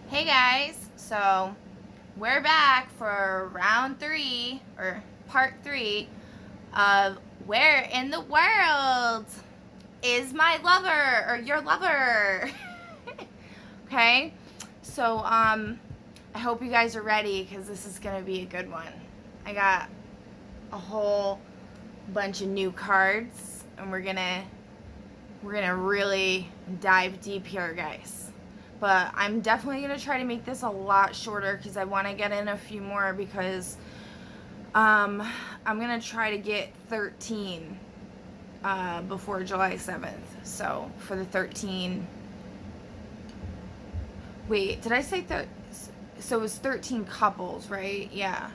Hey guys, so we're back for round 3 or part 3 of Where in the World is My Lover or Your Lover? Okay, so I hope you guys are ready because this is gonna be a good one. I got a whole bunch of new cards and we're gonna really dive deep here, guys. But I'm definitely going to try to make this a lot shorter because I want to get in a few more because I'm going to try to get 13 before July 7th. So for the 13... Wait, did I say so it was 13 couples, right? Yeah.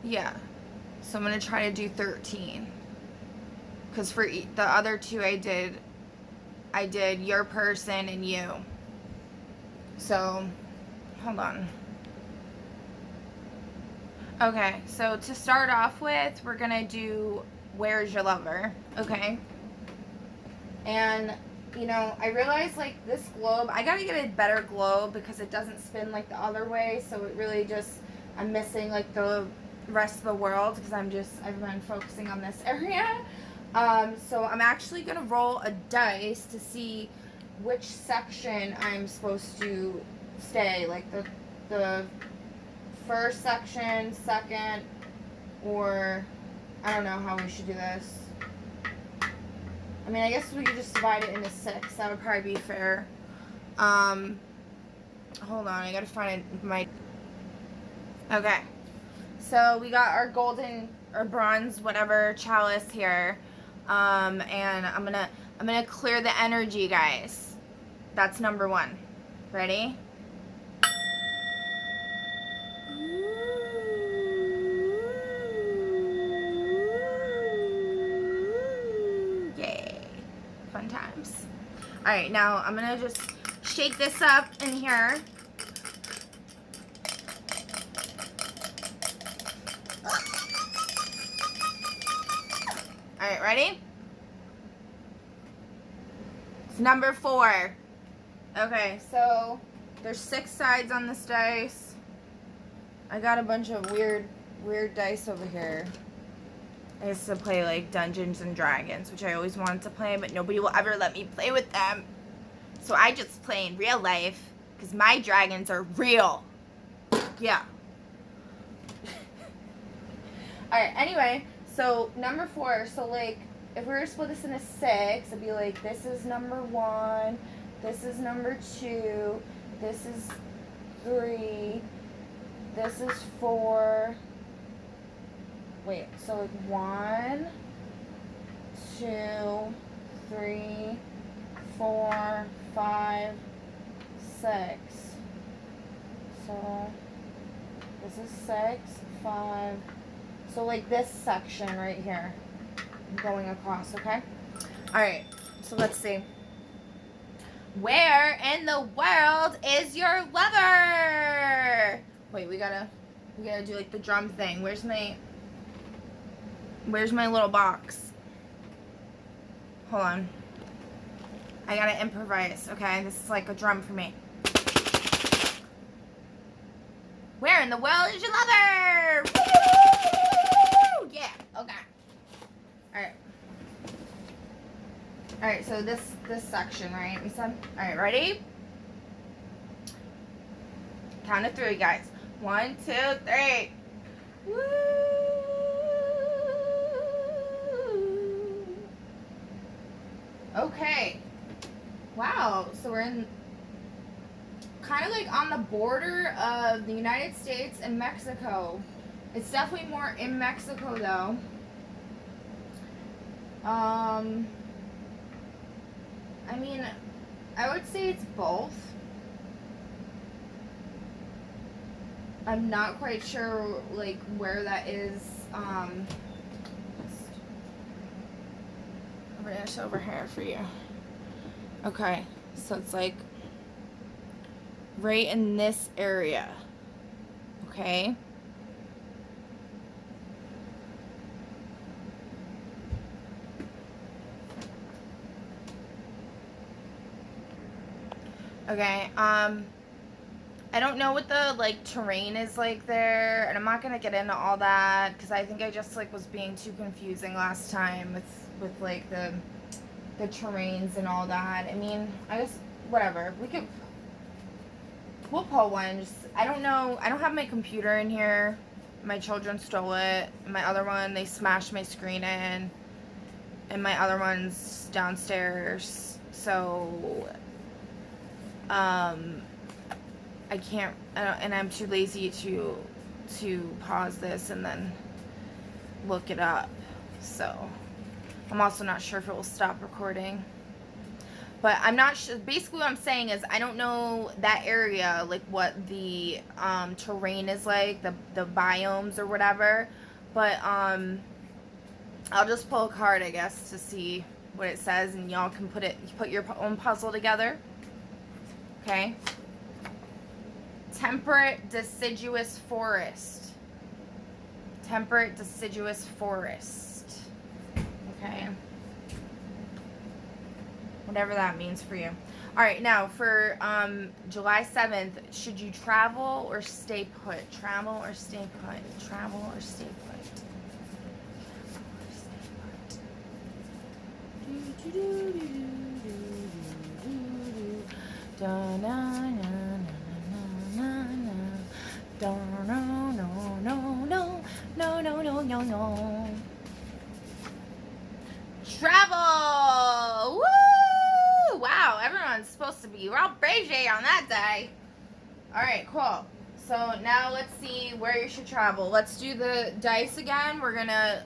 Yeah. So I'm going to try to do 13. Because for the other two I did your person and you. So, hold on. Okay, so to start off with, we're gonna do Where's Your Lover, okay? And, you know, I realized, like, this globe, I gotta get a better globe because it doesn't spin like the other way, so it really just, I'm missing, like, the rest of the world because I've been focusing on this area. So I'm actually gonna roll a dice to see which section I'm supposed to stay, like the first section, second, or I don't know how we should do this. I mean, I guess we could just divide it into 6. That would probably be fair. Hold on, I gotta find my... Okay, so we got our golden or bronze, whatever, chalice here, and I'm gonna clear the energy, guys. That's number 1. Ready? Yay. Fun times. Alright, now I'm gonna just shake this up in here. Alright, ready? It's number 4. Okay, so there's 6 sides on this dice. I got a bunch of weird dice over here. I used to play like Dungeons and Dragons, which I always wanted to play, but nobody will ever let me play with them. So I just play in real life because my dragons are real. Yeah. Alright, anyway, so number 4, so like if we were to split this into 6, it'd be like this is number 1, this is number 2, this is 3, this is 4. Wait, so like 1, 2, 3, 4, 5, 6. So this is 6, 5. So like this section right here, going across, okay? Alright, so let's see. Where in the world is your lover? Wait, we gotta do like the drum thing. Where's my little box? Hold on. I gotta improvise, okay? This is like a drum for me. Where in the world is your lover? Woo! Yeah, okay. Alright. Alright, so this section, right? We said? Alright, ready? Count to 3, guys. 1, 2, 3. Woo! Okay. Wow, so we're in kind of like on the border of the United States and Mexico. It's definitely more in Mexico though. I mean, I would say it's both. I'm not quite sure like where that is. It's over here for you. Okay, so it's like right in this area. Okay. Okay, I don't know what the like terrain is like there, and I'm not gonna get into all that because I think I just like was being too confusing last time with like the terrains and all that. I mean, I guess whatever. We'll pull one. Just, I don't know. I don't have my computer in here. My children stole it. My other one, they smashed my screen in, and my other one's downstairs. So, I can't, and I'm too lazy to pause this and then look it up. So, I'm also not sure if it will stop recording. But I'm not sure. Basically, what I'm saying is I don't know that area, like what the terrain is like, the biomes or whatever. But I'll just pull a card, I guess, to see what it says, and y'all can put your own puzzle together. Okay. Temperate deciduous forest. Temperate deciduous forest. Okay. Whatever that means for you. All right, now for July 7th, should you travel or stay put? Travel or stay put? Travel or stay put? No. Travel! Woo! Wow, everyone's supposed to be real busy on that day. All right, cool. So now let's see where you should travel. Let's do the dice again. We're gonna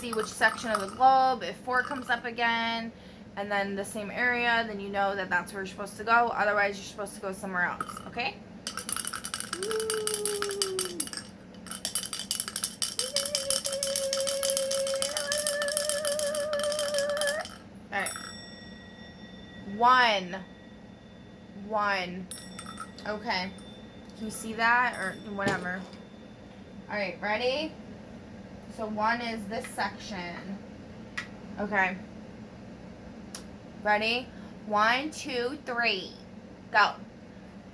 see which section of the globe. If 4 comes up again, and then the same area, then you know that that's where you're supposed to go. Otherwise, you're supposed to go somewhere else. Okay? All right. 1. Okay. Can you see that? Or whatever. All right, ready? So 1 is this section. Okay. Ready? 1, 2, 3. Go.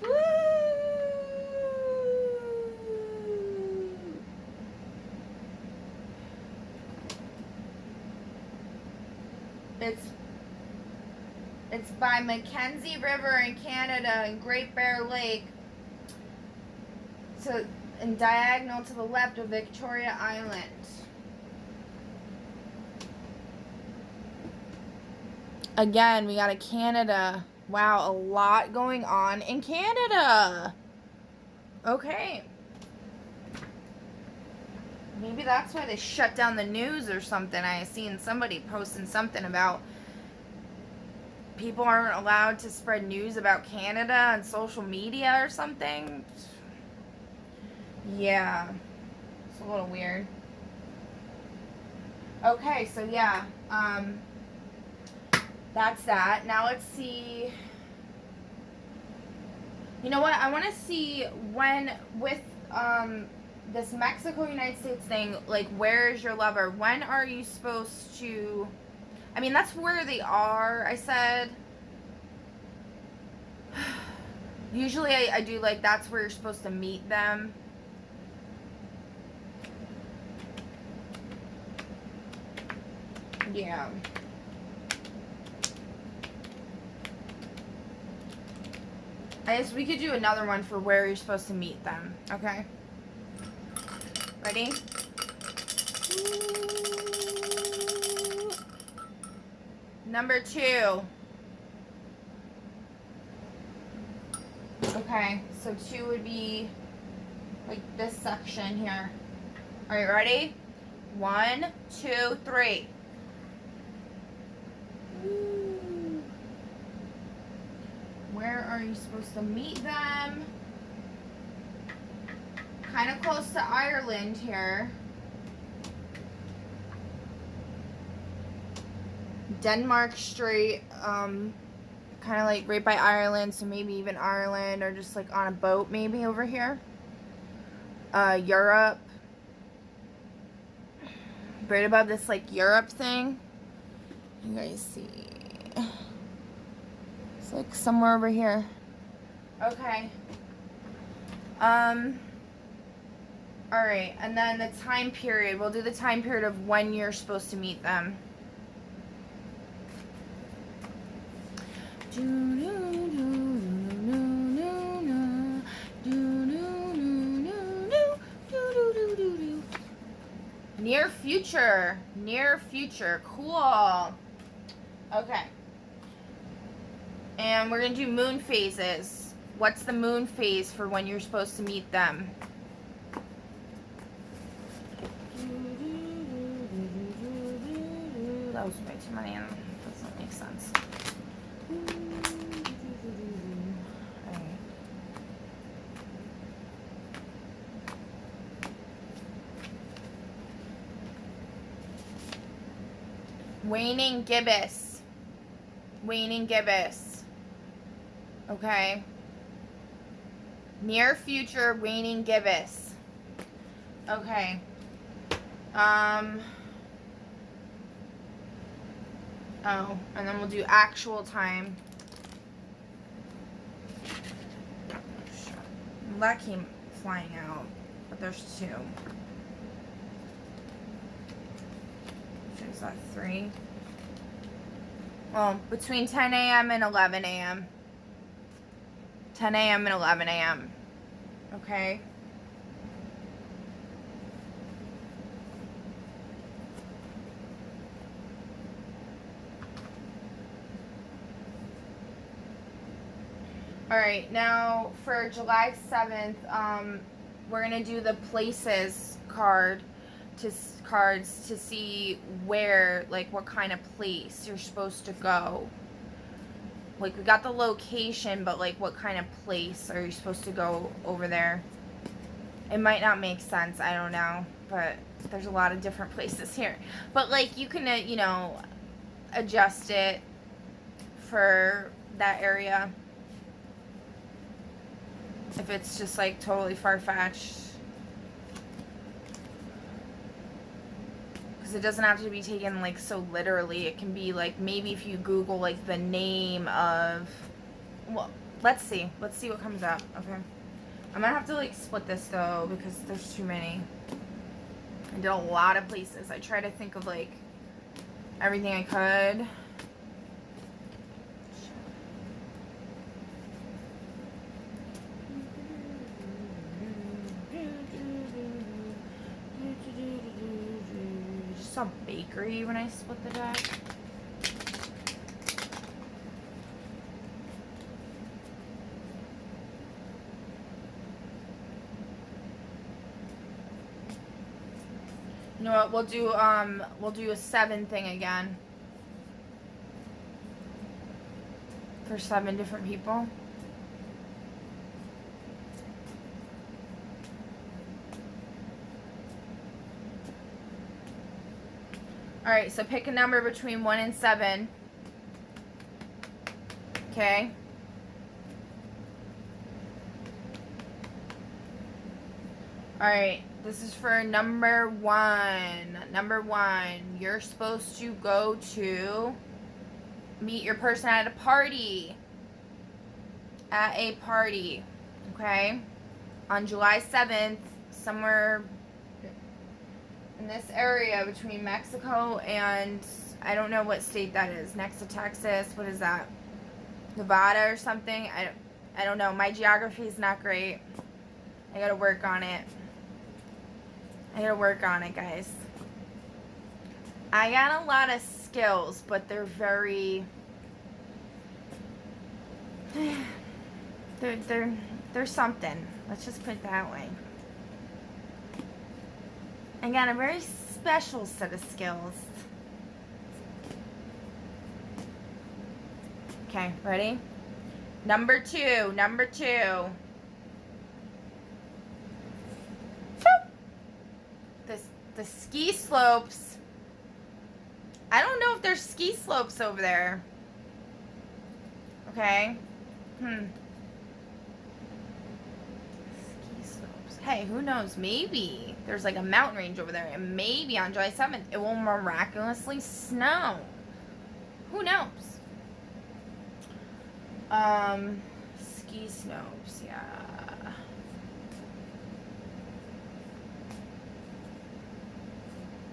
Woo! It's by Mackenzie River in Canada and Great Bear Lake. And diagonal to the left of Victoria Island. Again, we got a Canada. Wow, a lot going on in Canada. Okay. Maybe that's why they shut down the news or something. I seen somebody posting something about people aren't allowed to spread news about Canada on social media or something. Yeah. It's a little weird. Okay, so yeah. That's that. Now let's see. You know what? I want to see when with this Mexico United States thing, like, where is your lover? When are you supposed to? I mean, that's where they are. I said. Usually I do like that's where you're supposed to meet them. Yeah. I guess we could do another one for where you're supposed to meet them. Okay? Ready? Number 2. Okay, so 2 would be like this section here. Are you ready? 1, 2, 3. Where are you supposed to meet them? Kind of close to Ireland here. Denmark Strait, kind of like right by Ireland, so maybe even Ireland, or just like on a boat maybe over here. Europe. Right above this like Europe thing. You guys see. like somewhere over here. Okay. Alright, and then the time period. We'll do the time period of when you're supposed to meet them. Near future. Near future. Cool. Okay. And we're going to do moon phases. What's the moon phase for when you're supposed to meet them? That was way too many and that doesn't make sense. Alright. Waning gibbous. Waning gibbous. Okay. Near future waning gibbous. Okay. Oh, and then we'll do actual time. Well, that came flying out, but there's 2. Is that 3? Well, between 10 a.m. and 11 a.m. 10 a.m. and 11 a.m. Okay. All right, now for July 7th, we're gonna do the places cards to see where, like, what kind of place you're supposed to go. Like, we got the location, but like, what kind of place are you supposed to go over there? It might not make sense, I don't know, but there's a lot of different places here. But like, you can, you know, adjust it for that area. If it's just like totally far-fetched. Because it doesn't have to be taken like so literally. It can be like, maybe if you Google like the name of, well, let's see what comes up. Okay, I'm gonna have to like split this though because there's too many. I did a lot of places. I try to think of like everything I could. Saw bakery when I split the deck. You know what? We'll do a 7 thing again for 7 different people. Alright, so pick a number between 1 and 7. Okay. Alright, this is for number 1. Number 1, you're supposed to go to meet your person at a party. At a party. Okay? On July 7th, somewhere in this area between Mexico and, I don't know what state that is, next to Texas. What is that? Nevada or something? I don't know. My geography is not great. I gotta work on it. I gotta work on it, guys. I got a lot of skills, but they're very they're something. Let's just put it that way. I got a very special set of skills. Okay, ready? Number 2. Number 2. The ski slopes. I don't know if there's ski slopes over there. Okay. Ski slopes. Hey, who knows? Maybe there's like a mountain range over there, and maybe on July 7th it will miraculously snow. Who knows? Ski slopes, yeah.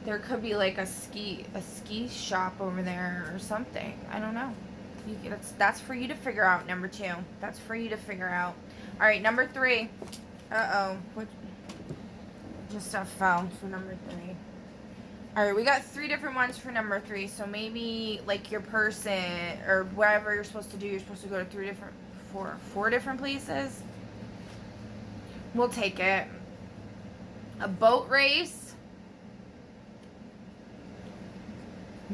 There could be like a ski shop over there or something. I don't know. That's for you to figure out, number 2. That's for you to figure out. All right, number 3. Uh-oh. What? Just stuff fell for number 3. All right, we got 3 different ones for number 3. So maybe like your person or wherever you're supposed to do, you're supposed to go to 4 different places. We'll take it. A boat race.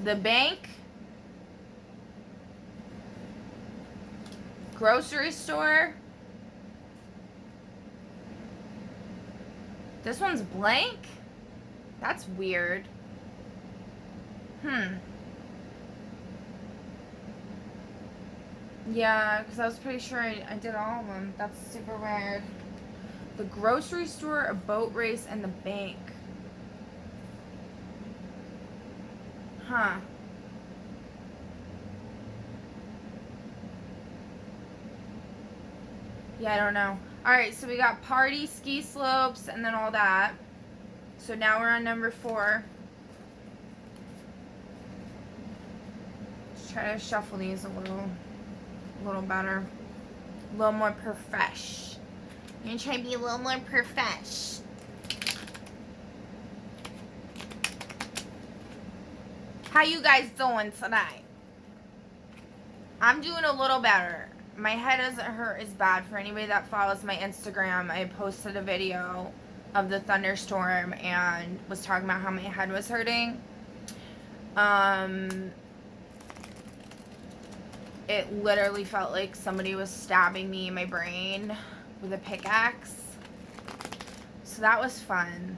The bank. Grocery store. This one's blank? That's weird. Yeah, because I was pretty sure I did all of them. That's super weird. The grocery store, a boat race, and the bank. Huh. Yeah, I don't know. Alright, so we got party, ski slopes, and then all that. So now we're on number 4. Let's try to shuffle these a little better. A little more profesh. I'm gonna try to be a little more profesh. How you guys doing tonight? I'm doing a little better. My head doesn't hurt as bad. For anybody that follows my Instagram, I posted a video of the thunderstorm and was talking about how my head was hurting. It literally felt like somebody was stabbing me in my brain with a pickaxe. So that was fun.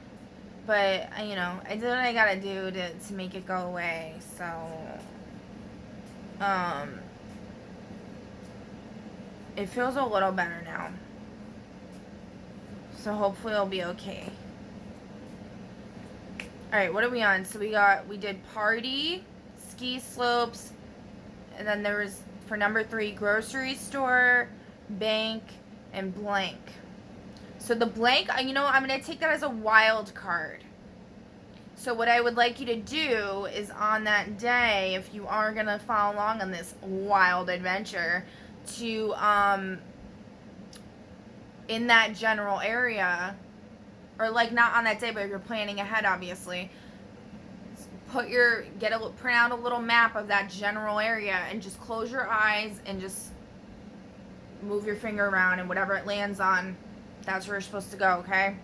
But, you know, I did what I gotta do to make it go away. So, it feels a little better now. So hopefully it'll be okay. Alright, what are we on? So we did party, ski slopes, and then there was, for number 3, grocery store, bank, and blank. So the blank, you know, I'm going to take that as a wild card. So what I would like you to do is on that day, if you are going to follow along on this wild adventure, to, in that general area, or like not on that day, but if you're planning ahead, obviously, print out a little map of that general area and just close your eyes and just move your finger around, and whatever it lands on, that's where you're supposed to go, okay?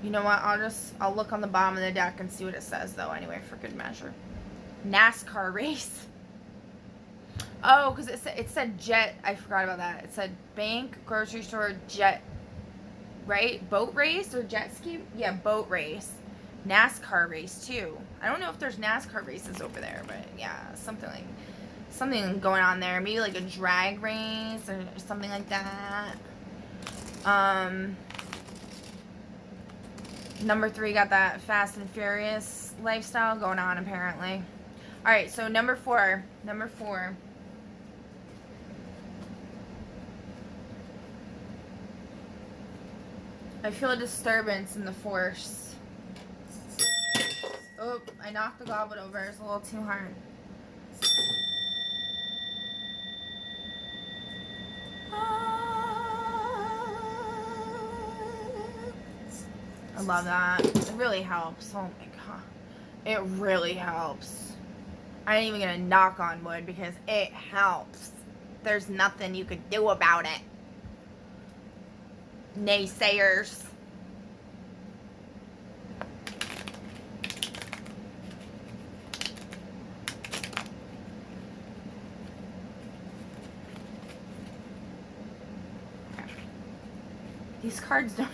You know what? I'll look on the bottom of the deck and see what it says, though, anyway, for good measure. NASCAR race. Oh, because it said jet. I forgot about that. It said bank, grocery store, jet. Right? Boat race or jet ski? Yeah, boat race. NASCAR race, too. I don't know if there's NASCAR races over there, but yeah, something going on there. Maybe like a drag race or something like that. Number 3 got that Fast and Furious lifestyle going on, apparently. Alright, so number 4. I feel a disturbance in the force. Oh, I knocked the goblet over. It's a little too hard. I love that. It really helps. Oh my god. It really helps. I ain't even gonna knock on wood because it helps. There's nothing you could do about it. Naysayers. These cards don't,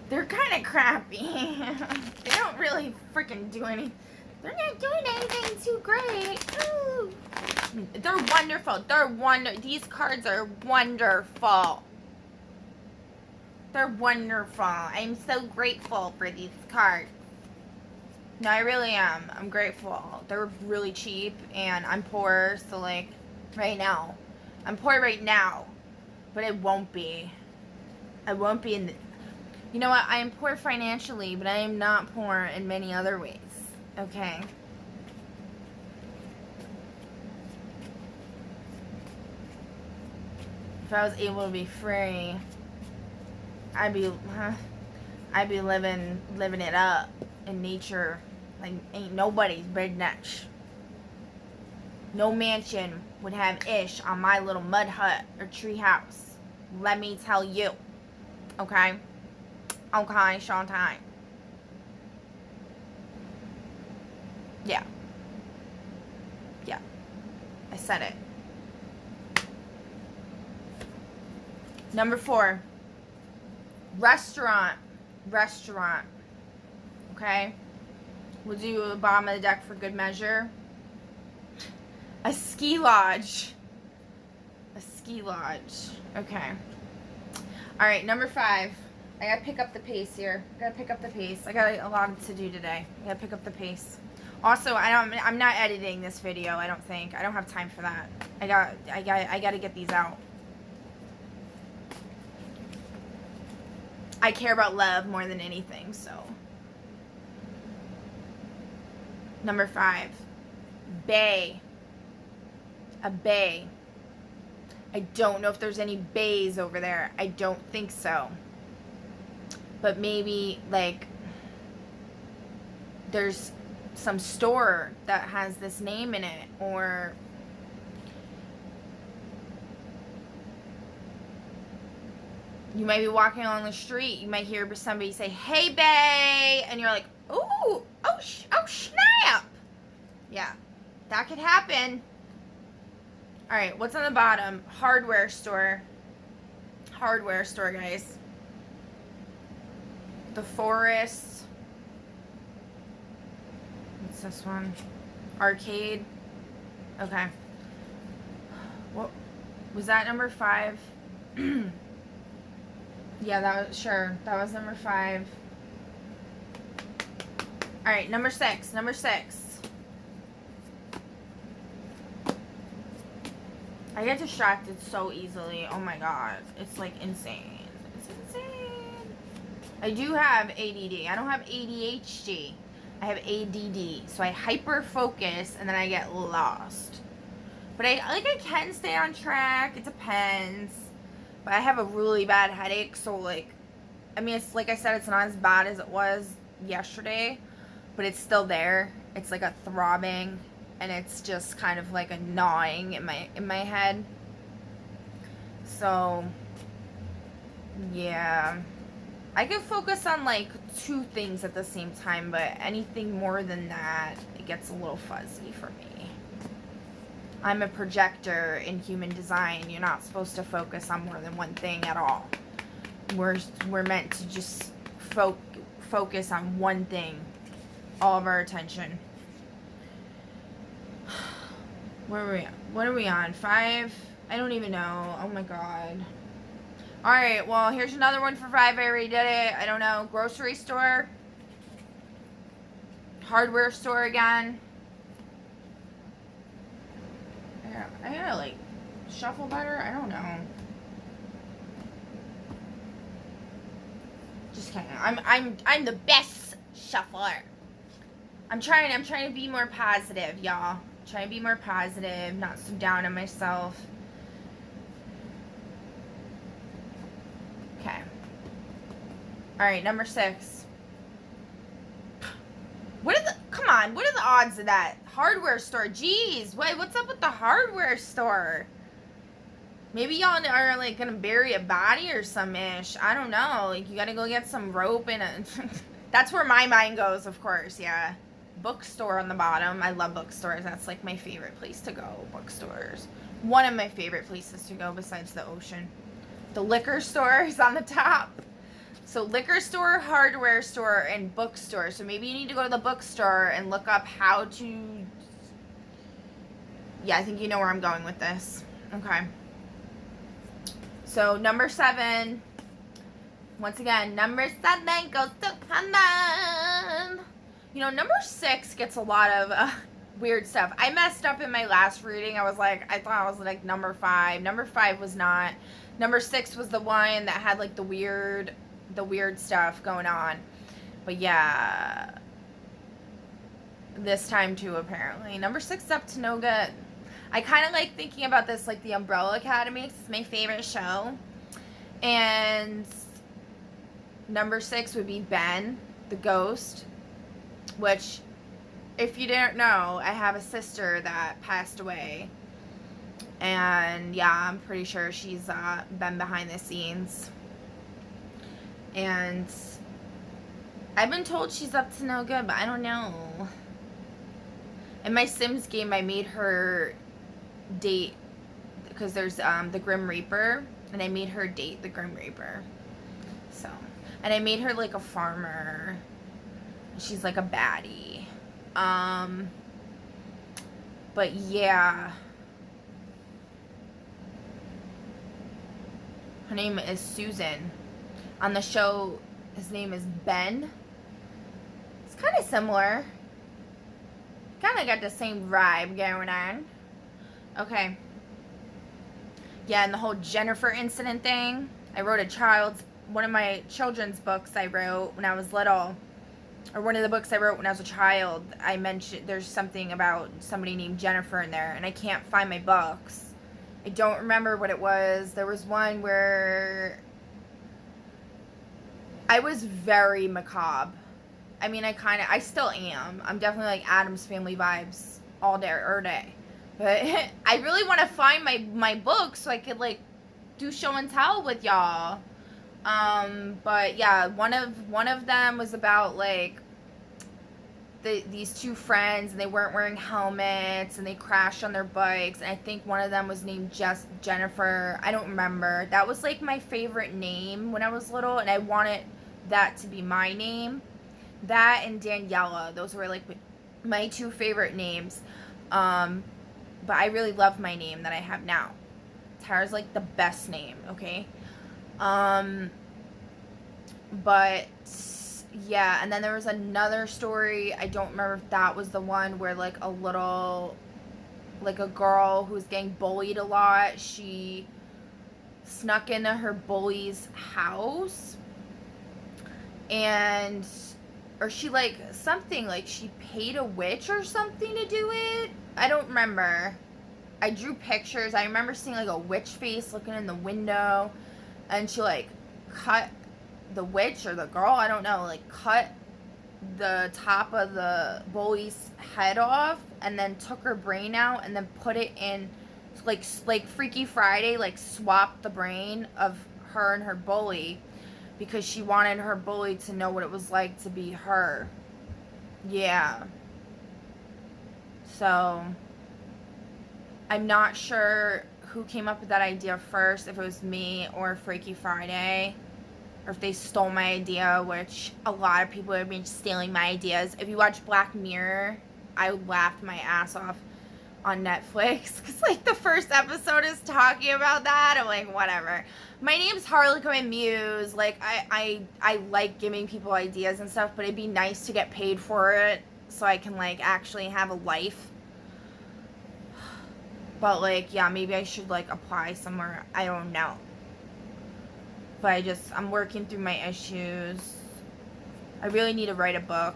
they're kind of crappy. They don't really freaking do anything. They're not doing anything too great. Ooh. They're wonderful. These cards are wonderful. They're wonderful. I'm so grateful for these cards. No, I really am. I'm grateful. They're really cheap, and I'm poor, so like, right now. I'm poor right now, but it won't be. I won't be in the... You know what? I am poor financially, but I am not poor in many other ways. Okay? If I was able to be free, I'd be living it up in nature. Like, ain't nobody's big nuts. No mansion would have ish on my little mud hut or tree house. Let me tell you. Okay? Okay, Shantai. Yeah. Yeah. I said it. Number 4. Restaurant. Okay? We'll do a bottom of the deck for good measure. A ski lodge. Okay. Alright, number 5. I gotta pick up the pace here. I got a lot to do today. I gotta pick up the pace. Also, I'm not editing this video, I don't think. I don't have time for that. I gotta get these out. I care about love more than anything, so. Number 5. Bay. A bay. I don't know if there's any bays over there. I don't think so. But maybe, like, there's some store that has this name in it, or you might be walking along the street, you might hear somebody say, "Hey, bae," and you're like, "Ooh, oh snap." Yeah, that could happen. All right, what's on the bottom? Hardware store, guys. The forest. What's this one? Arcade. Okay. What was that? Number 5. Yeah, that was number 5. All right, number 6. I get distracted so easily. Oh my god, it's like insane. I do have ADD. I don't have ADHD. I have ADD. So I hyper focus and then I get lost. But I can stay on track. It depends. But I have a really bad headache, so like, I mean, it's like I said, it's not as bad as it was yesterday, but it's still there. It's like a throbbing, and it's just kind of like a gnawing in my head. So yeah, I can focus on like 2 things at the same time, but anything more than that, it gets a little fuzzy for me. I'm a projector in human design. You're not supposed to focus on more than one thing at all. We're meant to just focus on one thing, all of our attention. Where are we at? What are we on? 5? I don't even know. Oh my god. Alright, well, here's another one for 5. I already did it. I don't know. Grocery store. Hardware store again. I gotta, like, shuffle better? I don't know. Just kidding. I'm the best shuffler. I'm trying to be more positive, y'all. Trying to be more positive, not so down on myself. Okay. Alright, number 6. Come on, what are the odds of that? Hardware store, jeez. What's up with the hardware store? Maybe y'all are, like, gonna bury a body or some ish. I don't know. Like, you gotta go get some rope and that's where my mind goes, of course, yeah. Bookstore on the bottom. I love bookstores. That's, like, my favorite place to go. Bookstores. One of my favorite places to go besides the ocean. The liquor store is on the top. So liquor store, hardware store, and bookstore. So maybe you need to go to the bookstore and look up how to... Yeah, I think you know where I'm going with this. Okay. So number 7. Once again, number 7 goes to Pandan. You know, number 6 gets a lot of weird stuff. I messed up in my last reading. I thought I was like number 5. Number 5 was not. Number 6 was the one that had like the weird stuff going on. But yeah, this time too, apparently. Number 6 is up to no good. I kind of like thinking about this like the Umbrella Academy, because it's my favorite show. And number 6 would be Ben, the ghost, which, if you didn't know, I have a sister that passed away. And yeah, I'm pretty sure she's been behind the scenes. And I've been told she's up to no good, but I don't know. In my Sims game, I made her date, because there's the Grim Reaper, and I made her date the Grim Reaper. So, and I made her like a farmer. She's like a baddie. But yeah. Her name is Susan. On the show, his name is Ben. It's kind of similar. Kind of got the same vibe going on. Okay. Yeah, and the whole Jennifer incident thing. I wrote one of my children's books I wrote when I was little. Or one of the books I wrote when I was a child. I mentioned there's something about somebody named Jennifer in there, and I can't find my books. I don't remember what it was. There was one where I was very macabre. I mean, I still am. I'm definitely like Addams Family vibes all day or day. But I really want to find my books so I could like do show and tell with y'all. But yeah, one of them was about like these two friends, and they weren't wearing helmets, and they crashed on their bikes, and I think one of them was named Jennifer. I don't remember. That was like my favorite name when I was little, and I wanted that to be my name. That and Daniela, those were like my 2 favorite names. But I really love my name that I have now. Tara's like the best name, okay? But yeah, and then there was another story. I don't remember if that was the one where like a girl who was getting bullied a lot, she snuck into her bully's house, or she like something like she paid a witch or something to do it. I don't remember. I drew pictures. I remember seeing like a witch face looking in the window, and she like cut the witch or the girl, I don't know, like cut the top of the bully's head off, and then took her brain out, and then put it in like Freaky Friday, like swapped the brain of her and her bully, because she wanted her bully to know what it was like to be her. Yeah. So I'm not sure who came up with that idea first, if it was me or Freaky Friday, or if they stole my idea, which a lot of people have been stealing my ideas. If you watch Black Mirror, I laughed my ass off on Netflix, because like the first episode is talking about that. I'm like, whatever. My name's Harlequin Muse. Like I like giving people ideas and stuff, but it'd be nice to get paid for it so I can like actually have a life. But like, yeah, maybe I should like apply somewhere. I don't know. But I'm working through my issues. I really need to write a book.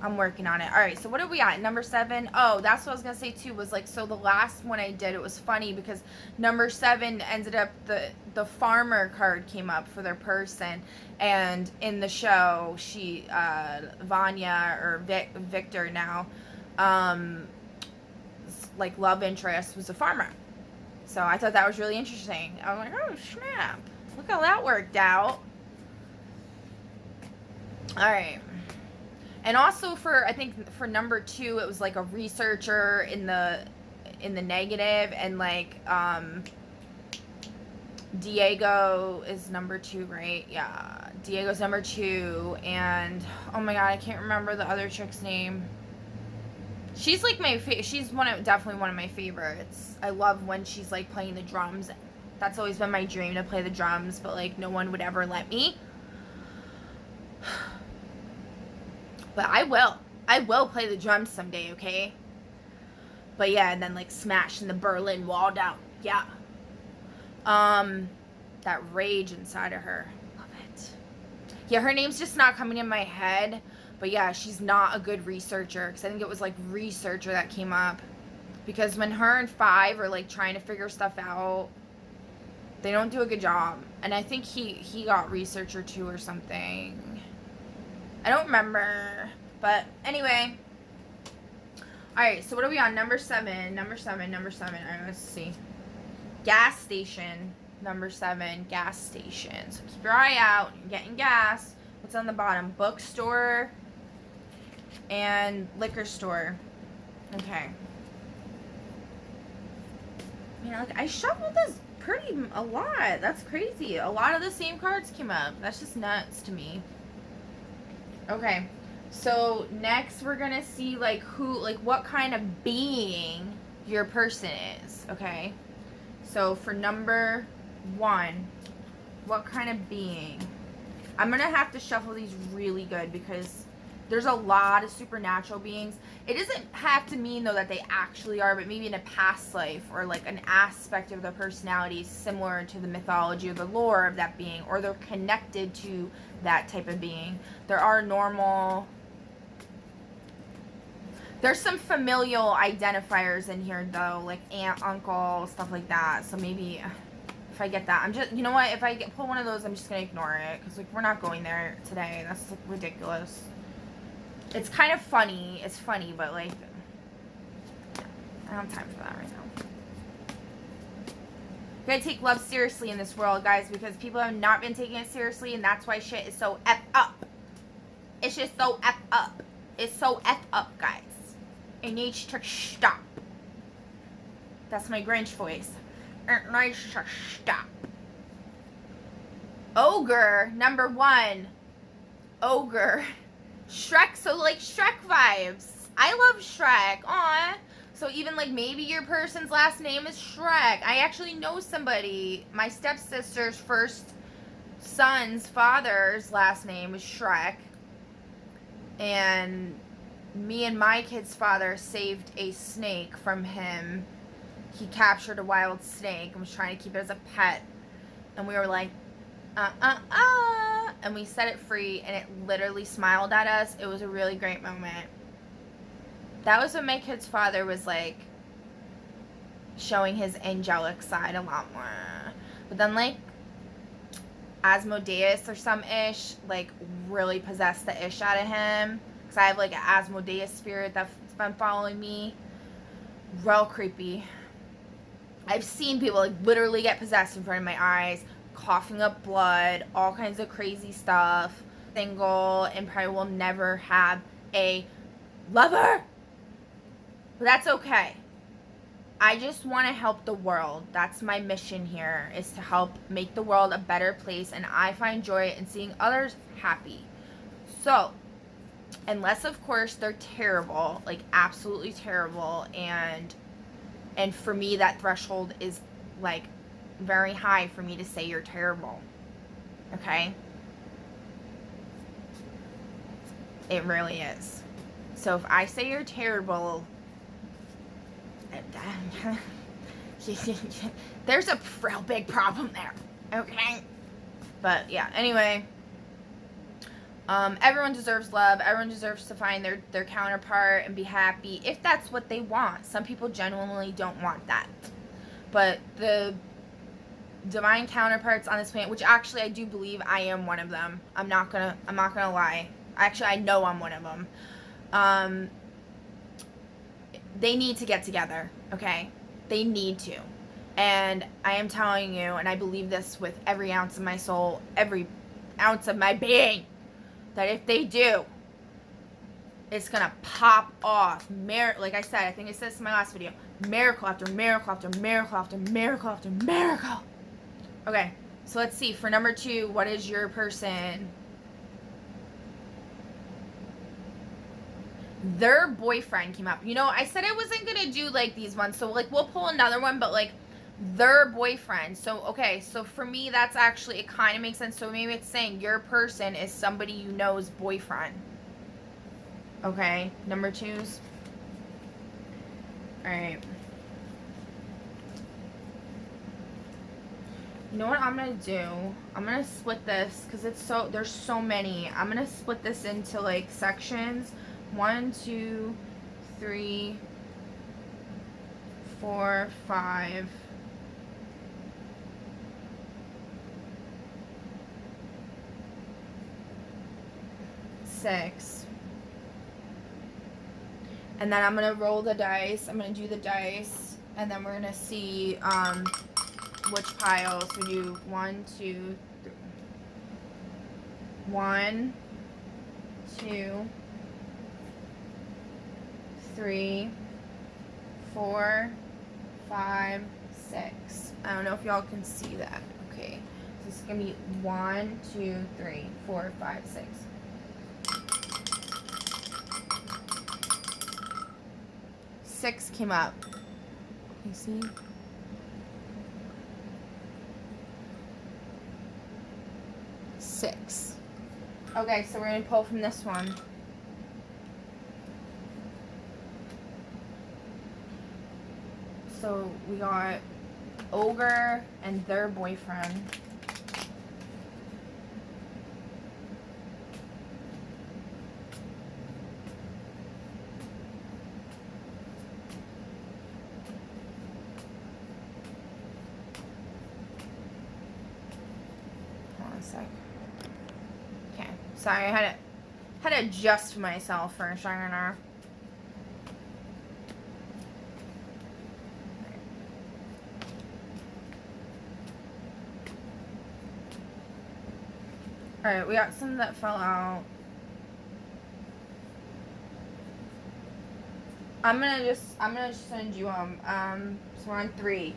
I'm working on it. Alright, so what are we at? Number 7? Oh, that's what I was going to say too, was like, so the last one I did, it was funny because number 7 ended up, the farmer card came up for their person. And in the show, she, Vanya, or Victor now, like love interest was a farmer. So I thought that was really interesting. I was like, oh snap. Look how that worked out. Alright. And also I think for number 2, it was like a researcher in the negative, and like, Diego is number 2, right? Yeah. Diego's number 2, and oh my god, I can't remember the other chick's name. She's like she's definitely one of my favorites. I love when she's like playing the drums. That's always been my dream, to play the drums, but like no one would ever let me. But I will. I will play the drums someday, okay? But yeah, and then like smashing the Berlin Wall down. Yeah. That rage inside of her. Love it. Yeah, her name's just not coming in my head. But yeah, she's not a good researcher. Because I think it was like researcher that came up. Because when her and Five are like trying to figure stuff out, they don't do a good job. And I think he got researcher too or something. I don't remember. But anyway. Alright, so what are we on? Number 7. Alright, let's see. Gas station. Number 7, gas station. So keep your eye out. You're getting gas. What's on the bottom? Bookstore and liquor store. Okay. You know, like I shuffled this a lot. That's crazy. A lot of the same cards came up. That's just nuts to me. Okay. So next we're gonna see like what kind of being your person is. Okay. So for number 1, what kind of being? I'm gonna have to shuffle these really good because there's a lot of supernatural beings. It doesn't have to mean though that they actually are, but maybe in a past life or like an aspect of their personality similar to the mythology or the lore of that being, or they're connected to that type of being. There are normal. There's some familial identifiers in here though, like aunt, uncle, stuff like that. So maybe if I get that, I'm just, you know what? If I pull one of those, I'm just gonna ignore it because like we're not going there today. That's like ridiculous. It's kind of funny. It's funny, but like, I don't have time for that right now. You gotta take love seriously in this world, guys, because people have not been taking it seriously, and that's why shit is so effed up. It's just so effed up. It's so effed up, guys. It needs to stop. That's my Grinch voice. It needs to stop. Ogre, number 1. Ogre. Shrek, so like Shrek vibes. I love Shrek. Aw. So even like maybe your person's last name is Shrek. I actually know somebody. My stepsister's first son's father's last name was Shrek. And me and my kid's father saved a snake from him. He captured a wild snake and was trying to keep it as a pet. And we were like, and we set it free, and it literally smiled at us. It was a really great moment. That was when my kid's father was like showing his angelic side a lot more. But then like Asmodeus or some ish like really possessed the ish out of him, because I have like an Asmodeus spirit that's been following me. Real creepy. I've seen people like literally get possessed in front of my eyes, coughing up blood, all kinds of crazy stuff. Single and probably will never have a lover. But that's okay. I just want to help the world. That's my mission here, is to help make the world a better place, and I find joy in seeing others happy. So, unless of course they're terrible, like absolutely terrible, and for me that threshold is like very high for me to say you're terrible. Okay? It really is. So if I say you're terrible, there's a real big problem there. Okay? But yeah, anyway. Everyone deserves love. Everyone deserves to find their counterpart and be happy if that's what they want. Some people genuinely don't want that. But the divine counterparts on this planet, which actually I do believe I am one of them. I'm not gonna lie. Actually, I know I'm one of them. They need to get together, okay? They need to. And I am telling you, and I believe this with every ounce of my soul, every ounce of my being, that if they do, it's gonna pop off. Like I said, I think I said this in my last video. Miracle after miracle after miracle after miracle after miracle. Okay, so let's see. For number 2, what is your person? Their boyfriend came up. You know, I said I wasn't gonna do like these ones, so like we'll pull another one, but like their boyfriend. So okay, so for me that's actually, it kind of makes sense. So maybe it's saying your person is somebody you know's boyfriend. Okay, number 2s. Alright. You know what I'm gonna do? I'm gonna split this because there's so many. I'm gonna split this into like sections. 1, 2, 3, 4, 5. 6. And then I'm gonna roll the dice. I'm gonna do the dice, and then we're gonna see which piles. So do 1, 2, 3. 1, 2, 3, 4, 5, 6. I don't know if y'all can see that. Okay, so this is gonna be 1, 2, 3, 4, 5, 6. 6 came up. You see? Six. Okay, so we're gonna pull from this one. So we got Ogre and their boyfriend. Hold on a sec. Okay, sorry, I had to adjust myself for a second there. Alright, we got some that fell out. I'm gonna just send you so we're on 3.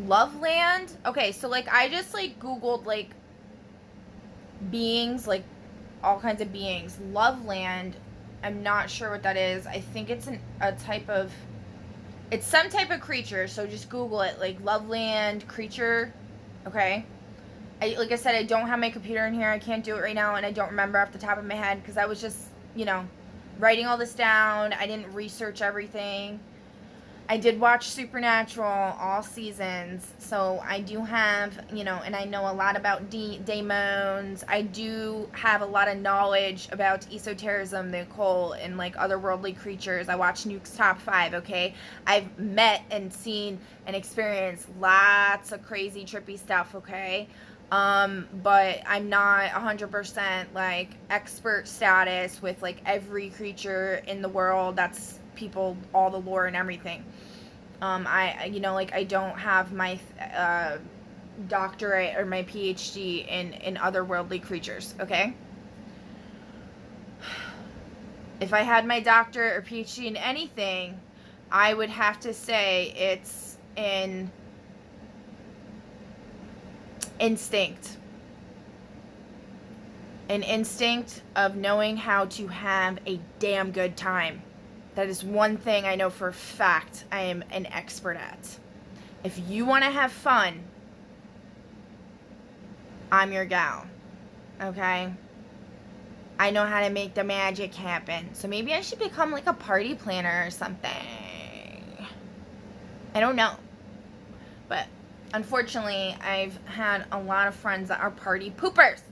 Loveland. Okay, so like I just like Googled like beings, like all kinds of beings. Loveland, I'm not sure what that is. I think it's a type of, it's some type of creature, so just Google it, like Loveland creature. Okay. Like I said, I don't have my computer in here. I can't do it right now, and I don't remember off the top of my head because I was just, you know, writing all this down. I didn't research everything. I did watch Supernatural all seasons, so I do have, you know, and I know a lot about daemons. I do have a lot of knowledge about esotericism, the occult, and like otherworldly creatures. I watch Nuke's Top 5, okay? I've met and seen and experienced lots of crazy, trippy stuff, okay? But I'm not 100% like expert status with like every creature in the world. That's people, all the lore and everything. You know, like I don't have my doctorate or my PhD in otherworldly creatures, okay? If I had my doctorate or PhD in anything, I would have to say it's in instinct. An instinct of knowing how to have a damn good time. That is one thing I know for a fact I am an expert at. If you want to have fun, I'm your gal. Okay? I know how to make the magic happen. So maybe I should become like a party planner or something. I don't know. But unfortunately, I've had a lot of friends that are party poopers.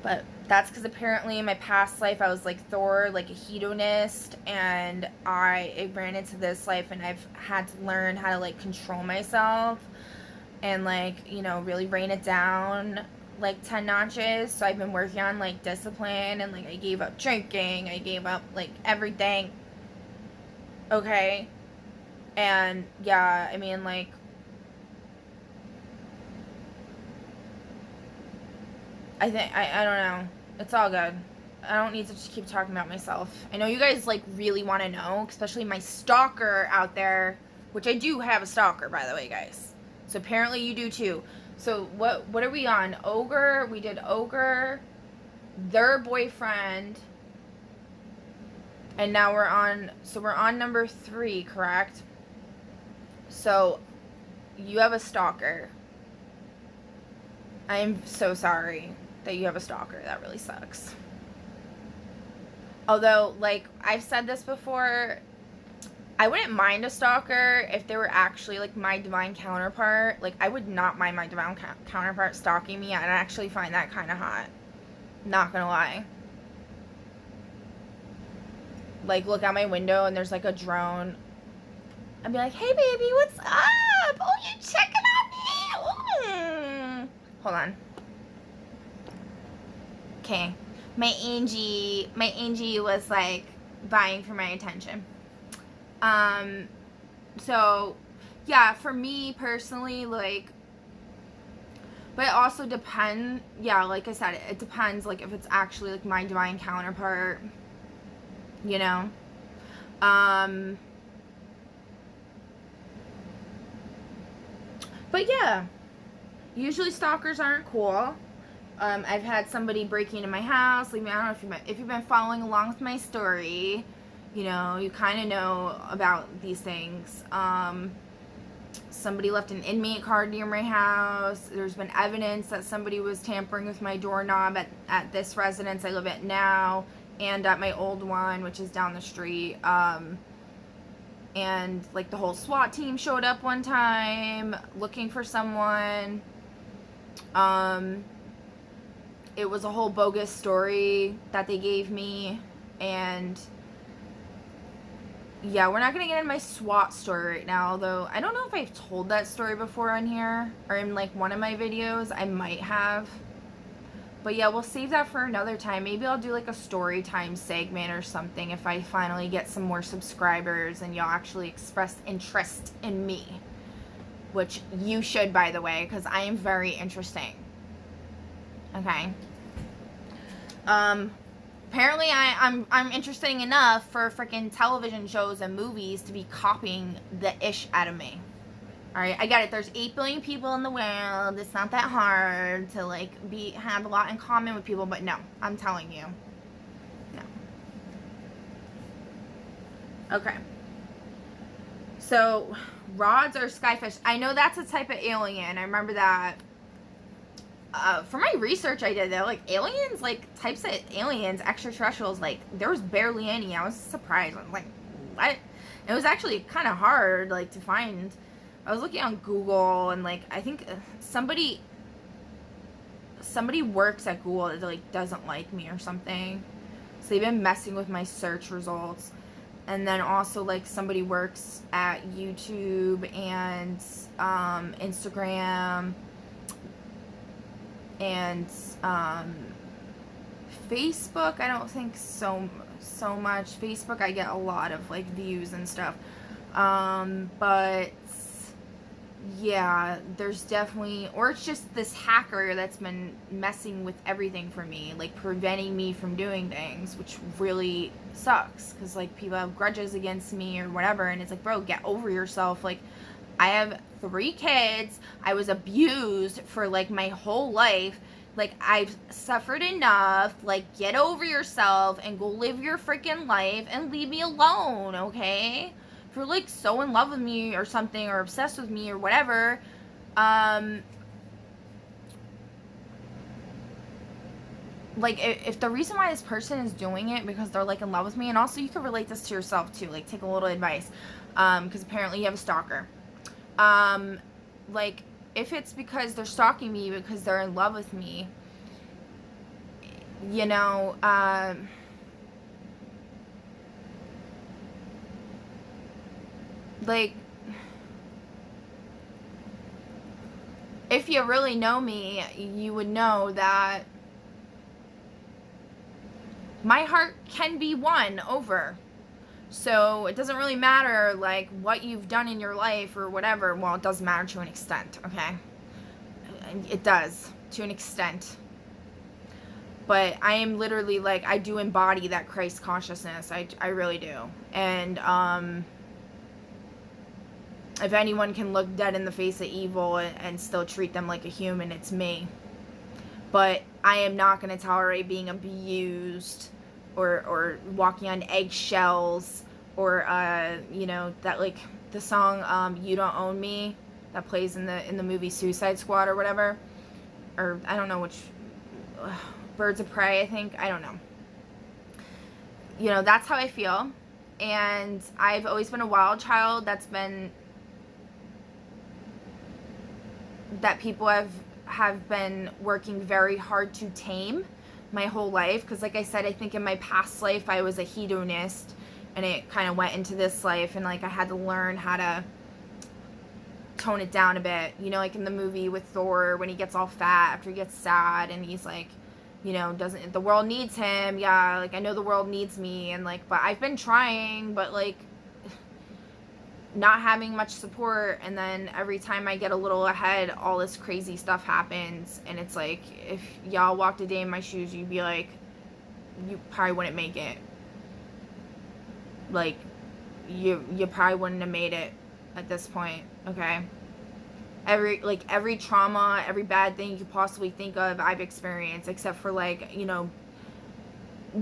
But that's because apparently in my past life I was like Thor, like a hedonist, and I ran into this life and I've had to learn how to like control myself and like, you know, really rein it down like 10 notches. So I've been working on like discipline, and like I gave up drinking, I gave up like everything. Okay? And yeah, I mean like I think, I don't know. It's all good. I don't need to just keep talking about myself. I know you guys, like, really want to know, especially my stalker out there, which I do have a stalker, by the way, guys. So apparently you do, too. So what are we on? Ogre. We did Ogre, their boyfriend, and now we're on number 3, correct? So you have a stalker. I am so sorry that you have a stalker. That really sucks. Although, like, I've said this before, I wouldn't mind a stalker if they were actually, like, my divine counterpart. Like, I would not mind my divine counterpart stalking me. I'd actually find that kind of hot. Not gonna lie. Like, look out my window and there's, like, a drone. I'd be like, hey, baby, what's up? Oh, you checking on me? Ooh. Hold on. Okay. My Angie was, like, vying for my attention. So, yeah, for me personally, like, but it also depends, yeah, like I said, it depends, like, if it's actually, like, my divine counterpart, you know, but yeah, usually stalkers aren't cool. I've had somebody break into my house, I don't know if you've been following along with my story, you know, you kind of know about these things. Somebody left an inmate card near my house. There's been evidence that somebody was tampering with my doorknob at this residence I live at now, and at my old one, which is down the street. And, like, the whole SWAT team showed up one time looking for someone. It was a whole bogus story that they gave me, and yeah, we're not going to get into my SWAT story right now, although I don't know if I've told that story before on here, or in, like, one of my videos. I might have. But yeah, we'll save that for another time. Maybe I'll do, like, a story time segment or something if I finally get some more subscribers and y'all actually express interest in me. Which you should, by the way, because I am very interesting. Okay. Apparently I'm interesting enough for freaking television shows and movies to be copying the ish out of me. Alright, I get it. There's 8 billion people in the world. It's not that hard to, like, have a lot in common with people, but no, I'm telling you. No. Okay. So, rods or skyfish. I know that's a type of alien. I remember that. For my research I did, though, like, aliens, like, types of aliens, extraterrestrials, like, there was barely any. I was surprised. I was like, what? It was actually kind of hard, like, to find. I was looking on Google, and, like, I think somebody works at Google that, like, doesn't like me or something. So they've been messing with my search results. And then also, like, somebody works at YouTube and Instagram and Facebook. I don't think so much. Facebook, I get a lot of, like, views and stuff. But yeah, there's definitely, or it's just this hacker that's been messing with everything for me, like, preventing me from doing things, which really sucks, because, like, people have grudges against me or whatever, and it's like, bro, get over yourself. Like, I have 3 kids, I was abused for, like, my whole life, like, I've suffered enough, like, get over yourself and go live your freaking life and leave me alone, okay? If you're, like, so in love with me or something, or obsessed with me or whatever, like, if the reason why this person is doing it because they're, like, in love with me, and also you can relate this to yourself too, like, take a little advice, because apparently you have a stalker, like, if it's because they're stalking me because they're in love with me, you know, like, if you really know me, you would know that my heart can be won over. So it doesn't really matter, like, what you've done in your life or whatever. Well, it does matter to an extent, okay? It does, to an extent. But I am literally, like, I do embody that Christ consciousness. I really do. And, if anyone can look dead in the face of evil and still treat them like a human, it's me. But I am not going to tolerate being abused or walking on eggshells, or you know, that, like, the song You Don't Own Me that plays in the movie Suicide Squad or whatever, or I don't know which, Birds of Prey, I think, I don't know. you know, that's how I feel. And I've always been a wild child that people have been working very hard to tame my whole life. Because like I said, I think in my past life I was a hedonist, and it kind of went into this life, and like I had to learn how to tone it down a bit, you know, like in the movie with Thor when he gets all fat after he gets sad, and he's like, you know, doesn't the world needs him? Yeah, like I know the world needs me, and like, but I've been trying, but like not having much support. And then every time I get a little ahead, all this crazy stuff happens, and it's like, if y'all walked a day in my shoes, you'd be like, you probably wouldn't make it. Like you probably wouldn't have made it at this point. Okay, every trauma, every bad thing you could possibly think of, I've experienced, except for like, you know,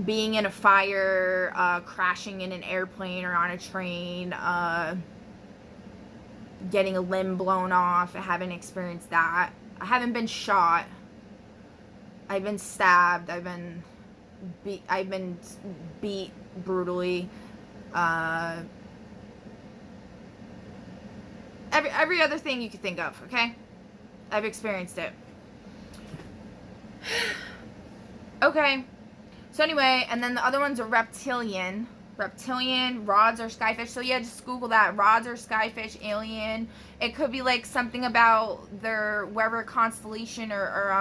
being in a fire, crashing in an airplane or on a train, getting a limb blown off. I haven't experienced that. I haven't been shot. I've been stabbed. I've been beat brutally. Every other thing you could think of, okay? I've experienced it. Okay. So anyway, and then the other one's a reptilian. Reptilian, rods or skyfish. So yeah, just Google that. Rods or skyfish, alien. It could be like something about their wherever constellation or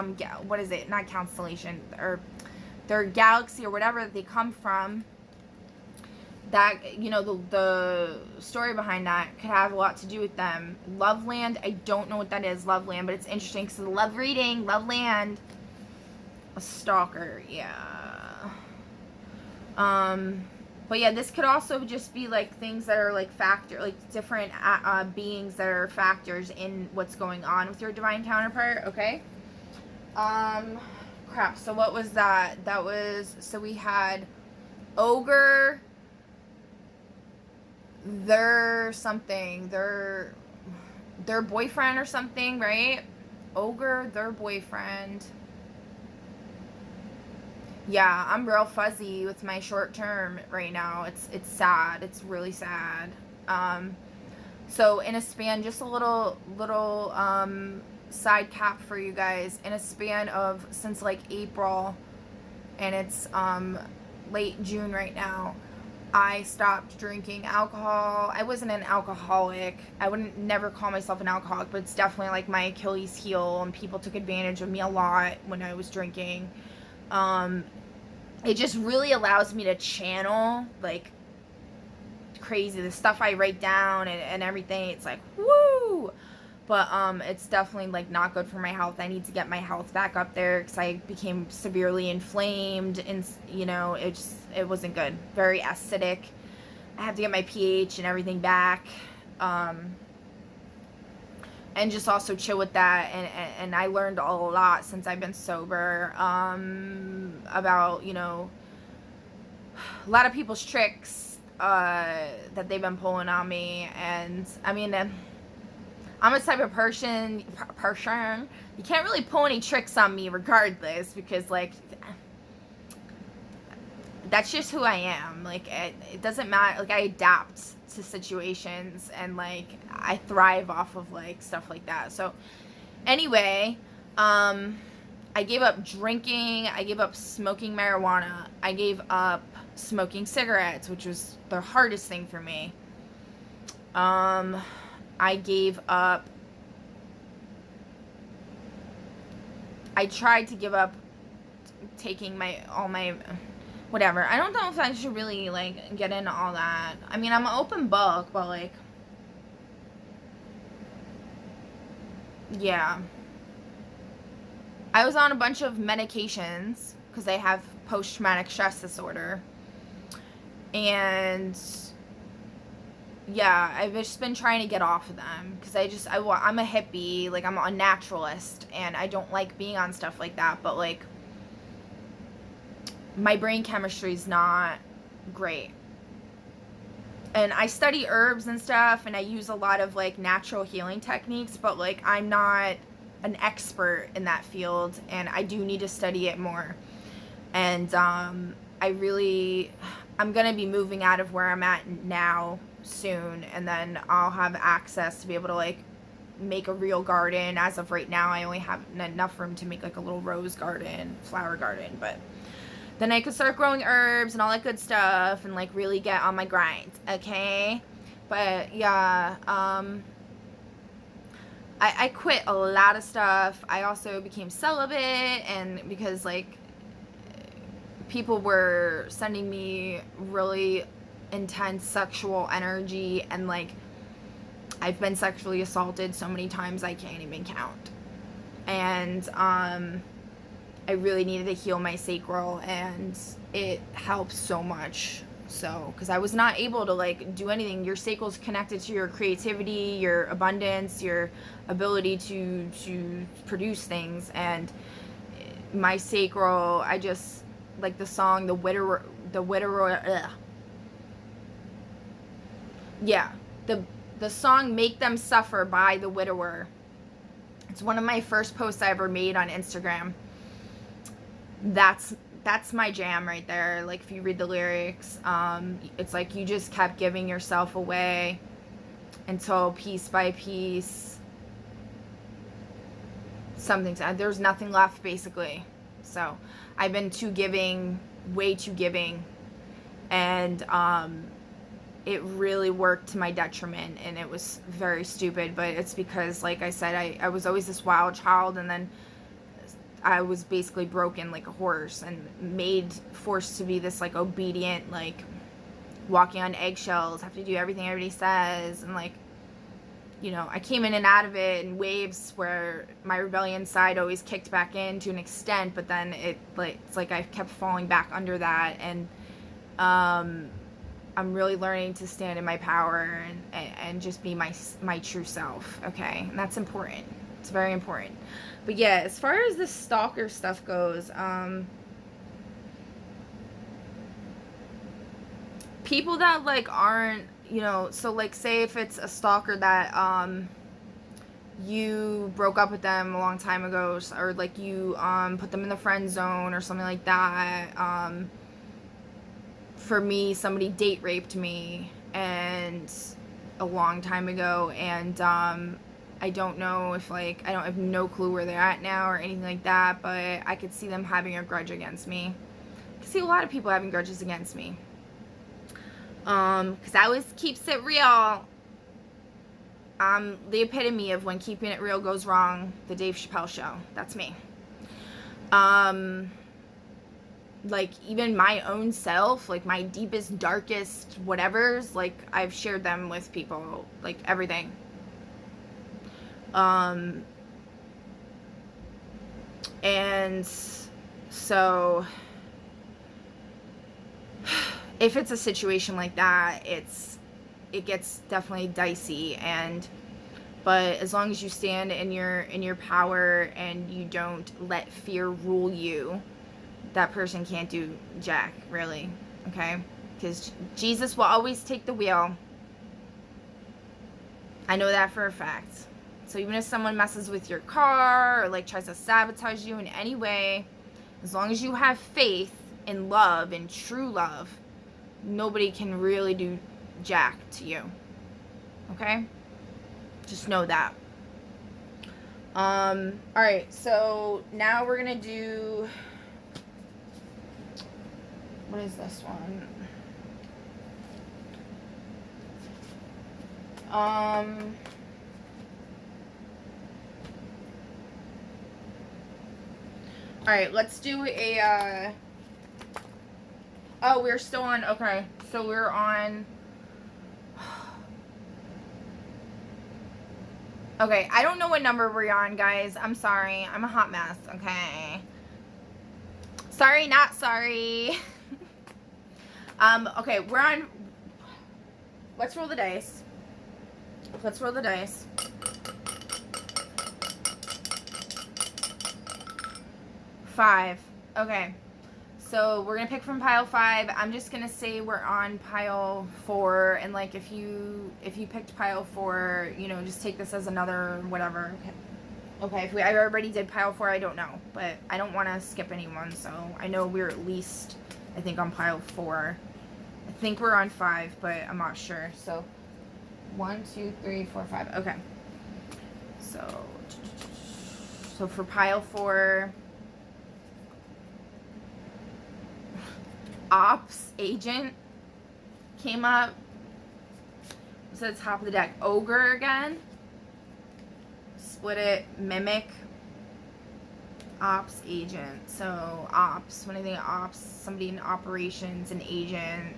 what is it? Not constellation, or their galaxy or whatever that they come from. That, you know, the story behind that could have a lot to do with them. Loveland, I don't know what that is, Loveland, but it's interesting because I love reading. Loveland. A stalker, yeah. But yeah, this could also just be like things that are like different beings that are factors in what's going on with your divine counterpart, okay? Crap, so what was that? So we had ogre, their boyfriend or something, right? Ogre, their boyfriend. Yeah, I'm real fuzzy with my short term right now. It's sad. It's really sad. So in a span, just a little side cap for you guys. In a span of since like April, and it's late June right now, I stopped drinking alcohol. I wasn't an alcoholic. I wouldn't never call myself an alcoholic, but it's definitely like my Achilles heel, and people took advantage of me a lot when I was drinking. It just really allows me to channel like crazy the stuff I write down and everything. It's like woo, but it's definitely like not good for my health. I need to get my health back up there because I became severely inflamed, and you know, it wasn't good. Very acidic. I have to get my pH and everything back. And just also chill with that, and I learned a lot since I've been sober, about, you know, a lot of people's tricks that they've been pulling on me. And I mean, I'm a type of person, you can't really pull any tricks on me regardless, because like that's just who I am. Like it doesn't matter. Like I adapt to situations, and like I thrive off of like stuff like that. So anyway, I gave up drinking. I gave up smoking marijuana. I gave up smoking cigarettes, which was the hardest thing for me. I gave up. I tried to give up taking all my whatever. I don't know if I should really like get into all that. I mean, I'm an open book, but like, yeah. I was on a bunch of medications because I have post-traumatic stress disorder. And yeah, I've just been trying to get off of them because I'm a hippie, like I'm a naturalist, and I don't like being on stuff like that, but like my brain chemistry is not great. And I study herbs and stuff, and I use a lot of like natural healing techniques, but like I'm not an expert in that field, and I do need to study it more. And I'm going to be moving out of where I'm at now soon, and then I'll have access to be able to like make a real garden. As of right now, I only have enough room to make like a little rose garden, flower garden, but then I could start growing herbs and all that good stuff and like really get on my grind, okay? But yeah, I quit a lot of stuff. I also became celibate, and because like people were sending me really intense sexual energy, and like I've been sexually assaulted so many times I can't even count. And I really needed to heal my sacral, and it helps so much. So, because I was not able to like do anything. Your sacral's connected to your creativity, your abundance, your ability to produce things, and my sacral, I just like the song the widower yeah, the song "Make Them Suffer" by The Widower. It's one of my first posts I ever made on Instagram. That's my jam right there. Like, if you read the lyrics, it's like you just kept giving yourself away until piece by piece there's nothing left, basically. So I've been way too giving, and it really worked to my detriment, and it was very stupid. But it's because, like I said, I was always this wild child, and then I was basically broken like a horse and forced to be this like obedient, like walking on eggshells, have to do everything everybody says, and like, you know, I came in and out of it in waves where my rebellion side always kicked back in to an extent, but then it's like I kept falling back under that, and I'm really learning to stand in my power and just be my true self, okay? And that's important. It's very important. But yeah, as far as the stalker stuff goes, people that like aren't, you know, so like say if it's a stalker that you broke up with them a long time ago, or like you put them in the friend zone or something like that. For me, somebody date raped me and a long time ago, and I don't know if like I have no clue where they're at now or anything like that, but I could see them having a grudge against me. I could see a lot of people having grudges against me. Because I always keeps it real. The epitome of when keeping it real goes wrong. The Dave Chappelle Show. That's me. Like even my own self, like my deepest, darkest whatevers, like I've shared them with people, like everything. And so if it's a situation like that, it gets definitely dicey, but as long as you stand in your power and you don't let fear rule you, that person can't do jack, really, okay? Because Jesus will always take the wheel. I know that for a fact. So even if someone messes with your car or like tries to sabotage you in any way, as long as you have faith in love and true love, nobody can really do jack to you, okay? Just know that. Alright, so now we're gonna do, what is this one? Alright, let's do a, oh, we're still on, okay, so we're on, okay, I don't know what number we're on, guys, I'm sorry, I'm a hot mess, okay, sorry, not sorry. Okay, we're on, let's roll the dice, 5. Okay, so we're gonna pick from pile 5. I'm just gonna say we're on pile 4, and like if you picked pile 4, you know, just take this as another whatever. Okay, if I already did pile 4, I don't know, but I don't want to skip anyone, so I know we're at least, I think, on pile 4. I think we're on 5, but I'm not sure. So 1, 2, 3, 4, 5. Okay. So for pile 4, ops agent came up. So the top of the deck, ogre again. Split it, mimic, ops agent. So ops, when I think of ops, somebody in operations, an agent.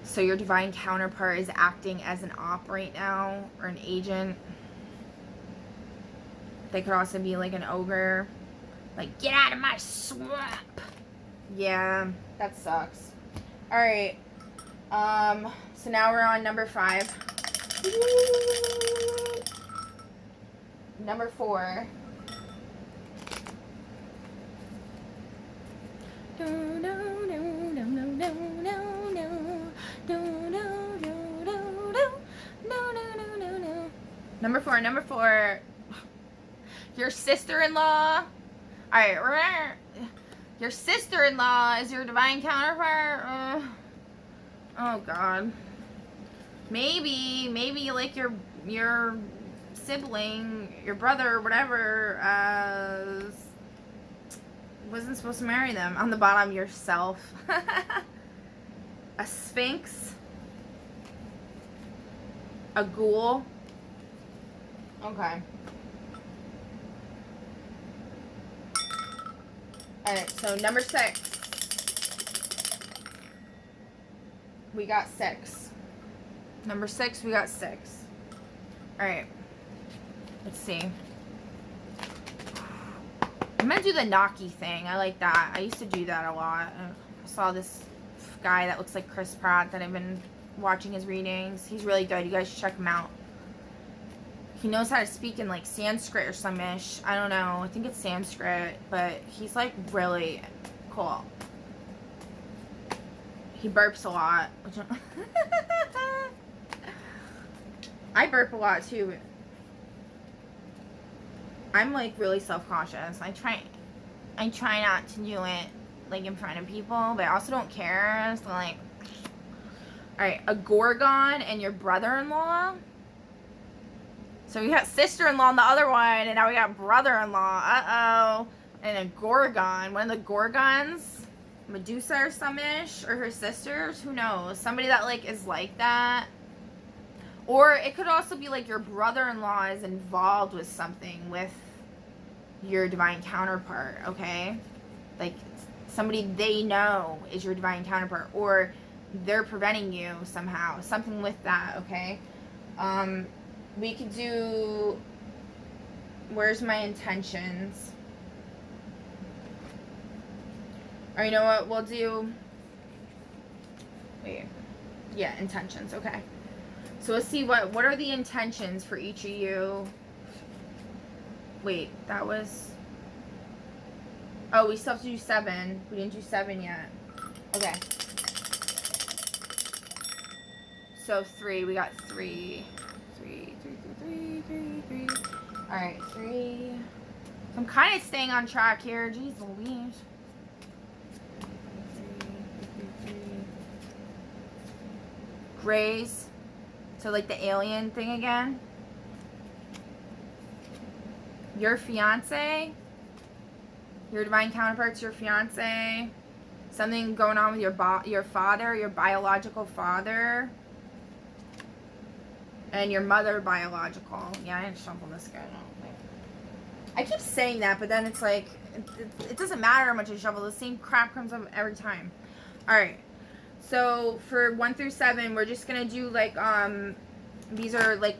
So your divine counterpart is acting as an op right now, or an agent. They could also be like an ogre. Like, get out of my swamp. Yeah, that sucks. Alright. So now we're on number 5. Number 4. Number 4. Your sister-in-law. Alright. Your sister-in-law is your divine counterpart. Oh God. Maybe like your sibling, your brother, whatever, wasn't supposed to marry them. On the bottom, yourself. A sphinx. A ghoul. Okay. Alright, so number 6. We got 6. Number 6, we got 6. Alright. Let's see. I'm gonna do the Naki thing. I like that. I used to do that a lot. I saw this guy that looks like Chris Pratt that I've been watching his readings. He's really good. You guys should check him out. He knows how to speak in like Sanskrit or some-ish. I don't know. I think it's Sanskrit. But he's like really cool. He burps a lot. I burp a lot too. I'm like really self-conscious. I try not to do it like in front of people, but I also don't care. So like, alright, a Gorgon and your brother-in-law. So we got sister-in-law on the other one, and now we got brother-in-law. Uh-oh. And a Gorgon. One of the Gorgons, Medusa or some-ish, or her sisters, who knows? Somebody that like is like that. Or it could also be like your brother-in-law is involved with something with your divine counterpart, okay? Like somebody they know is your divine counterpart, or they're preventing you somehow. Something with that, okay? We could do, where's my intentions? Or you know what, we'll do, wait, yeah, intentions, okay. So let's see, what are the intentions for each of you? Wait, that was, oh, we still have to do 7. We didn't do 7 yet. Okay. So 3, we got 3. 3. Alright, 3. I'm kind of staying on track here. Jeez Louise. 3. Grays. So like the alien thing again. Your fiance. Your divine counterpart's your fiance. Something going on with your father, your biological father. And your mother biological. Yeah, I didn't shuffle this guy. I keep saying that, but then it's like, it doesn't matter how much I shuffle. The same crap comes up every time. Alright. So, for 1 through 7, we're just going to do, like, these are, like,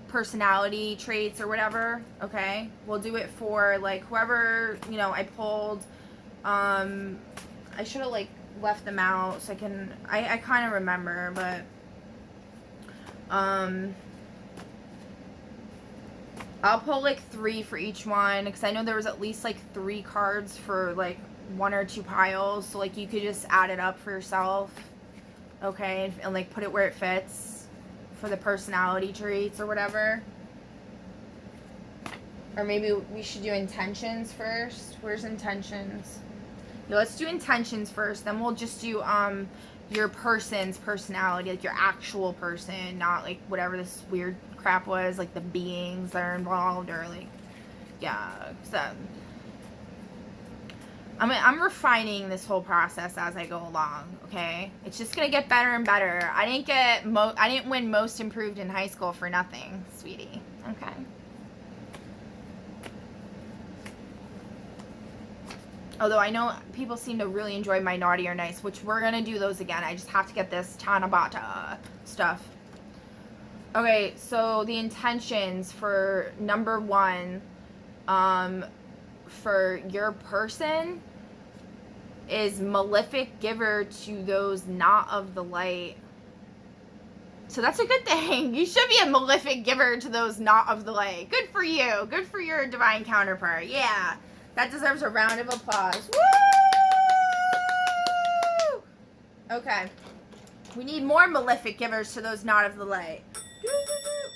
personality traits or whatever. Okay? We'll do it for, like, whoever, you know, I pulled. I should have, like, left them out so I can, I kind of remember, but... I'll pull like 3 for each one because I know there was at least like 3 cards for like 1 or 2 piles, so like you could just add it up for yourself, okay, and like put it where it fits for the personality traits or whatever. Or maybe we should do intentions first. Where's intentions? Yeah, let's do intentions first, then we'll just do your person's personality, like your actual person, not like whatever this weird crap was, like the beings that are involved, or like, yeah, so I'm refining this whole process as I go along, okay? It's just gonna get better and better. I didn't win most improved in high school for nothing, sweetie, okay? Although I know people seem to really enjoy my naughty or nice, which we're gonna do those again. I just have to get this Tanabata stuff. Okay, so the intentions for number 1, for your person is malefic giver to those not of the light. So that's a good thing. You should be a malefic giver to those not of the light. Good for you. Good for your divine counterpart. Yeah. That deserves a round of applause. Woo! Okay. We need more malefic givers to those not of the light.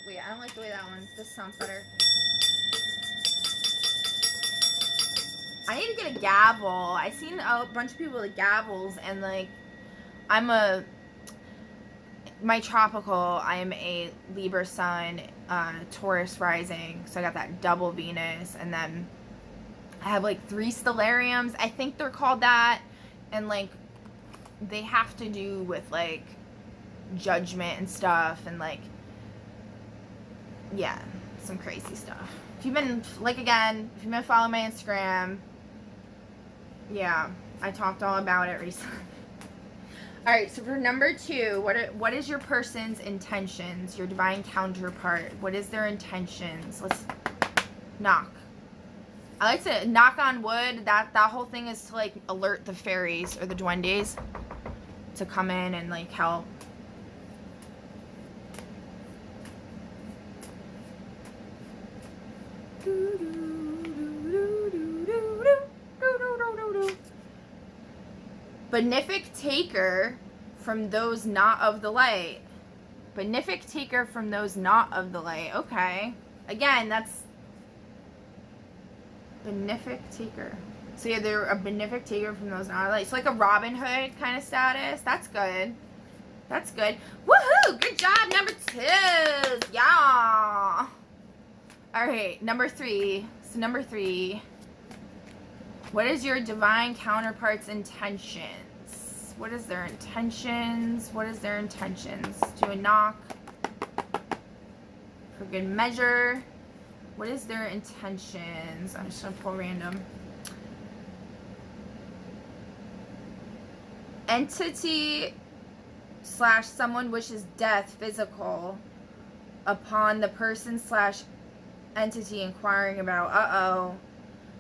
Wait, I don't like the way that one. This sounds better. I need to get a gavel. I've seen a bunch of people with gavels, and like, my tropical, I am a Libra sun, Taurus rising, so I got that double Venus, and then I have like 3 stellariums, I think they're called that, and like, they have to do with like judgment and stuff, and like, yeah, some crazy stuff. If you've been, like, again, if you've been following my Instagram, yeah, I talked all about it recently. All right, so for number 2, what is your person's intentions, your divine counterpart? What is their intentions? Let's knock. I like to knock on wood. That whole thing is to like alert the fairies or the duendes to come in and like help. Benefic taker from those not of the light. Benefic taker from those not of the light. Okay. Again, that's benefic taker. So yeah, they're a benefic taker from those not of the light. It's like a Robin Hood kind of status. That's good. That's good. Woohoo! Good job, number 2. Yeah. All right, number 3. So number 3. What is your divine counterpart's intentions? What is their intentions? What is their intentions? Do a knock for good measure. What is their intentions? I'm just going to pull random. Entity / someone wishes death physical upon the person / entity inquiring about. Uh-oh.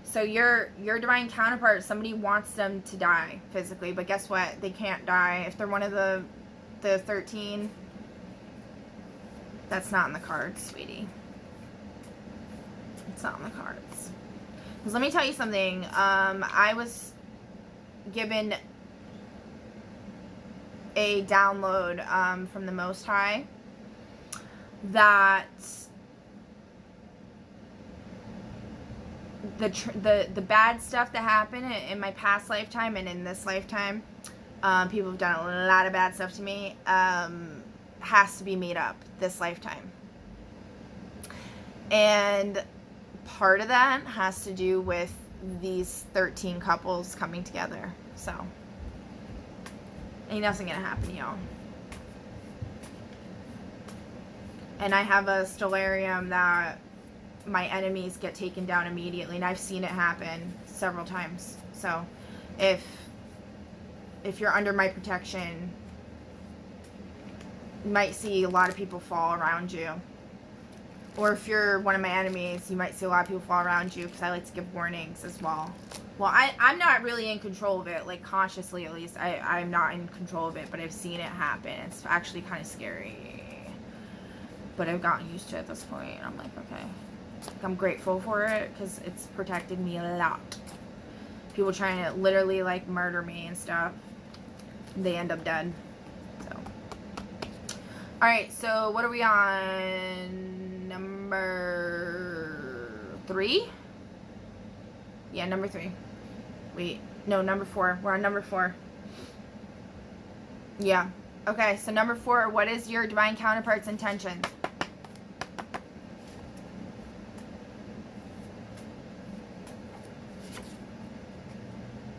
So your divine counterpart, somebody wants them to die physically, but guess what? They can't die. If they're one of the 13, that's not in the cards, sweetie. It's not in the cards. Because let me tell you something. I was given a download from the Most High that the bad stuff that happened in my past lifetime and in this lifetime, people have done a lot of bad stuff to me, has to be made up this lifetime. And part of that has to do with these 13 couples coming together. So ain't nothing gonna happen to y'all. And I have a stellarium that my enemies get taken down immediately, and I've seen it happen several times. So if you're under my protection, you might see a lot of people fall around you. Or if you're one of my enemies, you might see a lot of people fall around you, because I like to give warnings as well. Well, I'm not really in control of it, like consciously at least. I'm not in control of it, but I've seen it happen. It's actually kind of scary. But I've gotten used to it at this point. I'm like, okay. I'm grateful for it, because it's protected me a lot. People trying to literally like murder me and stuff, they end up dead. So, alright, so what are we on? Number 3? Yeah, number 3. Wait, no, number 4. We're on number 4. Yeah. Okay, so number 4, what is your divine counterpart's intentions?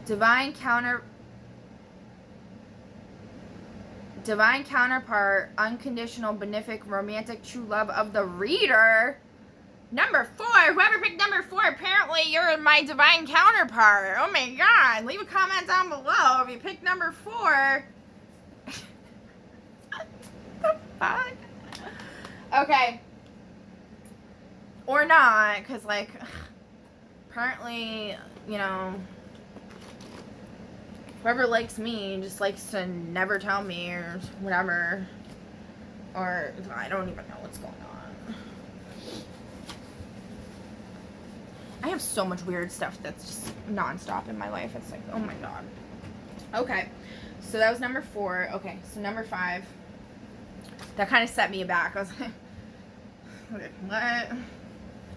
Divine counterpart, unconditional, benefic, romantic, true love of the reader. Number 4, whoever picked number 4, apparently you're my divine counterpart. Oh my god, leave a comment down below if you picked number 4. The fuck? Okay. Or not, because, like, apparently, you know, whoever likes me just likes to never tell me or whatever. Or, I don't even know what's going on. I have so much weird stuff that's just nonstop in my life. It's like, oh my god. Okay, so that was number 4. Okay, so number 5. That kind of set me aback. I was like, what?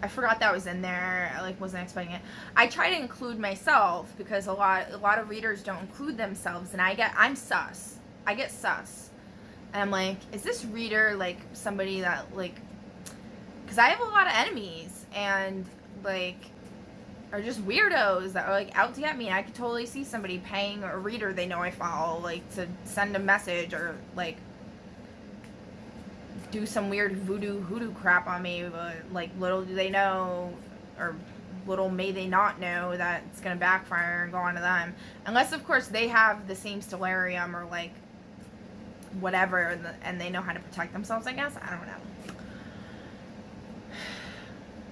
I forgot that was in there. I like wasn't expecting it. I try to include myself because a lot of readers don't include themselves, and I'm sus. I get sus. And I'm like, is this reader like somebody that like, because I have a lot of enemies and like are just weirdos that are like out to get me. And I could totally see somebody paying a reader they know I follow like to send a message or like do some weird voodoo hoodoo crap on me, but like little do they know, or little may they not know, that it's gonna backfire and go on to them, unless of course they have the same stellarium or like whatever and they know how to protect themselves, I guess. I don't know,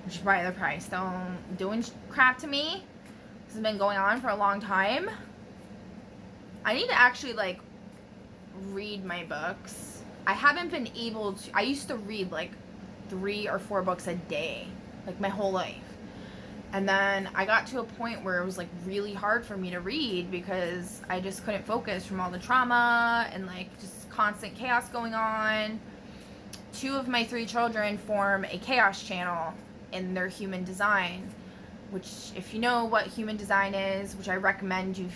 which is why they're probably still doing crap to me. This has been going on for a long time. I need to actually like read my books. I haven't been able to. I used to read like 3 or 4 books a day, like my whole life. And then I got to a point where it was like really hard for me to read because I just couldn't focus from all the trauma and like just constant chaos going on. 2 of my 3 children form a chaos channel in their human design, which if you know what human design is, which I recommend you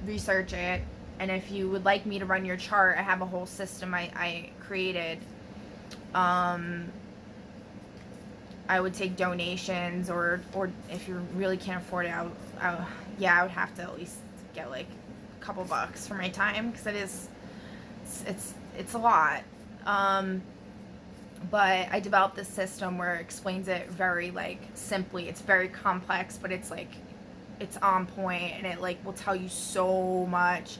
research it. And if you would like me to run your chart, I have a whole system I created. I would take donations, or if you really can't afford it, I would have to at least get like a couple bucks for my time, because it's a lot. But I developed this system where it explains it very like simply. It's very complex, but it's like it's on point, and it like will tell you so much.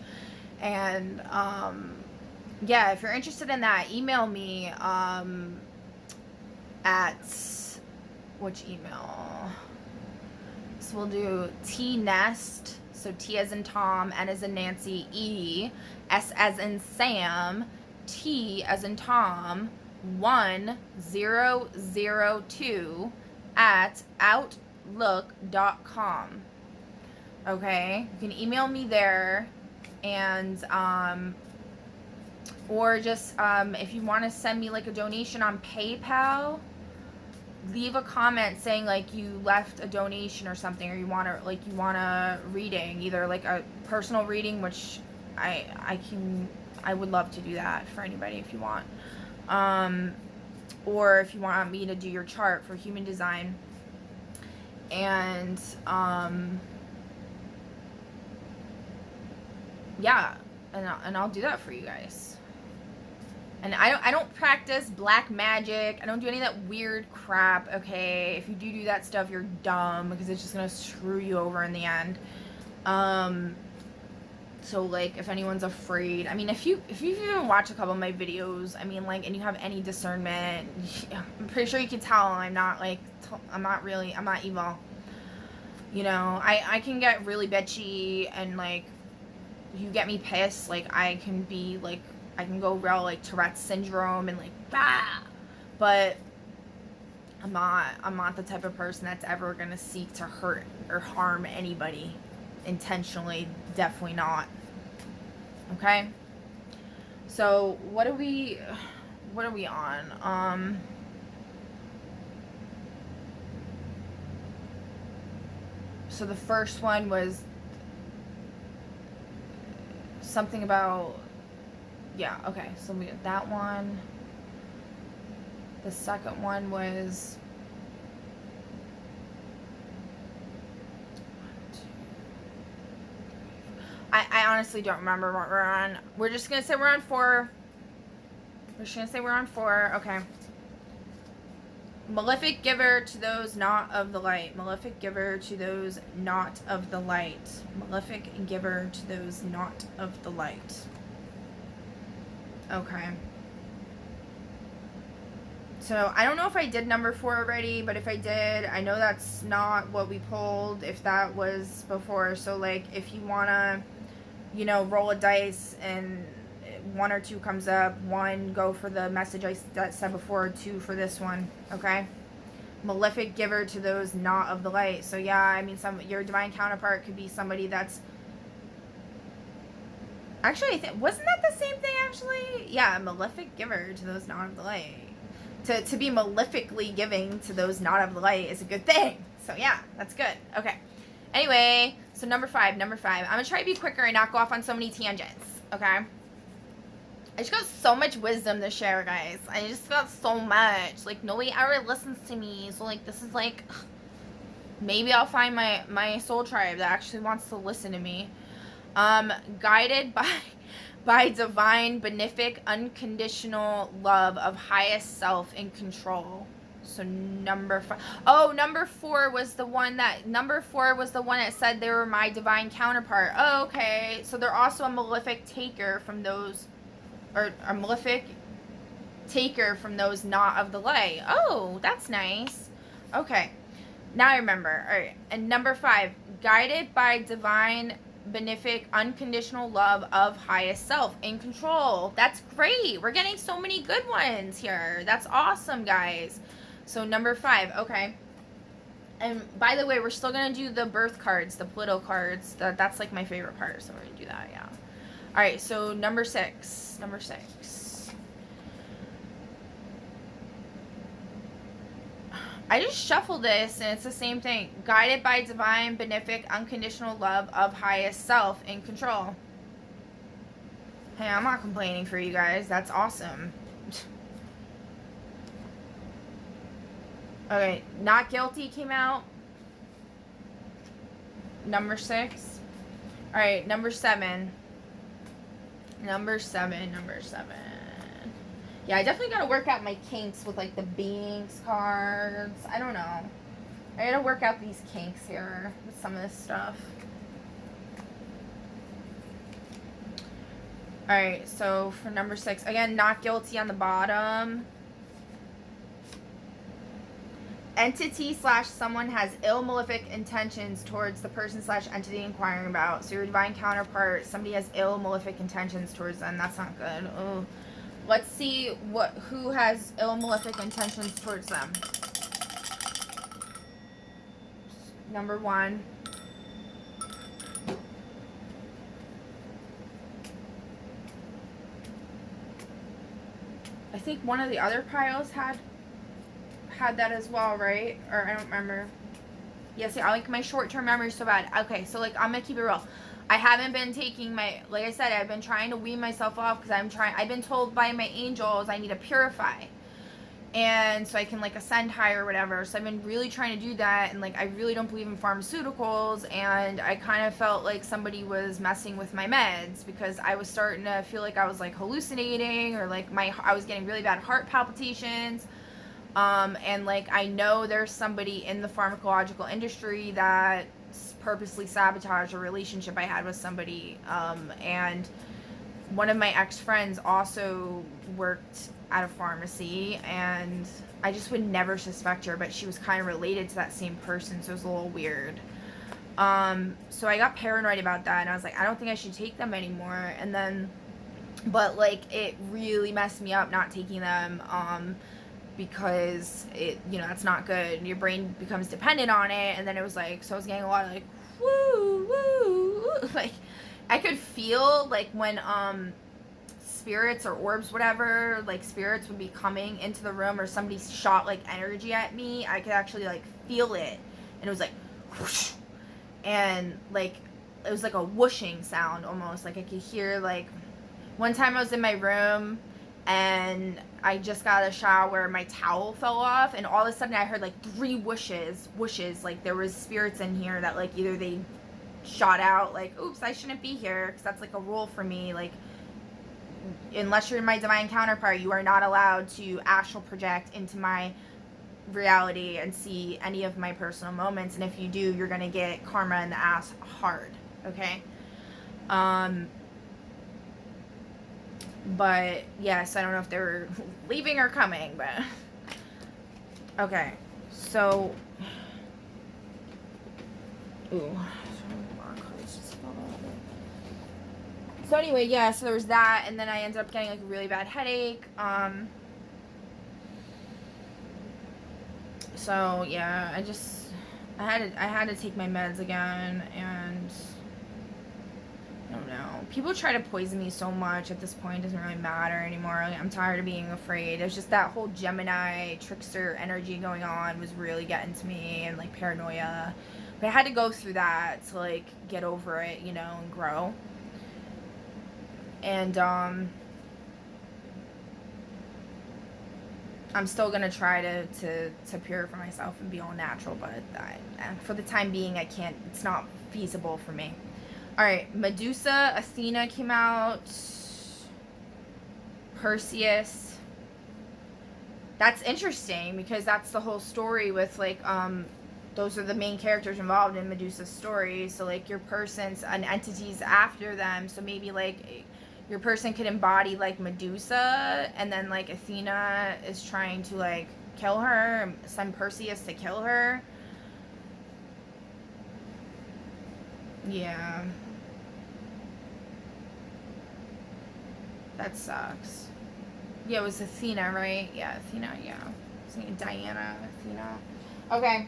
And yeah, if you're interested in that, email me at which email? So we'll do TNest, so T as in Tom, N as in Nancy, E, S as in Sam, T as in Tom, 1002 at outlook.com. Okay, you can email me there. And or just if you want to send me like a donation on PayPal, leave a comment saying like you left a donation or something, or you want a reading, either like a personal reading, which I would love to do that for anybody if you want, or if you want me to do your chart for human design. And yeah, and I'll do that for you guys. And I don't practice black magic. I don't do any of that weird crap, okay? If you do that stuff, you're dumb, because it's just gonna screw you over in the end. So like, if anyone's afraid, I mean, if you even watch a couple of my videos, I mean, like, and you have any discernment, I'm pretty sure you can tell I'm not evil. You know, I can get really bitchy, and like, you get me pissed, like I can go real like Tourette's syndrome and like bah, but I'm not the type of person that's ever gonna seek to hurt or harm anybody intentionally. Definitely not. Okay, so what are we on? So the first one was something about yeah, okay, so we got that one. The second one was I honestly don't remember what we're on. We're just gonna say we're on 4. We're just gonna say we're on 4. Okay. Malefic giver to those not of the light. Malefic giver to those not of the light. Malefic giver to those not of the light. Okay. So I don't know if I did number 4 already, but if I did, I know that's not what we pulled if that was before. So like if you wanna, you know, roll a dice and 1 or 2 comes up, 1 go for the message that said before, 2 for this one. Okay. Malefic giver to those not of the light. So yeah, I mean, your divine counterpart could be somebody that's actually, I think, wasn't that the same thing actually? Yeah, malefic giver to those not of the light. To be malefically giving to those not of the light is a good thing. So yeah, that's good. Okay. Anyway, so number 5. I'm gonna try to be quicker and not go off on so many tangents. Okay. I just got so much wisdom to share, guys. I just got so much. Like, nobody ever listens to me. So, like, this is like, maybe I'll find my soul tribe that actually wants to listen to me. Guided by divine, benefic, unconditional love of highest self and control. So number 5. Oh, number 4 was the one that said they were my divine counterpart. Oh, okay. So they're also a malefic taker from those, or a malefic taker from those not of the light. Oh, that's nice. Okay. Now I remember. All right. And number 5, guided by divine, benefic, unconditional love of highest self in control. That's great. We're getting so many good ones here. That's awesome, guys. So number 5. Okay. And by the way, we're still going to do the birth cards, the Pluto cards. That's like my favorite part. So we're going to do that. Yeah. All right. So number 6. I just shuffled this and it's the same thing. Guided by divine, benefic, unconditional love of highest self in control. Hey, I'm not complaining for you guys. That's awesome. Okay, not guilty came out. Number 6. All right, number 7. Yeah, I definitely gotta work out my kinks with like the beings cards. I don't know. I gotta work out these kinks here with some of this stuff. Alright, so for number 6, again, not guilty on the bottom. Entity / someone has ill malefic intentions towards the person / entity inquiring about. So your divine counterpart, somebody has ill malefic intentions towards them. That's not good. Oh. Let's see who has ill malefic intentions towards them. Number 1. I think one of the other piles had that as well, right? Or I don't remember. Yes, yeah, like my short-term memory is so bad. Okay, so like I'm gonna keep it real. I haven't been taking like I said, I've been trying to wean myself off because I've been told by my angels I need to purify. And so I can like ascend higher or whatever. So I've been really trying to do that. And like, I really don't believe in pharmaceuticals. And I kind of felt like somebody was messing with my meds because I was starting to feel like I was like hallucinating or like I was getting really bad heart palpitations. And like, I know there's somebody in the pharmacological industry that purposely sabotaged a relationship I had with somebody. And one of my ex-friends also worked at a pharmacy, and I just would never suspect her, but she was kind of related to that same person, so it was a little weird. So I got paranoid about that, and I was like, I don't think I should take them anymore. And then, but like, it really messed me up not taking them, because it, you know, that's not good. Your brain becomes dependent on it. And then it was like, so I was getting a lot of like, woo, woo, like, I could feel like when, spirits or orbs, whatever, like spirits would be coming into the room or somebody shot like energy at me, I could actually like feel it. And it was like, whoosh, and like, it was like a whooshing sound almost. Like I could hear like One time I was in my room and I just got a shower, my towel fell off, and all of a sudden I heard like 3 whooshes, like there was spirits in here that like either they shot out like, oops, I shouldn't be here, because that's like a rule for me, like unless you're my divine counterpart, you are not allowed to astral project into my reality and see any of my personal moments, and if you do, you're gonna get karma in the ass hard, okay? But yes, I don't know if they were leaving or coming, but okay. So so anyway, yeah, so there was that, and then I ended up getting like a really bad headache. So yeah, I had to take my meds again, and I don't know. People try to poison me so much at this point, it doesn't really matter anymore. I'm tired of being afraid. It's just that whole Gemini trickster energy going on was really getting to me, and like paranoia. But I had to go through that to like get over it, you know, and grow. And I'm still gonna try to purify myself and be all natural, but for the time being, I can't. It's not feasible for me. All right, Medusa, Athena came out. Perseus. That's interesting because that's the whole story with like those are the main characters involved in Medusa's story. So like your person's an entity's after them. So maybe like your person could embody like Medusa, and then like Athena is trying to like kill her, send Perseus to kill her. Yeah. That sucks. Yeah, it was Athena, right? Yeah, Athena, yeah. I was thinking Diana, Athena. Okay.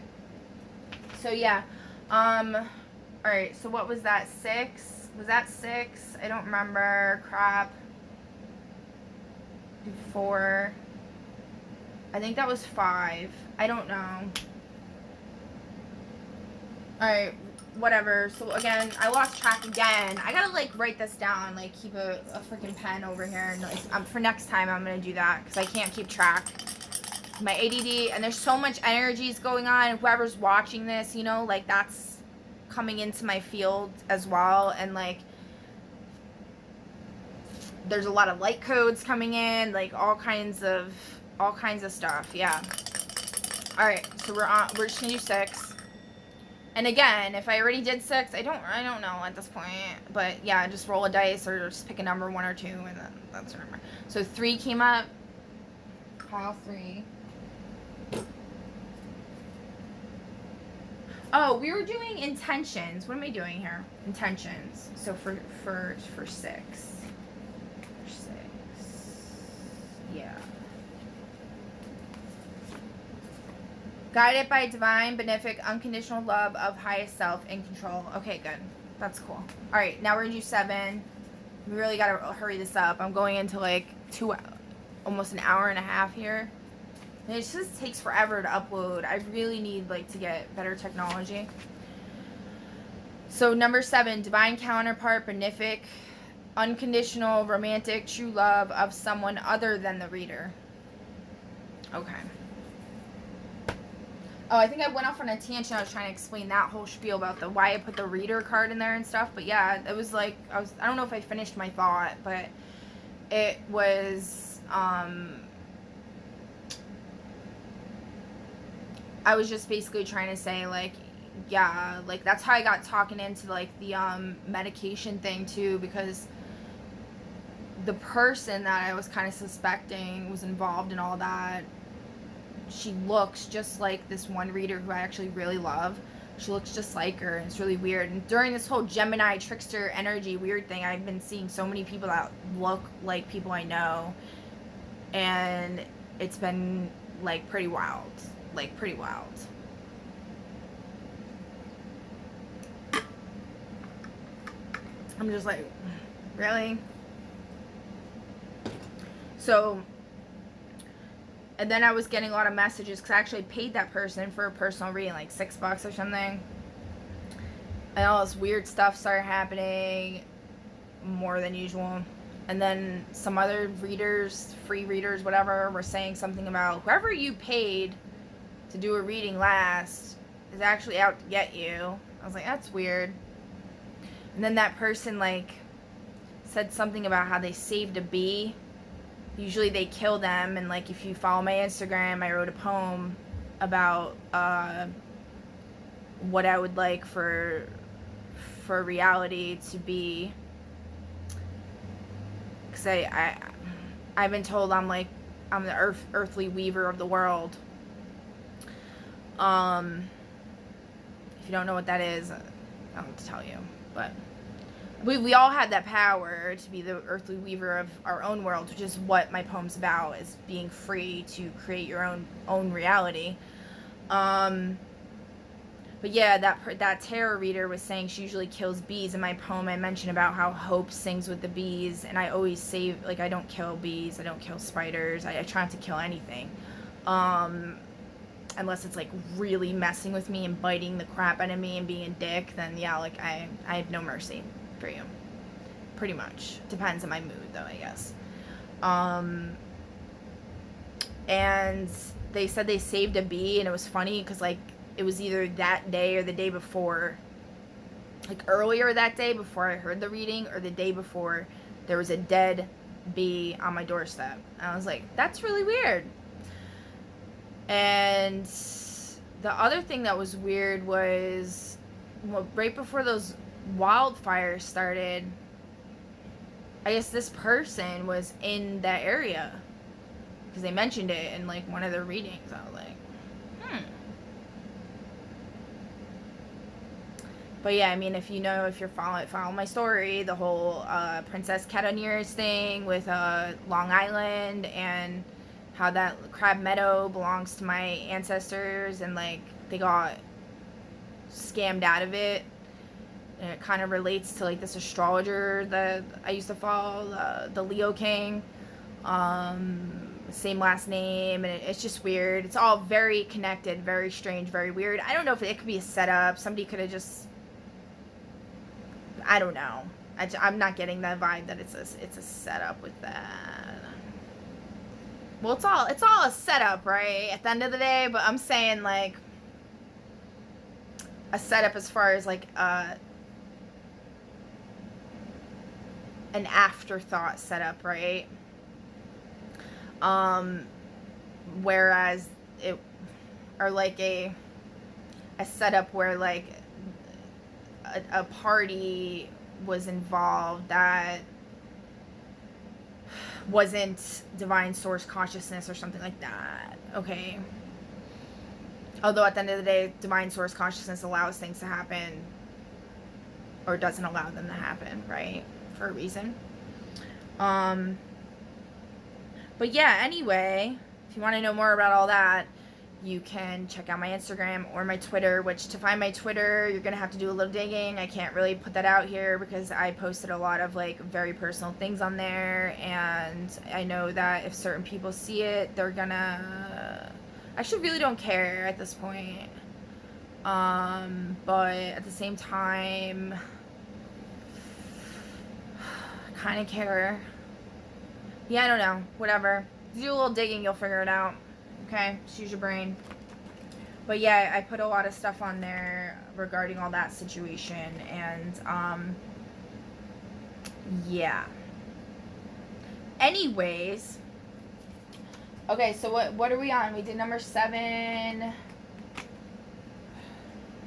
So yeah. Alright, so what was that? 6? Was that 6? I don't remember. Crap. 4. I think that was 5. I don't know. Alright, whatever. So again, I lost track again. I gotta like write this down, like keep a freaking pen over here. And like, for next time, I'm gonna do that because I can't keep track. My ADD, and there's so much energies going on. Whoever's watching this, you know, like that's coming into my field as well, and like there's a lot of light codes coming in, like all kinds of stuff. Yeah. All right, so we're just gonna do 6. And again, if I already did 6, I don't know at this point. But yeah, just roll a dice or just pick a number, 1 or 2, and then that's the number. So 3 came up. Pile 3. Oh, we were doing intentions. What am I doing here? Intentions. So for 6. For 6. Yeah. Guided by divine, benefic, unconditional love of highest self in control. Okay, good. That's cool. All right, now we're gonna do 7. We really gotta hurry this up. I'm going into like almost an hour and a half here. And it just takes forever to upload. I really need like to get better technology. So number 7, divine counterpart, benefic, unconditional, romantic, true love of someone other than the reader. Okay. Oh, I think I went off on a tangent. I was trying to explain that whole spiel about why I put the reader card in there and stuff. But yeah, it was like, I don't know if I finished my thought, but it was, I was just basically trying to say like, yeah, like that's how I got talking into like the medication thing too, because the person that I was kind of suspecting was involved in all that. She looks just like this one reader who I actually really love. She looks just like her, and it's really weird. And during this whole Gemini trickster energy weird thing, I've been seeing so many people that look like people I know, and it's been like pretty wild. Like pretty wild. I'm just like, really? So, and then I was getting a lot of messages because I actually paid that person for a personal reading, like $6 or something. And all this weird stuff started happening more than usual. And And then some other readers, free readers, whatever, were saying something about whoever you paid to do a reading last is actually out to get you. I was like, that's weird. And then that person, like, said something about how they saved a bee. Usually they kill them, and, like, if you follow my Instagram, I wrote a poem about what I would like for reality to be. Because I've been told I'm the earthly weaver of the world. If you don't know what that is, I don't have to tell you, but we all have that power to be the earthly weaver of our own world, which is what my poem's about, is being free to create your own reality. But yeah, that tarot reader was saying she usually kills bees. In my poem, I mentioned about how Hope sings with the bees, and I always save, like, I don't kill bees, I don't kill spiders, I try not to kill anything. Unless it's, like, really messing with me and biting the crap out of me and being a dick, then yeah, like, I have no mercy for you. Pretty much. Depends on my mood, though, I guess. And they said they saved a bee, and it was funny, because, like, it was either that day or the day before, like, earlier that day before I heard the reading, or the day before there was a dead bee on my doorstep. And I was like, that's really weird. And the other thing that was weird was, well, right before those wildfires started, I guess this person was in that area, because they mentioned it in, like, one of their readings. I was like, But yeah, I mean, if you're following my story, the whole Princess Cataneers thing with Long Island, and how that Crab Meadow belongs to my ancestors, and, like, they got scammed out of it. And it kind of relates to, like, this astrologer that I used to follow, the Leo King. Same last name, and it's just weird. It's all very connected, very strange, very weird. I don't know if it could be a setup. Somebody could have just, I don't know. I'm not getting that vibe that it's a setup with that. Well, it's all a setup, right? At the end of the day, but I'm saying, like, a setup as far as, like, an afterthought setup, right? Whereas it, or like a setup where, like, a party was involved that wasn't divine source consciousness or something like that, okay? Although at the end of the day, divine source consciousness allows things to happen, or doesn't allow them to happen, right? For a reason. But yeah, anyway, if you want to know more about all that, you can check out my Instagram or my Twitter, which, to find my Twitter, you're going to have to do a little digging. I can't really put that out here because I posted a lot of, like, very personal things on there, and I know that if certain people see it, they're gonna, I actually really don't care at this point. But at the same time, I kind of care. Yeah, I don't know. Whatever. Do a little digging, you'll figure it out. Okay? Just use your brain. But yeah, I put a lot of stuff on there regarding all that situation. And, yeah. Anyways. Okay, so what are we on? We did number 7.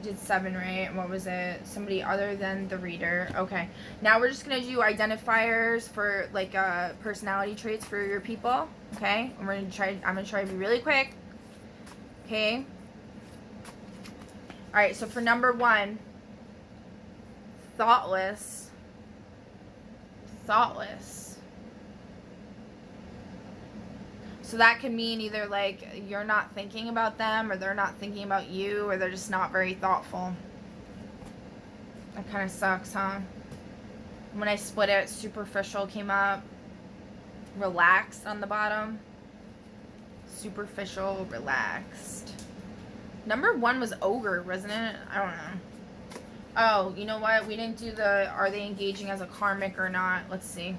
Did 7, right? What was it? Somebody other than the reader. Okay. Now we're just going to do identifiers for, like, personality traits for your people. Okay? I'm going to try to be really quick. Okay? Alright, so for number 1, thoughtless. Thoughtless. So that could mean either, like, you're not thinking about them, or they're not thinking about you, or they're just not very thoughtful. That kind of sucks, huh? When I split it, superficial came up. Relaxed on the bottom. Superficial, relaxed. Number 1 was ogre, wasn't it? I don't know. Oh, you know what? We didn't do the, are they engaging as a karmic or not? Let's see.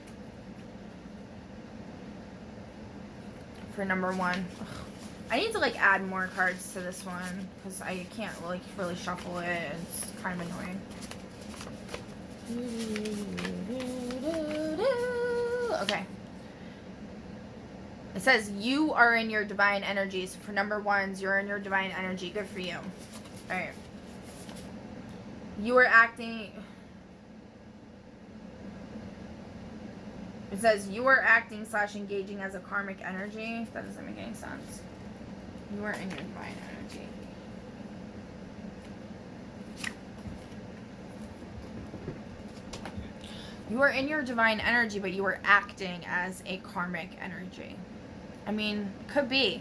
for number 1. Ugh. I need to like add more cards to this one because I can't like really shuffle it. It's kind of annoying. Okay. It says you are in your divine energy. So for number 1s, you're in your divine energy. Good for you. All right. You are acting. It says you are acting / engaging as a karmic energy. That doesn't make any sense. You are in your divine energy. You are in your divine energy, but you are acting as a karmic energy. I mean, could be.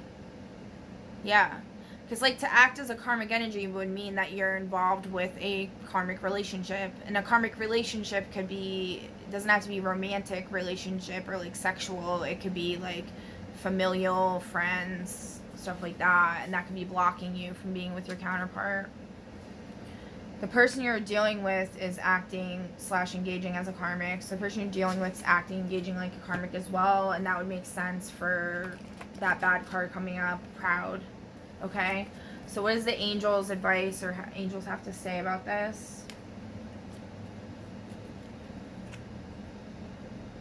Yeah. Because, like, to act as a karmic energy would mean that you're involved with a karmic relationship. And a karmic relationship could be, it doesn't have to be romantic relationship or, like, sexual. It could be, like, familial, friends, stuff like that. And that could be blocking you from being with your counterpart. The person you're dealing with is acting / engaging as a karmic. So the person you're dealing with is acting, engaging like a karmic as well. And that would make sense for that bad card coming up, proud. Okay? So what is the angels' advice or angels have to say about this?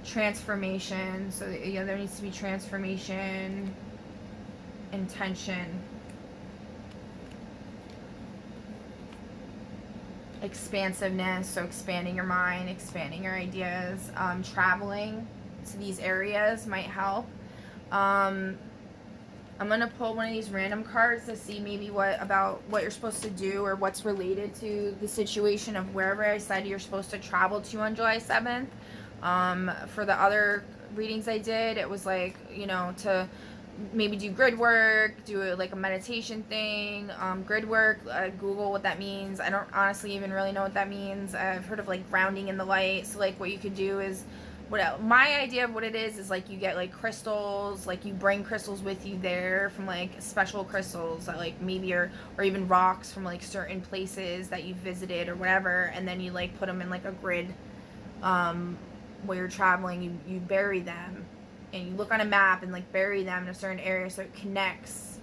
Transformation. So yeah, there needs to be transformation, intention. Expansiveness, so expanding your mind, expanding your ideas. Traveling to these areas might help. I'm gonna pull one of these random cards to see maybe what you're supposed to do or what's related to the situation of wherever I said you're supposed to travel to on July 7th. For the other readings I did, it was like, you know, to maybe do grid work, do like a meditation thing. Grid work, Google what that means. I don't honestly even really know what that means. I've heard of like grounding in the light. So like what you could do is, my idea of what it is like you get like crystals, like you bring crystals with you there from like special crystals that like maybe or even rocks from like certain places that you visited or whatever, and then you like put them in like a grid where you're traveling, you bury them. And you look on a map and like bury them in a certain area so it connects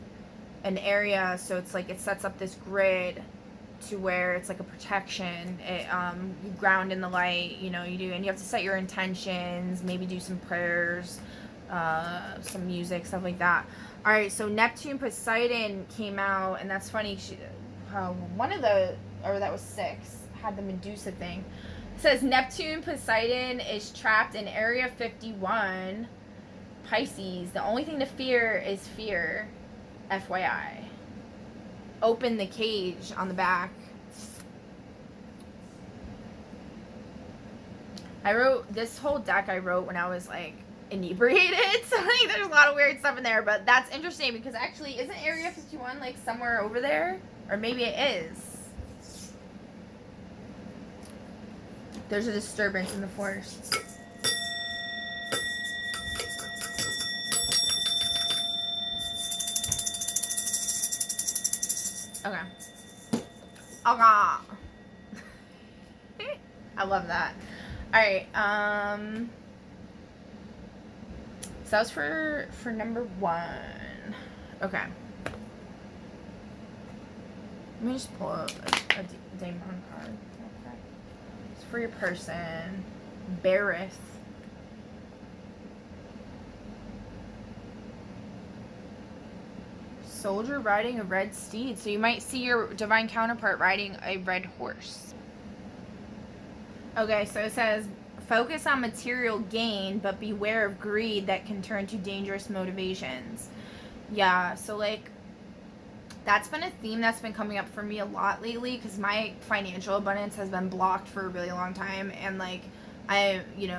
an area, so it's like it sets up this grid to where it's like a protection. You ground in the light, you know, you do, and you have to set your intentions, maybe do some prayers, some music, stuff like that. All right, so Neptune Poseidon came out, and that's funny. One of the, or that was 6, had the Medusa thing. It says Neptune Poseidon is trapped in Area 51. Pisces, the only thing to fear is fear. FYI. Open the cage on the back. I wrote this whole deck I wrote when I was like inebriated. So like there's a lot of weird stuff in there, but that's interesting because actually isn't Area 51 like somewhere over there? Or maybe it is. There's a disturbance in the forest. Okay. I love that. Alright, so that was for number 1. Okay. Let me just pull up a Daemon card. Okay. It's for your person. Barith. Soldier riding a red steed. So you might see your divine counterpart riding a red horse. Okay, so it says, focus on material gain, but beware of greed that can turn to dangerous motivations. Yeah, so like, that's been a theme that's been coming up for me a lot lately because my financial abundance has been blocked for a really long time. And like,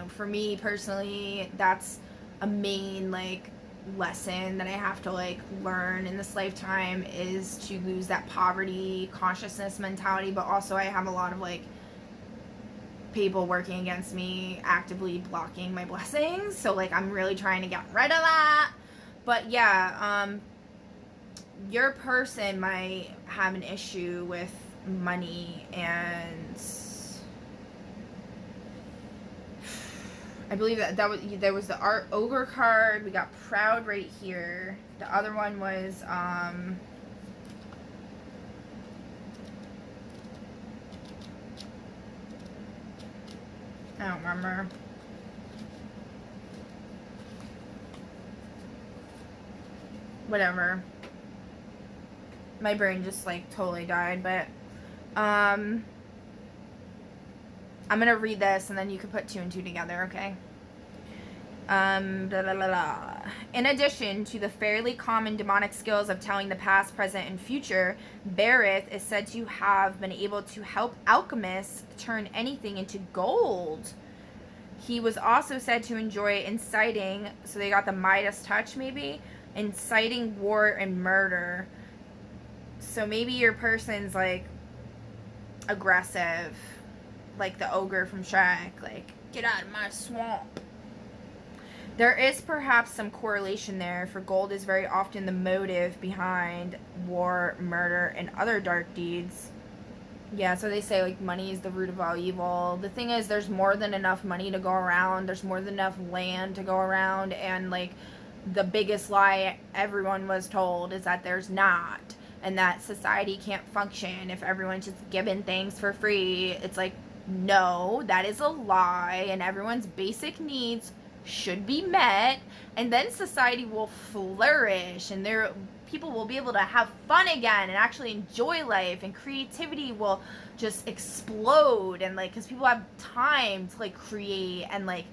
for me personally, that's a main like lesson that I have to like learn in this lifetime is to lose that poverty consciousness mentality. But also I have a lot of like people working against me, actively blocking my blessings, so like I'm really trying to get rid of that. But yeah, your person might have an issue with money, and I believe there was the art ogre card. We got proud right here. The other one was I don't remember. Whatever. My brain just like totally died, but I'm gonna read this and then you can put 2 and 2 together, okay? Blah, blah, blah, blah. In addition to the fairly common demonic skills of telling the past, present, and future, Bareth is said to have been able to help alchemists turn anything into gold. He was also said to enjoy inciting, so they got the Midas touch maybe, inciting war and murder. So maybe your person's like aggressive, like the ogre from Shrek, like, get out of my swamp. There is perhaps some correlation there, for gold is very often the motive behind war, murder, and other dark deeds. Yeah, so they say, like, money is the root of all evil. The thing is, there's more than enough money to go around. There's more than enough land to go around. And, like, the biggest lie everyone was told is that there's not. And that society can't function if everyone's just given things for free. It's like, no, that is a lie. And everyone's basic needs should be met, and then society will flourish, and people will be able to have fun again and actually enjoy life, and creativity will just explode, and like, because people have time to like create and like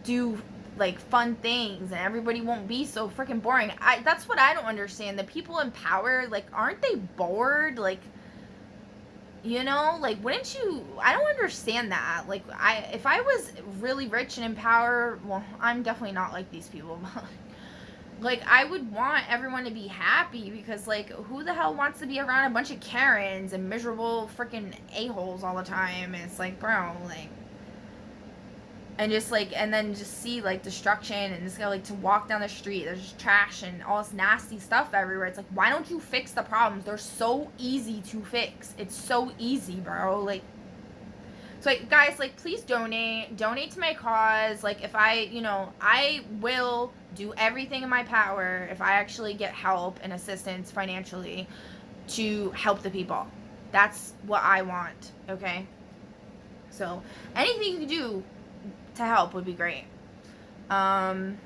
do like fun things, and everybody won't be so freaking boring. That's what I don't understand. The people in power, like, aren't they bored? Like, you know, like, wouldn't you? I don't understand that. Like, if I was really rich and in power, well, I'm definitely not like these people. Like, I would want everyone to be happy, because, like, who the hell wants to be around a bunch of Karens and miserable freaking a-holes all the time? And it's like, bro, like, and just like, and then just see like destruction, and just go like to walk down the street, there's just trash and all this nasty stuff everywhere. It's like, why don't you fix the problems? They're so easy to fix. It's so easy, bro. Like, so like, guys, like, please donate to my cause. Like, if I, you know, I will do everything in my power if I actually get help and assistance financially to help the people. That's what I want, okay? So anything you can do to help would be great. But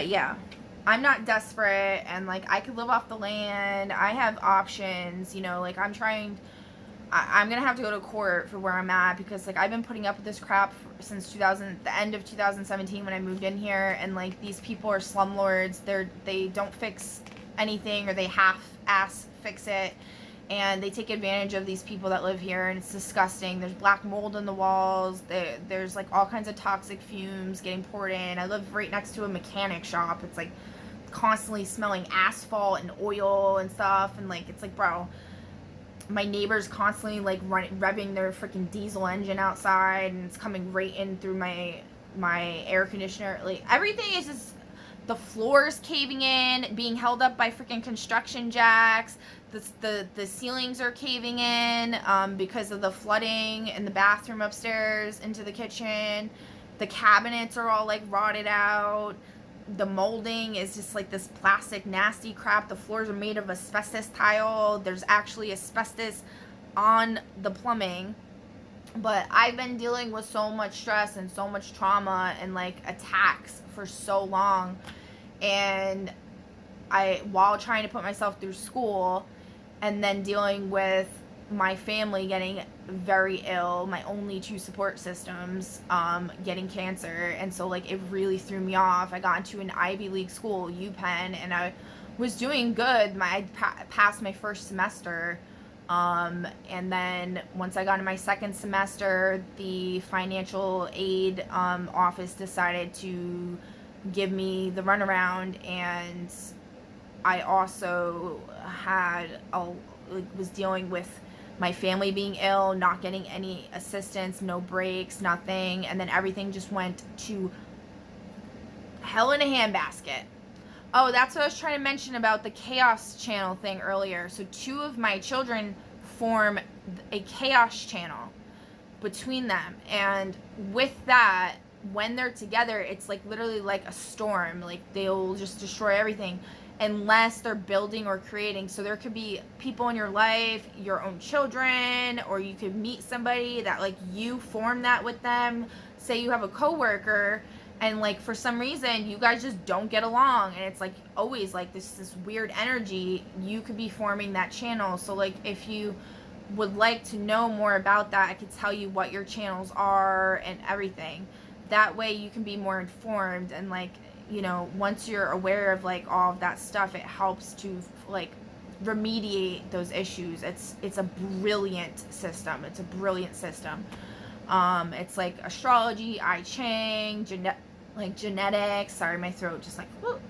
yeah, I'm not desperate, and like, I could live off the land. I have options, you know, like, I'm gonna have to go to court for where I'm at, because like, I've been putting up with this crap since the end of 2017 when I moved in here, and like, these people are slumlords. They don't fix anything, or they half-ass fix it. And they take advantage of these people that live here, and it's disgusting. There's black mold in the walls. There's like all kinds of toxic fumes getting poured in. I live right next to a mechanic shop. It's like constantly smelling asphalt and oil and stuff. And like, it's like, bro, my neighbor's constantly like revving their freaking diesel engine outside, and it's coming right in through my air conditioner. Like, everything is just, the floors caving in, being held up by freaking construction jacks. The ceilings are caving in because of the flooding in the bathroom upstairs into the kitchen. The cabinets are all like rotted out. The molding is just like this plastic nasty crap. The floors are made of asbestos tile. There's actually asbestos on the plumbing. But I've been dealing with so much stress and so much trauma and like attacks for so long, and while trying to put myself through school, and then dealing with my family getting very ill, my only 2 support systems getting cancer, and so like, it really threw me off. I got into an Ivy League school, UPenn, and I was doing good. I passed my first semester, and then once I got in my second semester, the financial aid office decided to give me the runaround, and I also was dealing with my family being ill, not getting any assistance, no breaks, nothing, and then everything just went to hell in a handbasket. Oh, that's what I was trying to mention about the chaos channel thing earlier. So 2 of my children form a chaos channel. between them. And with that, when they're together, it's like literally like a storm. Like they'll just destroy everything unless they're building or creating. So there could be people in your life, your own children, or you could meet somebody that like you form that with them. Say you have a coworker and like for some reason you guys just don't get along, and it's like always like this weird energy. You could be forming that channel. So like if you would like to know more about that, I could tell you what your channels are and everything. That way you can be more informed, and like, you know, once you're aware of like all of that stuff, it helps to like remediate those issues. It's a brilliant system. It's a brilliant system. It's like astrology, I Ching, genetics. Sorry, my throat just like whoop.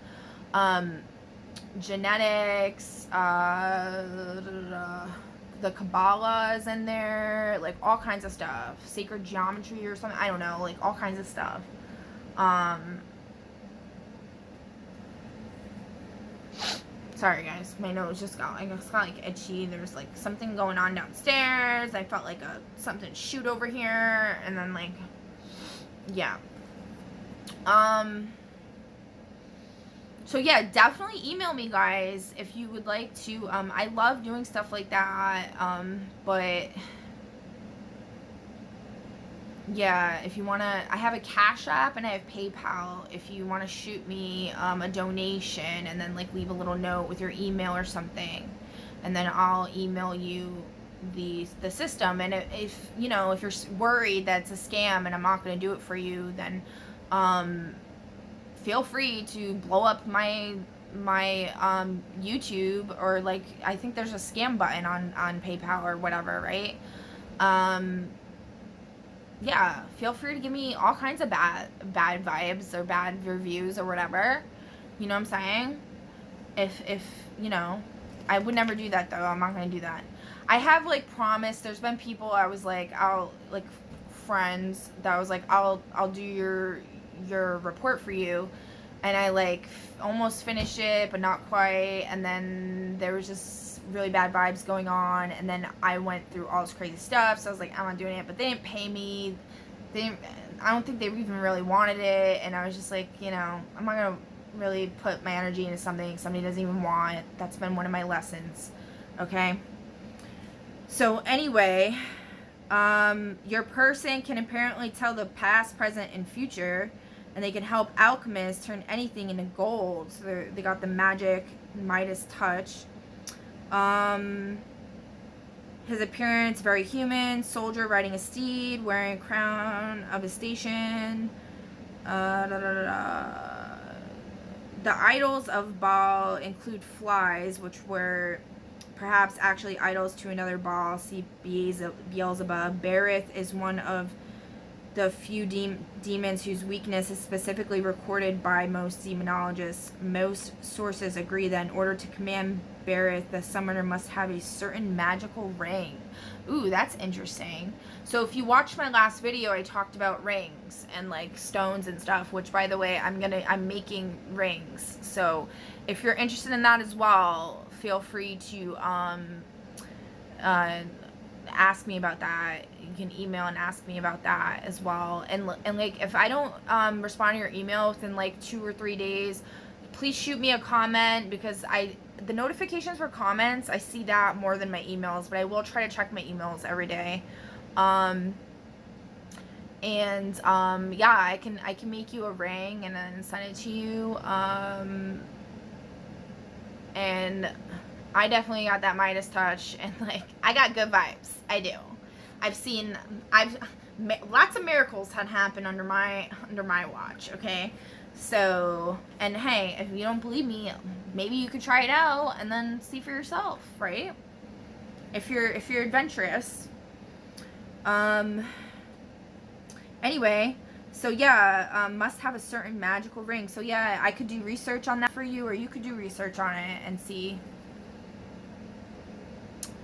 Genetics, the Kabbalah is in there, like all kinds of stuff, sacred geometry or something, I don't know, like all kinds of stuff. Sorry guys, my nose just got like itchy. There was like something going on downstairs. I felt like something shoot over here, and then like, yeah. So yeah, definitely email me guys if you would like to. I love doing stuff like that. But yeah, if you want to, I have a Cash App and I have PayPal. If you want to shoot me a donation and then like leave a little note with your email or something, and then I'll email you the system. And if you know, if you're worried that it's a scam and I'm not going to do it for you, then feel free to blow up my YouTube, or like I think there's a scam button on PayPal or whatever, right? Yeah, feel free to give me all kinds of bad vibes or bad reviews or whatever. You know what I'm saying? If you know, I would never do that though. I'm not gonna do that. I have like promised. There's been people I was like, I'll like friends that I was like, I'll do your report for you, and I like almost finished it but not quite, and then there was just really bad vibes going on, and then I went through all this crazy stuff, so I was like, I'm not doing it. But they didn't pay me. I don't think they even really wanted it, and I was just like, you know, I'm not gonna really put my energy into something somebody doesn't even want. That's been one of my lessons. Okay, so anyway, your person can apparently tell the past, present, and future, and they can help alchemists turn anything into gold. So they got the magic Midas touch. His appearance, very human. Soldier riding a steed, wearing a crown of a station. The idols of Baal include flies, which were perhaps actually idols to another Baal. See Beelzebub. Berith is one of the few demons whose weakness is specifically recorded by most demonologists. Most sources agree that in order to command Berith, the summoner must have a certain magical ring. Ooh, that's interesting. So if you watched my last video, I talked about rings and like stones and stuff, which by the way, I'm making rings. So if you're interested in that as well, feel free to ask me about that. You can email and ask me about that as well. And like if I don't respond to your email within like 2 or 3 days, please shoot me a comment, because the notifications for comments, I see that more than my emails, but I will try to check my emails every day. Yeah, I can make you a ring and then send it to you. And I definitely got that Midas touch, and like I got good vibes. I do. Lots of miracles had happened under my watch. Okay, so, and hey, if you don't believe me, maybe you could try it out and then see for yourself, right? If you're adventurous. Anyway, so yeah, must have a certain magical ring. So yeah, I could do research on that for you, or you could do research on it and see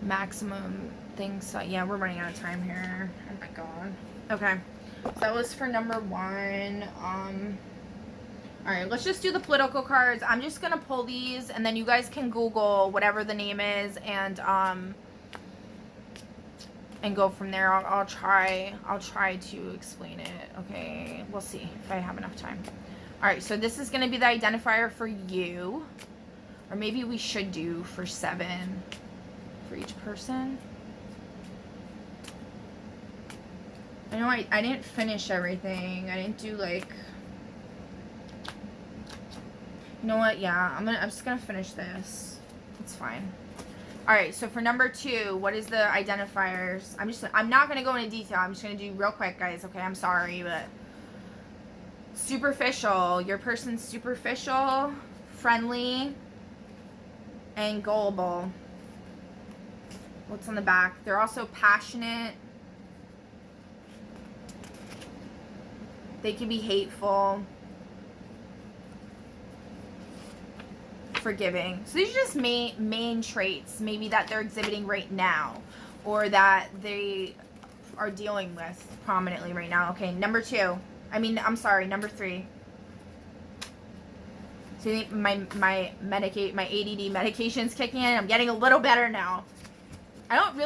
maximum things. So yeah, we're running out of time here. Oh my god. Okay, so that was for number 1. Alright, let's just do the political cards. I'm just gonna pull these, and then you guys can Google whatever the name is, and and go from there. I'll try to explain it. Okay, we'll see if I have enough time. All right, so this is going to be the identifier for you, or maybe we should do for 7 for each person. I know I didn't finish everything. I didn't do like, you know what? Yeah, I'm just gonna finish this. It's fine. All right, so for number 2, what is the identifiers? I'm not gonna go into detail. I'm just gonna do real quick, guys. Okay, I'm sorry, but superficial. Your person's superficial, friendly, and gullible. What's on the back? They're also passionate. They can be hateful. Forgiving. So these are just main traits maybe that they're exhibiting right now, or that they are dealing with prominently right now. Okay, number 3. See, my ADD medication's kicking in. I'm getting a little better now. I don't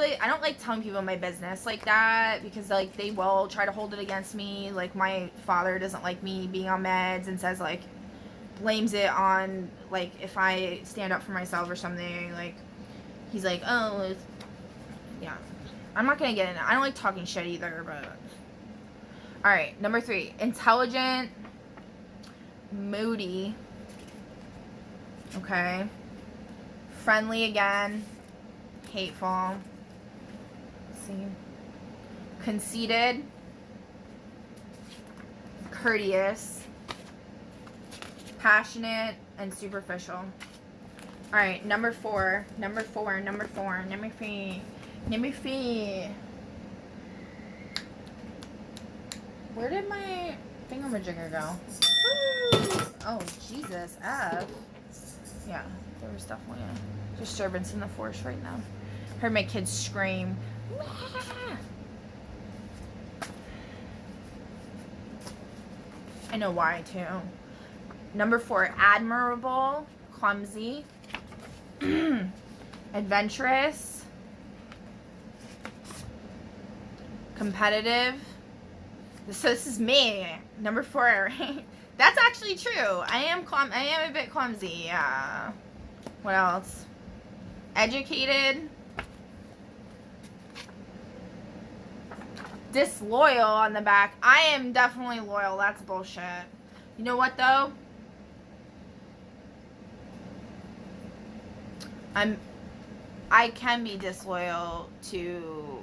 like telling people my business like that, because like they will try to hold it against me. Like my father doesn't like me being on meds and says like, blames it on like if I stand up for myself or something. Like he's like, oh, yeah. I'm not gonna get into it. I don't like talking shit either, but all right. Number 3, intelligent, moody. Okay. Friendly again. Hateful. Let's see. Conceited. Courteous. Passionate and superficial. All right, number 4. Number 3. Where did my thingamajigger go? Woo! Oh, Jesus, F. Yeah, there was definitely a disturbance in the force right now. Heard my kids scream. I know why, too. Number 4, admirable, clumsy, adventurous, competitive. So this is me. Number 4, right? That's actually true. I am a bit clumsy. Yeah. What else? Educated. Disloyal on the back. I am definitely loyal. That's bullshit. You know what though? I can be disloyal to,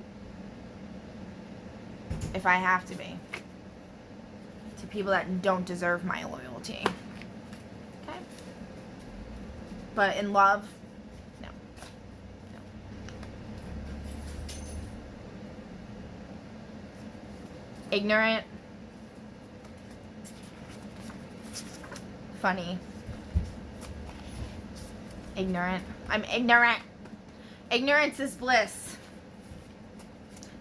if I have to be, to people that don't deserve my loyalty. Okay? But in love, no. Ignorant. Funny. Ignorant. I'm ignorant. Ignorance is bliss.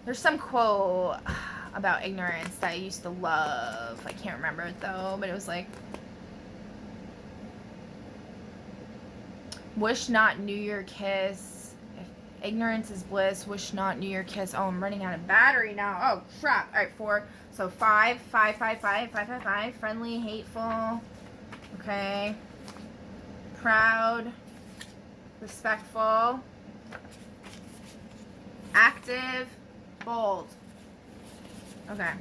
There's some quote about ignorance that I used to love. I can't remember it though, but it was like, wish not knew your kiss. If ignorance is bliss, wish not knew your kiss. Oh, I'm running out of battery now. Oh, crap. All right, 4. So 5. Friendly, hateful. Okay. Proud. Respectful. Active. Bold. Okay.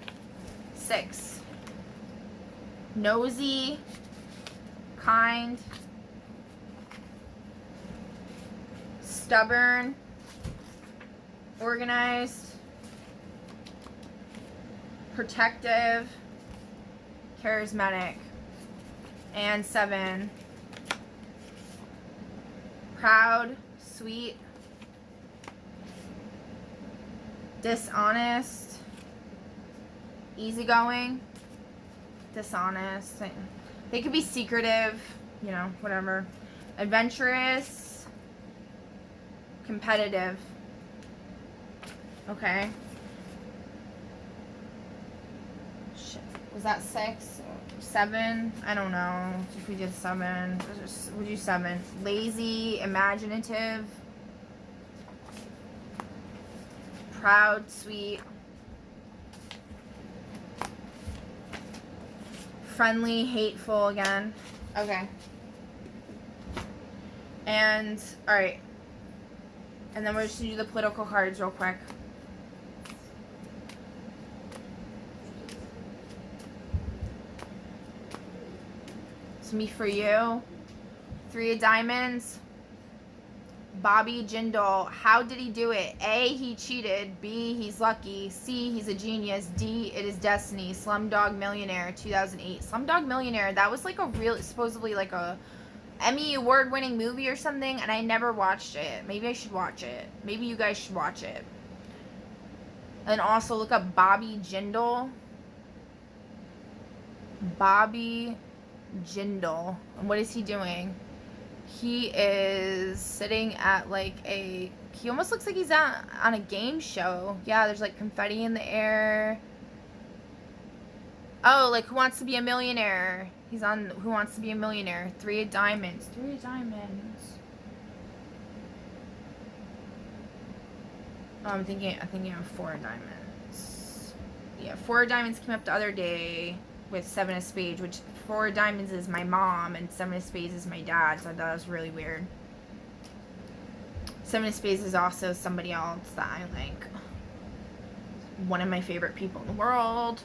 6. Nosy. Kind. Stubborn. Organized. Protective. Charismatic. And 7. Proud. Sweet. Dishonest. Easygoing. Dishonest. They could be secretive, you know, whatever. Adventurous. Competitive. Okay. Shit. Was that 6? 7? I don't know if we did 7. We'll do 7. Lazy. Imaginative. proud, sweet, friendly, hateful again. Okay. And, alright. And then we're just going to do the political cards real quick. It's me for you. 3 of diamonds. Bobby Jindal. How did he do it? A, he cheated. B, he's lucky. C, he's a genius. D, it is destiny. Slumdog Millionaire, 2008. Slumdog Millionaire, that was like a real, supposedly like a Emmy award-winning movie or something, and I never watched it. Maybe I should watch it. Maybe you guys should watch it. And also look up Bobby Jindal. Bobby Jindal. And what is he doing? He is sitting at like a... He almost looks like he's on a game show. Yeah, there's like confetti in the air. Oh, like Who Wants to Be a Millionaire? He's on Who Wants to Be a Millionaire. 3 of diamonds. 3 of diamonds. Oh, I'm thinking of 4 of diamonds. Yeah, 4 of diamonds came up the other day with 7 of spades, which 4 of diamonds is my mom and 7 of spades is my dad, so I thought that was really weird. 7 of spades is also somebody else that I like. One of my favorite people in the world.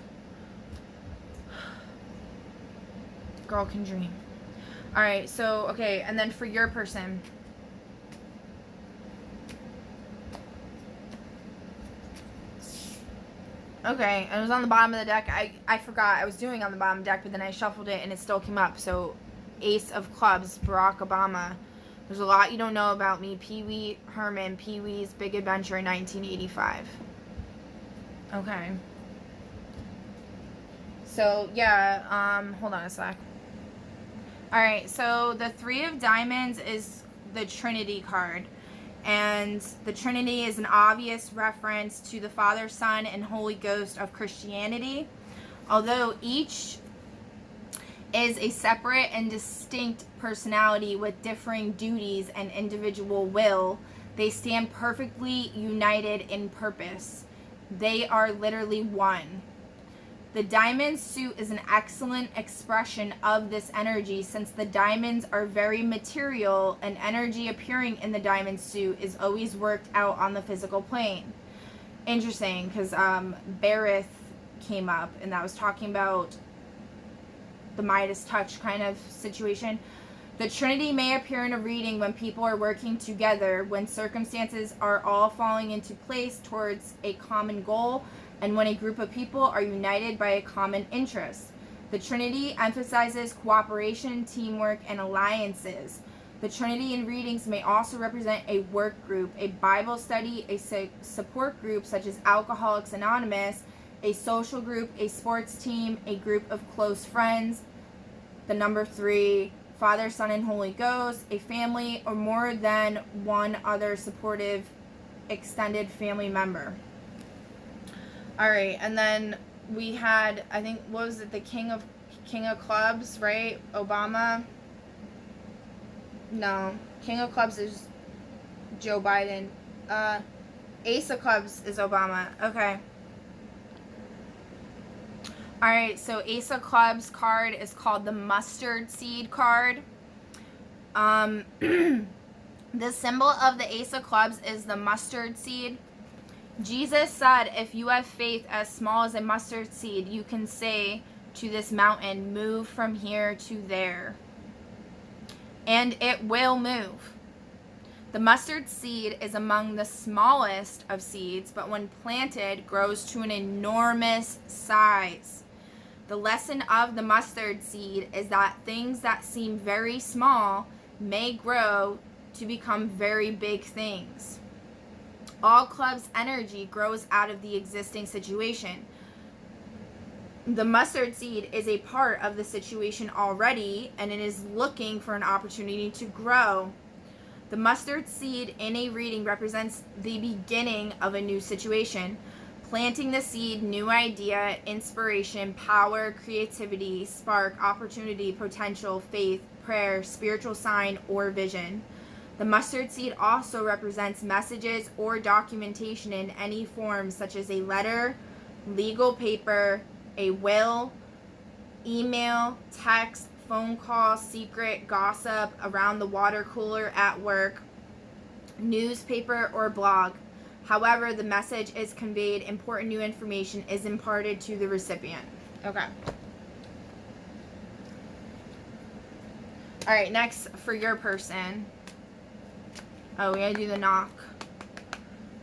Girl can dream. Alright, so, okay, and then for your person. Okay, and it was on the bottom of the deck. I forgot I was doing on the bottom of the deck, but then I shuffled it and it still came up. So, Ace of Clubs, Barack Obama. There's a lot you don't know about me. Pee Wee Herman, Pee Wee's Big Adventure in 1985. Okay. So, yeah, hold on a sec. Alright, so the 3 of diamonds is the Trinity card. And the Trinity is an obvious reference to the Father, Son, and Holy Ghost of Christianity. Although each is a separate and distinct personality with differing duties and individual will, they stand perfectly united in purpose. They are literally one. The diamond suit is an excellent expression of this energy, since the diamonds are very material and energy appearing in the diamond suit is always worked out on the physical plane. Interesting, because Barith came up and that was talking about the Midas touch kind of situation. The Trinity may appear in a reading when people are working together, when circumstances are all falling into place towards a common goal, and when a group of people are united by a common interest. The Trinity emphasizes cooperation, teamwork, and alliances. The Trinity in readings may also represent a work group, a Bible study, a support group such as Alcoholics Anonymous, a social group, a sports team, a group of close friends. The number 3, Father, Son, and Holy Ghost, a family, or more than one other supportive extended family member. Alright, and then we had, I think, what was it, the King of Clubs, right? Obama? No. King of Clubs is Joe Biden. Ace of Clubs is Obama. Okay. Alright, so Ace of Clubs card is called the Mustard Seed card. The symbol of the Ace of Clubs is the mustard seed. Jesus said, if you have faith as small as a mustard seed, you can say to this mountain, move from here to there. And it will move. The mustard seed is among the smallest of seeds, but when planted, grows to an enormous size. The lesson of the mustard seed is that things that seem very small may grow to become very big things. All clubs' energy grows out of the existing situation. The mustard seed is a part of the situation already, and it is looking for an opportunity to grow. The mustard seed in a reading represents the beginning of a new situation. Planting the seed, new idea, inspiration, power, creativity, spark, opportunity, potential, faith, prayer, spiritual sign, or vision. The mustard seed also represents messages or documentation in any form, such as a letter, legal paper, a will, email, text, phone call, secret, gossip, around the water cooler, at work, newspaper, or blog. However the message is conveyed, important new information is imparted to the recipient. Okay. All right, next for your person. Oh, we gotta do the knock.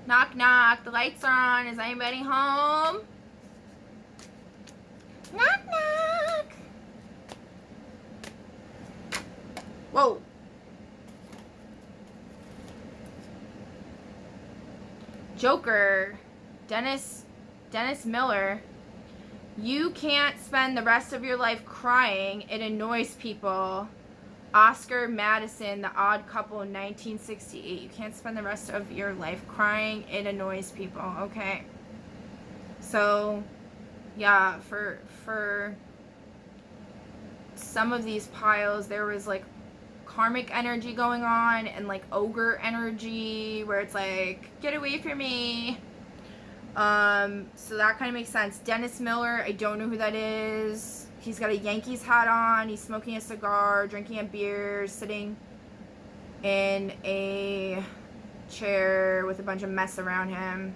Knock, knock. The lights are on. Is anybody home? Knock, knock. Whoa. Joker. Dennis Miller. You can't spend the rest of your life crying. It annoys people. Oscar Madison, The Odd Couple, 1968. You can't spend the rest of your life crying. It annoys people. Okay. So, yeah, for some of these piles, there was like karmic energy going on and like ogre energy where it's like, get away from me. So that kind of makes sense. Dennis Miller, I don't know who that is. He's got a Yankees hat on. He's smoking a cigar, drinking a beer, sitting in a chair with a bunch of mess around him.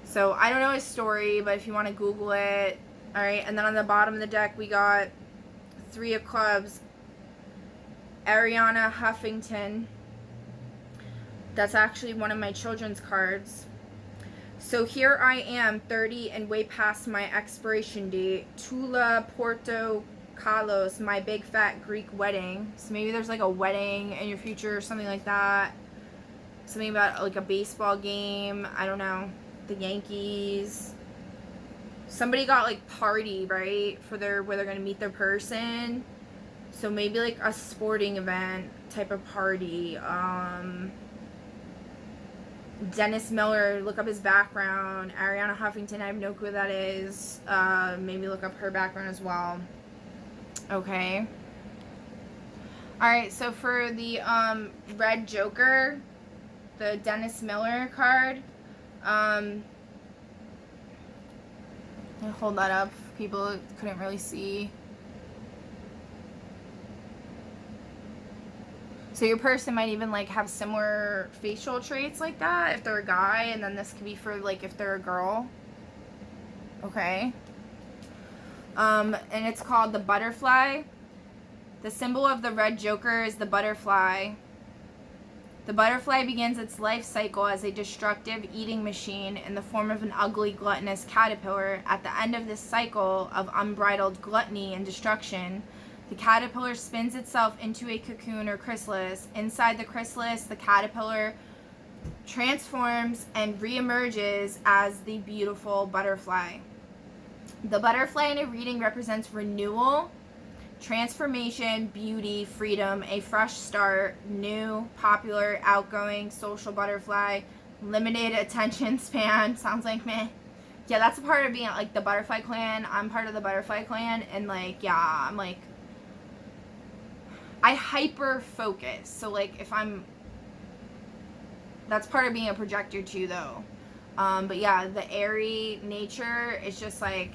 So I don't know his story, but if you want to Google it. All right, and then on the bottom of the deck, we got 3 of clubs. Ariana Huffington. That's actually one of my children's cards. So here I am, 30 and way past my expiration date. Tula Porto Carlos, my big fat Greek wedding. So maybe there's like a wedding in your future or something like that. Something about like a baseball game. I don't know. The Yankees. Somebody got like party, right? For their where they're gonna meet their person. So maybe like a sporting event type of party. Dennis Miller, look up his background. Ariana Huffington, I have no clue who that is. Maybe look up her background as well. Okay. Alright, so for the red Joker, the Dennis Miller card, I'll hold that up. People couldn't really see. So your person might even like have similar facial traits like that if they're a guy, and then this could be for like if they're a girl. Okay. And it's called the butterfly. The symbol of the red Joker is the butterfly. The butterfly begins its life cycle as a destructive eating machine in the form of an ugly, gluttonous caterpillar. At the end of this cycle of unbridled gluttony and destruction, the caterpillar spins itself into a cocoon or chrysalis. Inside the chrysalis, the caterpillar transforms and reemerges as the beautiful butterfly. The butterfly in a reading represents renewal, transformation, beauty, freedom, a fresh start, new, popular, outgoing, social butterfly, limited attention span. Sounds like me. Yeah, that's a part of being like the butterfly clan. I'm part of the butterfly clan, and like, yeah, I'm like, I hyper focus. So like if I'm, that's part of being a projector too though. But yeah, the airy nature is just like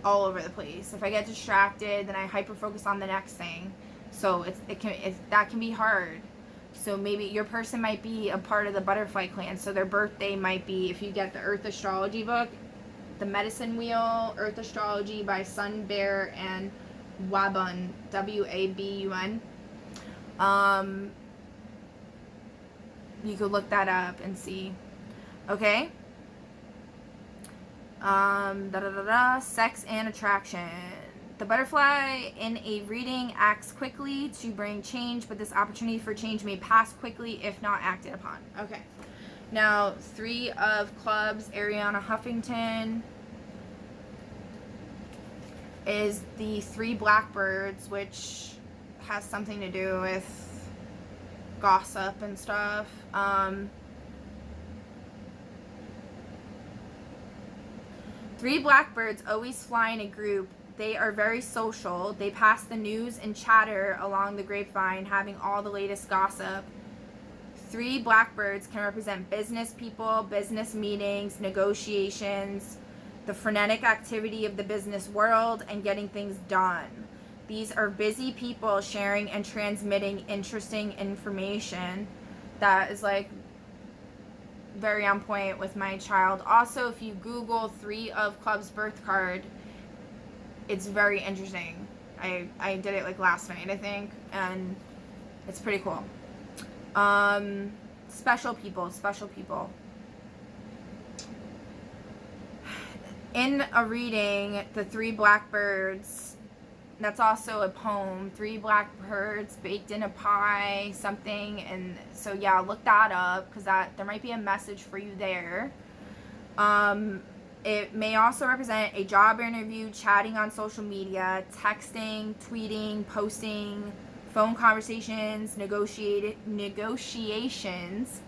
all over the place. If I get distracted, then I hyper focus on the next thing. So that can be hard. So maybe your person might be a part of the butterfly clan. So their birthday might be, if you get the Earth Astrology book, the Medicine Wheel, Earth Astrology by Sun Bear and Wabun, W-A-B-U-N. You could look that up and see. Okay. Sex and attraction. The butterfly in a reading acts quickly to bring change, but this opportunity for change may pass quickly if not acted upon. Okay. Now, 3 of clubs, Ariana Huffington is the 3 blackbirds, which has something to do with gossip and stuff. 3 blackbirds always fly in a group, they are very social. They pass the news and chatter along the grapevine, having all the latest gossip. 3 blackbirds can represent business people, business meetings, negotiations, the frenetic activity of the business world, and getting things done. These are busy people sharing and transmitting interesting information. That is like very on point with my child. Also, if you Google 3 of Club's birth card, it's very interesting. I did it like last night, I think, and it's pretty cool. Special people. In a reading, the 3 blackbirds, that's also a poem. 3 blackbirds baked in a pie, something. And so yeah, look that up, because there might be a message for you there. It may also represent a job interview, chatting on social media, texting, tweeting, posting, phone conversations, negotiations,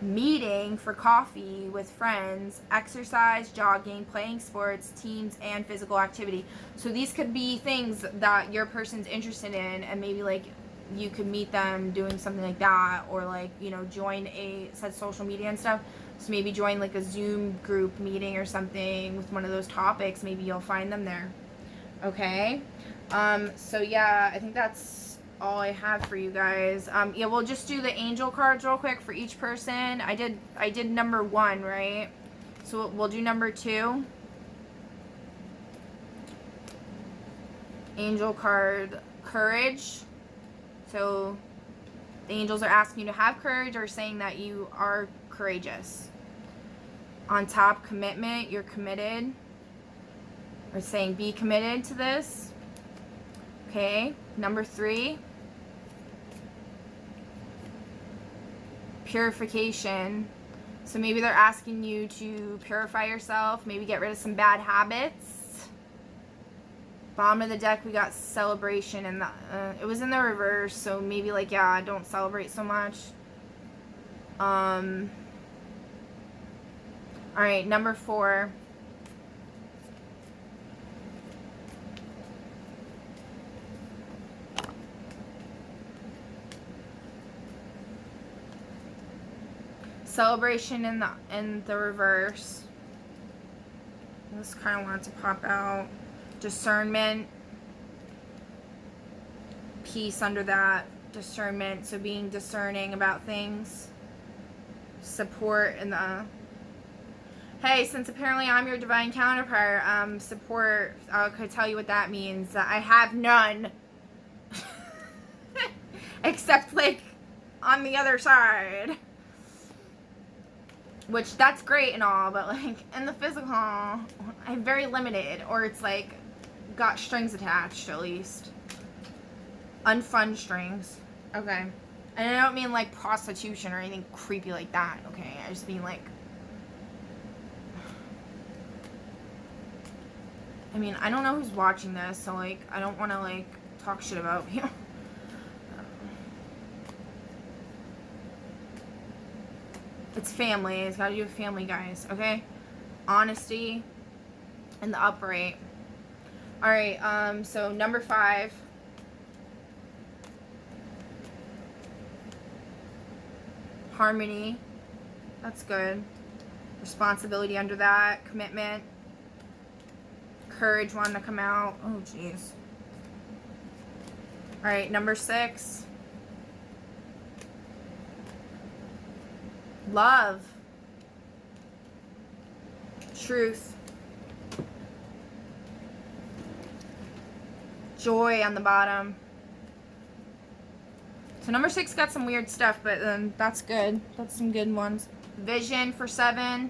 meeting for coffee with friends, exercise, jogging, playing sports, teams, and physical activity. So these could be things that your person's interested in, and maybe like you could meet them doing something like that, or like, you know, join said social media and stuff. So maybe join like a Zoom group meeting or something with one of those topics. Maybe you'll find them there. Okay. So yeah, I think that's all I have for you guys. Yeah, we'll just do the angel cards real quick for each person. I did number 1, right? So we'll do number 2. Angel card, courage. So the angels are asking you to have courage, or saying that you are courageous. On top, commitment, you're committed. Or saying be committed to this. Okay, number 3. Purification. So maybe they're asking you to purify yourself, maybe get rid of some bad habits. Bottom of the deck, we got celebration, and it was in the reverse, so maybe like, yeah, don't celebrate so much. Alright, number 4. Celebration in the reverse. This kind of wants to pop out. Discernment. Peace under that. Discernment. So being discerning about things. Support in the... Hey, since apparently I'm your divine counterpart, support, I could tell you what that means. I have none. Except like on the other side. Which, that's great and all, but like in the physical, I'm very limited. Or it's like got strings attached, at least. Unfun strings. Okay. And I don't mean like prostitution or anything creepy like that, okay? I just mean like... I mean, I don't know who's watching this, so like, I don't want to like talk shit about you. It's family. It's got to do with family, guys. Okay? Honesty and the upright. Alright, so number 5. Harmony. That's good. Responsibility under that. Commitment. Courage wanting to come out. Oh, jeez. Alright, number 6. Love. Truth. Joy on the bottom. So number 6 got some weird stuff, but that's good. That's some good ones. Vision for 7.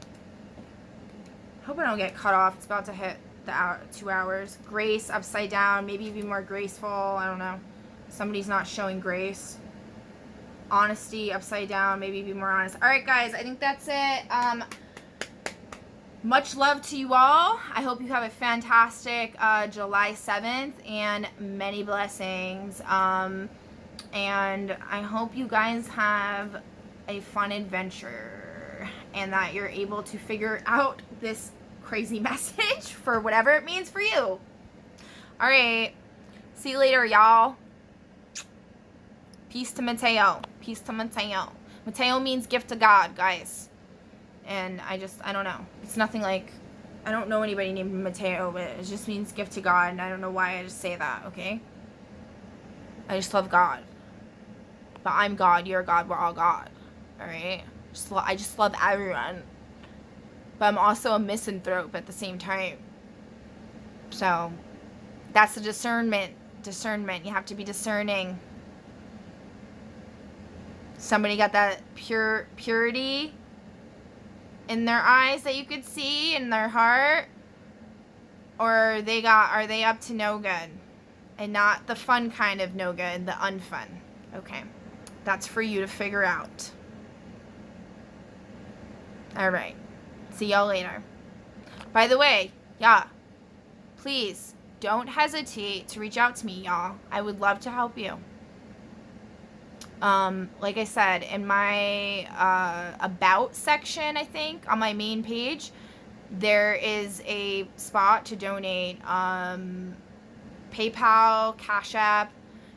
Hope I don't get cut off. It's about to hit the 2 hours. Grace upside down. Maybe be more graceful. I don't know. Somebody's not showing grace. Honesty upside down. Maybe be more honest. Alright, guys. I think that's it. Much love to you all. I hope you have a fantastic July 7th and many blessings. And I hope you guys have a fun adventure and that you're able to figure out this crazy message for whatever it means for you. Alright. See you later, y'all. Peace to Mateo. Peace to Mateo. Mateo means gift to God, guys. And I don't know. It's nothing like, I don't know anybody named Mateo, but it just means gift to God. And I don't know why I just say that, okay? I just love God. But I'm God, you're God, we're all God. Alright? I just love everyone. But I'm also a misanthrope at the same time. So, that's the discernment. Discernment. You have to be discerning. Somebody got that purity in their eyes that you could see, in their heart? Or are they up to no good? And not the fun kind of no good, the unfun. Okay. That's for you to figure out. Alright. See y'all later. By the way, yeah, please don't hesitate to reach out to me, y'all. I would love to help you. Like I said, in my about section, I think, on my main page, there is a spot to donate. PayPal, Cash App.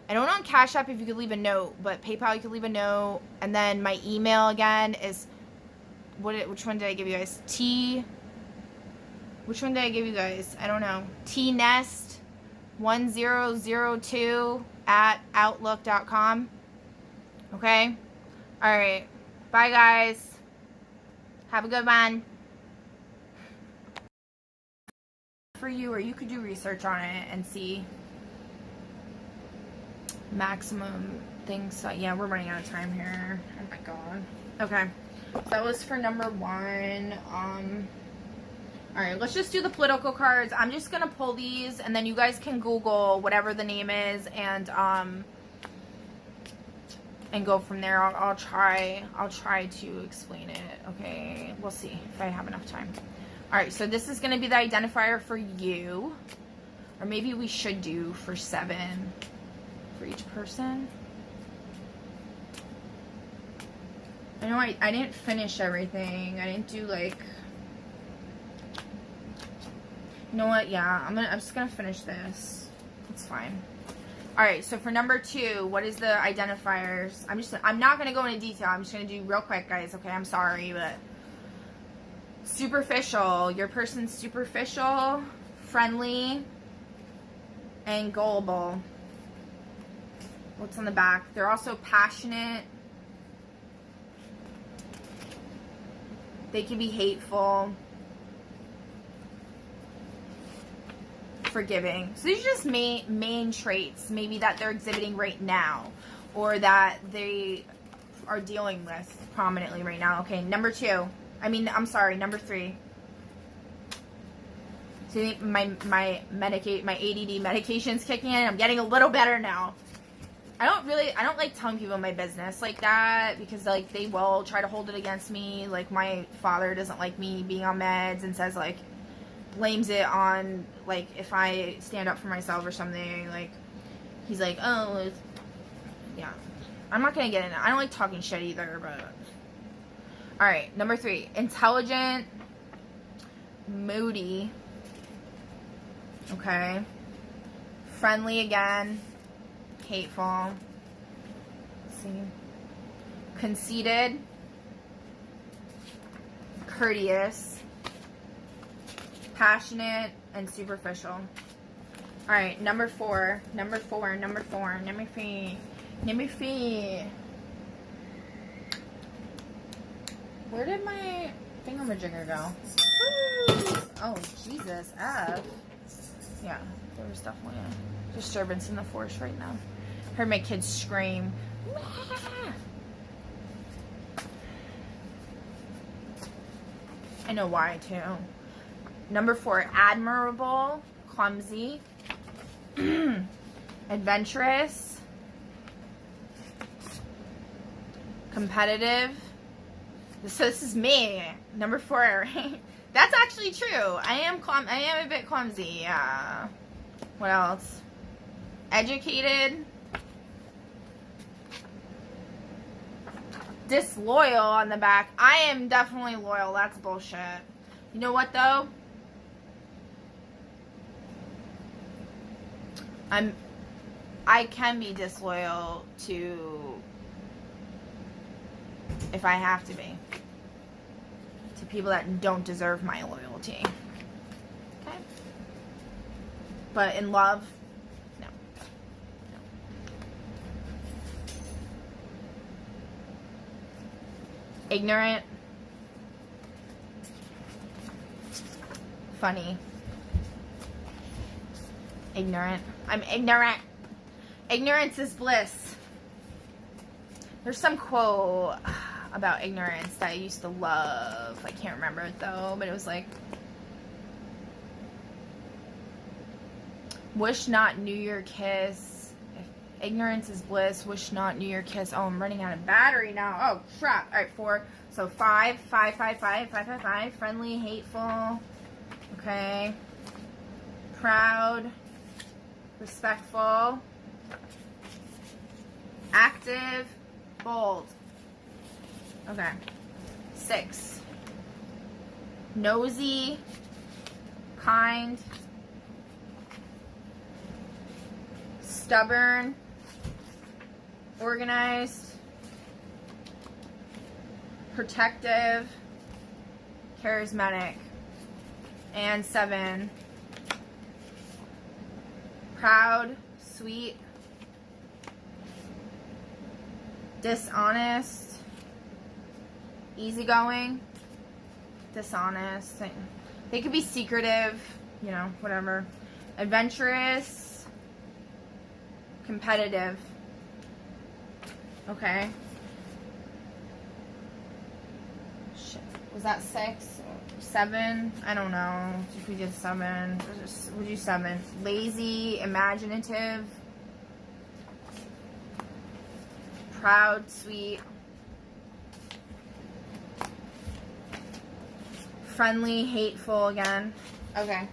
I don't know on Cash App if you could leave a note, but PayPal you could leave a note. And then my email again is, which one did I give you guys? Which one did I give you guys? I don't know. tnest1002@outlook.com. Okay? Alright. Bye, guys. Have a good one. For you, or you could do research on it and see maximum things. Yeah, we're running out of time here. Oh my god. Okay. So that was for number 1. Alright, let's just do the political cards. I'm just gonna pull these, and then you guys can Google whatever the name is, and go from there. I'll try to explain it. Okay, we'll see if I have enough time. Alright, so this is gonna be the identifier for you, or maybe we should do for 7 for each person. I know I didn't finish everything. I didn't do like, you know what? Yeah, I'm just gonna finish this. It's fine. All right. So for number 2, what is the identifiers? I'm not gonna go into detail. I'm just gonna do real quick, guys. Okay. I'm sorry, but superficial. Your person's superficial, friendly, and gullible. What's on the back? They're also passionate. They can be hateful. Forgiving. So these are just main traits maybe that they're exhibiting right now, or that they are dealing with prominently right now. Okay, number 3. See, my ADD medication's kicking in. I'm getting a little better now. I don't like telling people my business like that, because like they will try to hold it against me. Like my father doesn't like me being on meds and says, like, blames it on, like, if I stand up for myself or something. Like, he's like, oh, it's, yeah. I'm not gonna get into it. I don't like talking shit either, but. Alright, number 3. Intelligent, moody. Okay. Friendly again. Hateful. Let's see. Conceited. Courteous. Passionate and superficial. Alright, number 4. Number 3. Where did my thingamajigger go? Woo! Oh, Jesus. F. Yeah, there was definitely a disturbance in the force right now. Heard my kids scream. I know why, too. Number 4, admirable, clumsy, adventurous, competitive. So this is me. Number 4, right? That's actually true. I am a bit clumsy. Yeah. What else? Educated. Disloyal on the back. I am definitely loyal. That's bullshit. You know what, though? I can be disloyal to, if I have to be, to people that don't deserve my loyalty. Okay? But in love, no. Ignorant. Funny. Ignorant. I'm ignorant. Ignorance is bliss. There's some quote about ignorance that I used to love. I can't remember it though, but it was like, wish not knew your kiss. If ignorance is bliss, wish not knew your kiss. Oh, I'm running out of battery now. Oh, crap. All right, 4. So 5. Friendly, hateful. Okay. Proud. Respectful. Active. Bold. Okay. 6. Nosy. Kind. Stubborn. Organized. Protective. Charismatic. And 7. Proud. Sweet. Dishonest. Easygoing. Dishonest. They could be secretive, you know, whatever. Adventurous. Competitive. Okay. Shit. Was that 6? 7? I don't know if we did 7. We'll do 7. Lazy. Imaginative. Proud. Sweet. Friendly. Hateful again. Okay.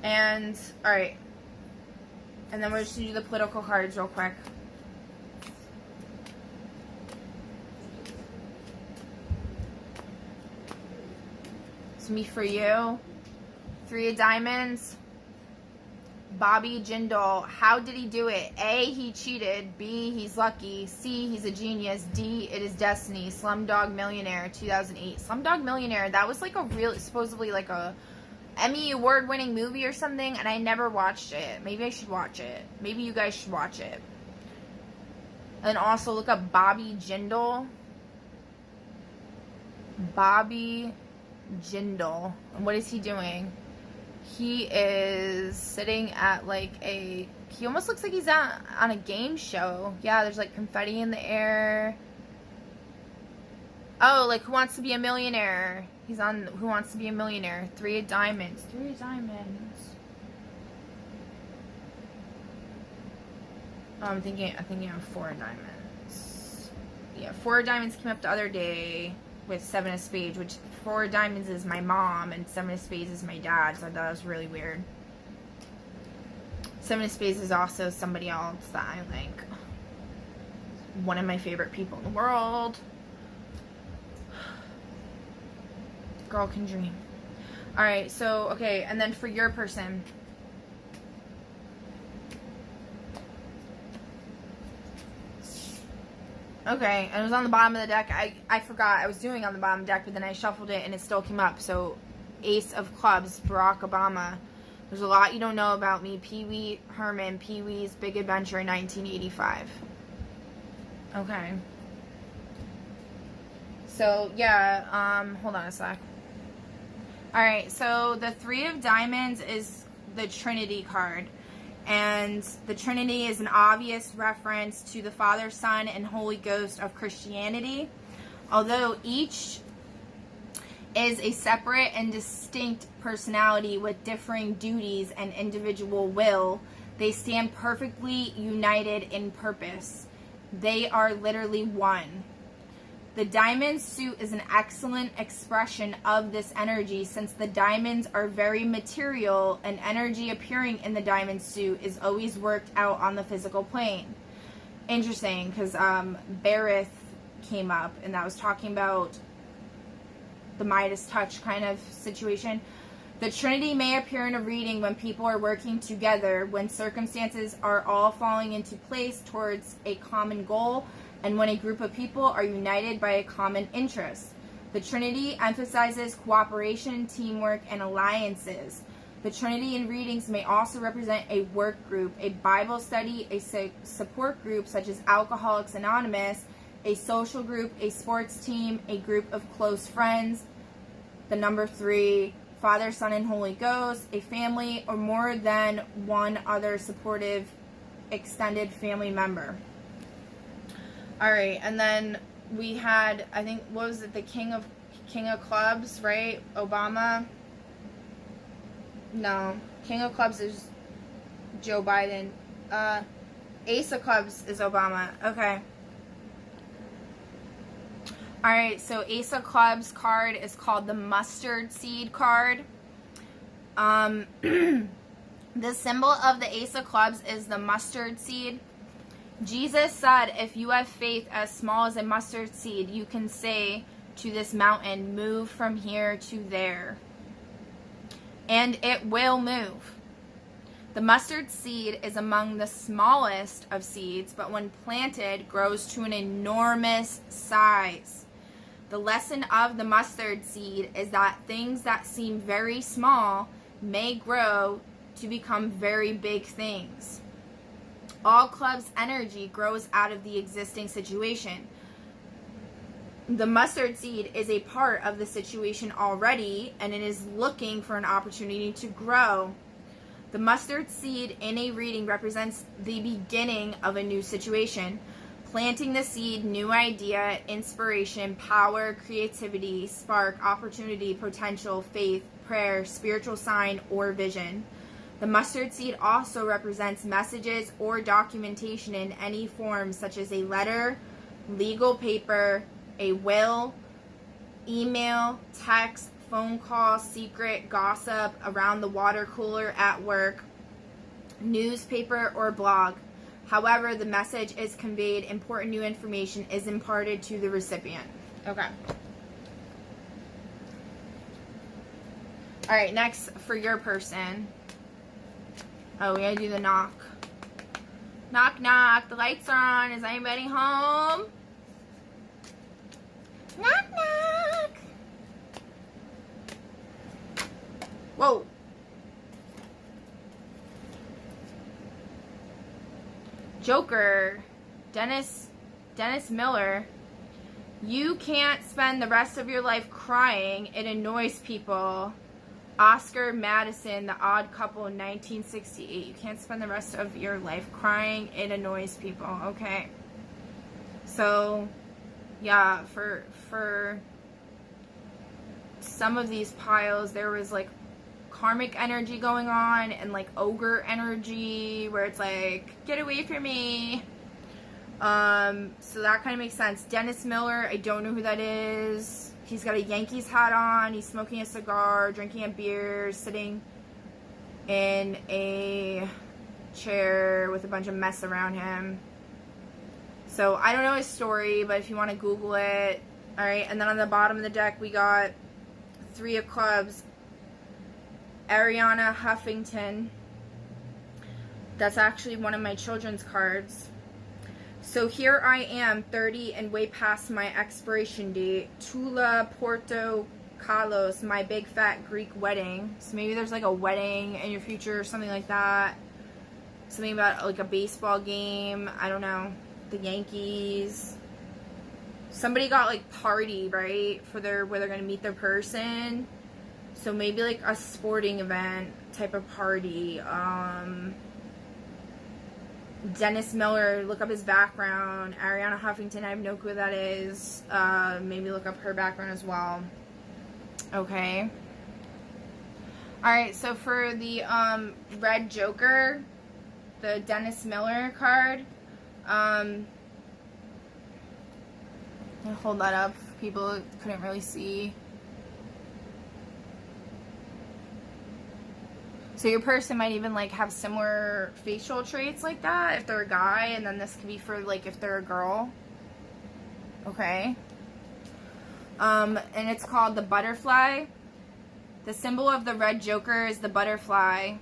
And, alright. And then we're just going to do the political cards real quick. So me for you. 3 of diamonds. Bobby Jindal. How did he do it? A, he cheated. B, he's lucky. C, he's a genius. D, it is destiny. Slumdog Millionaire, 2008. Slumdog Millionaire, that was like a real, supposedly like a Emmy award-winning movie or something, and I never watched it. Maybe I should watch it. Maybe you guys should watch it. And also look up Bobby Jindal. Bobby Jindal. And what is he doing? He is sitting at like a, he almost looks like he's on a game show. Yeah, there's like confetti in the air. Oh, like Who Wants to Be a Millionaire? He's on Who Wants to Be a Millionaire. 3 of diamonds. 3 of diamonds. Oh, I'm thinking of 4 of diamonds. Yeah, 4 of diamonds came up the other day with 7 of spades, which 4 of diamonds is my mom and 7 of spades is my dad, so I thought that was really weird. 7 of spades is also somebody else that I like. One of my favorite people in the world. Girl can dream. Alright, so, okay, and then for your person. Okay, and it was on the bottom of the deck. I forgot I was doing on the bottom deck, but then I shuffled it and it still came up. So, Ace of Clubs, Barack Obama. There's a lot you don't know about me. Pee Wee Herman, Pee Wee's Big Adventure, 1985. Okay. So, yeah, hold on a sec. Alright, so the 3 of diamonds is the Trinity card. And the Trinity is an obvious reference to the Father, Son, and Holy Ghost of Christianity. Although each is a separate and distinct personality with differing duties and individual will, they stand perfectly united in purpose. They are literally one. The diamond suit is an excellent expression of this energy, since the diamonds are very material and energy appearing in the diamond suit is always worked out on the physical plane. Interesting, because Barith came up and that was talking about the Midas touch kind of situation. The Trinity may appear in a reading when people are working together, when circumstances are all falling into place towards a common goal, and when a group of people are united by a common interest. The Trinity emphasizes cooperation, teamwork, and alliances. The Trinity in readings may also represent a work group, a Bible study, a support group such as Alcoholics Anonymous, a social group, a sports team, a group of close friends, the number 3, Father, Son, and Holy Ghost, a family, or more than one other supportive extended family member. All right, and then we had, I think, what was it, the King of Clubs, right? Obama. No, King of Clubs is Joe Biden. Ace of Clubs is Obama. Okay. Alright, so Ace of Clubs card is called the mustard seed card. The symbol of the Ace of Clubs is the mustard seed. Jesus said, if you have faith as small as a mustard seed, you can say to this mountain, move from here to there. And it will move. The mustard seed is among the smallest of seeds, but when planted, grows to an enormous size. The lesson of the mustard seed is that things that seem very small may grow to become very big things. All clubs' energy grows out of the existing situation. The mustard seed is a part of the situation already, and it is looking for an opportunity to grow. The mustard seed in a reading represents the beginning of a new situation. Planting the seed, new idea, inspiration, power, creativity, spark, opportunity, potential, faith, prayer, spiritual sign, or vision. The mustard seed also represents messages or documentation in any form, such as a letter, legal paper, a will, email, text, phone call, secret, gossip, around the water cooler, at work, newspaper, or blog. However the message is conveyed, important new information is imparted to the recipient. Okay. Alright, next for your person. Oh, we gotta do the knock. Knock, knock. The lights are on. Is anybody home? Knock, knock. Whoa. Joker. Dennis Miller. You can't spend the rest of your life crying. It annoys people. Oscar Madison, The Odd Couple, 1968. You can't spend the rest of your life crying. It annoys people. Okay. So, yeah, for some of these piles, there was like karmic energy going on and like ogre energy where it's like, get away from me. So that kind of makes sense. Dennis Miller, I don't know who that is. He's got a Yankees hat on. He's smoking a cigar, drinking a beer, sitting in a chair with a bunch of mess around him. So I don't know his story, but if you want to Google it. Alright, and then on the bottom of the deck we got 3 of Clubs. Ariana Huffington. That's actually one of my children's cards. So here I am, 30 and way past my expiration date. Tula Porto Carlos, my big fat Greek wedding. So maybe there's like a wedding in your future or something like that. Something about like a baseball game. I don't know. The Yankees. Somebody got like party, right? For their where they're gonna meet their person. So maybe like a sporting event type of party. Dennis Miller, look up his background. Ariana Huffington, I have no clue who that is. Maybe look up her background as well. Okay. Alright, so for the red Joker, the Dennis Miller card, I'll hold that up. People couldn't really see. So your person might even like have similar facial traits like that if they're a guy, and then this could be for like if they're a girl. Okay. And it's called the butterfly. The symbol of the red joker is the butterfly.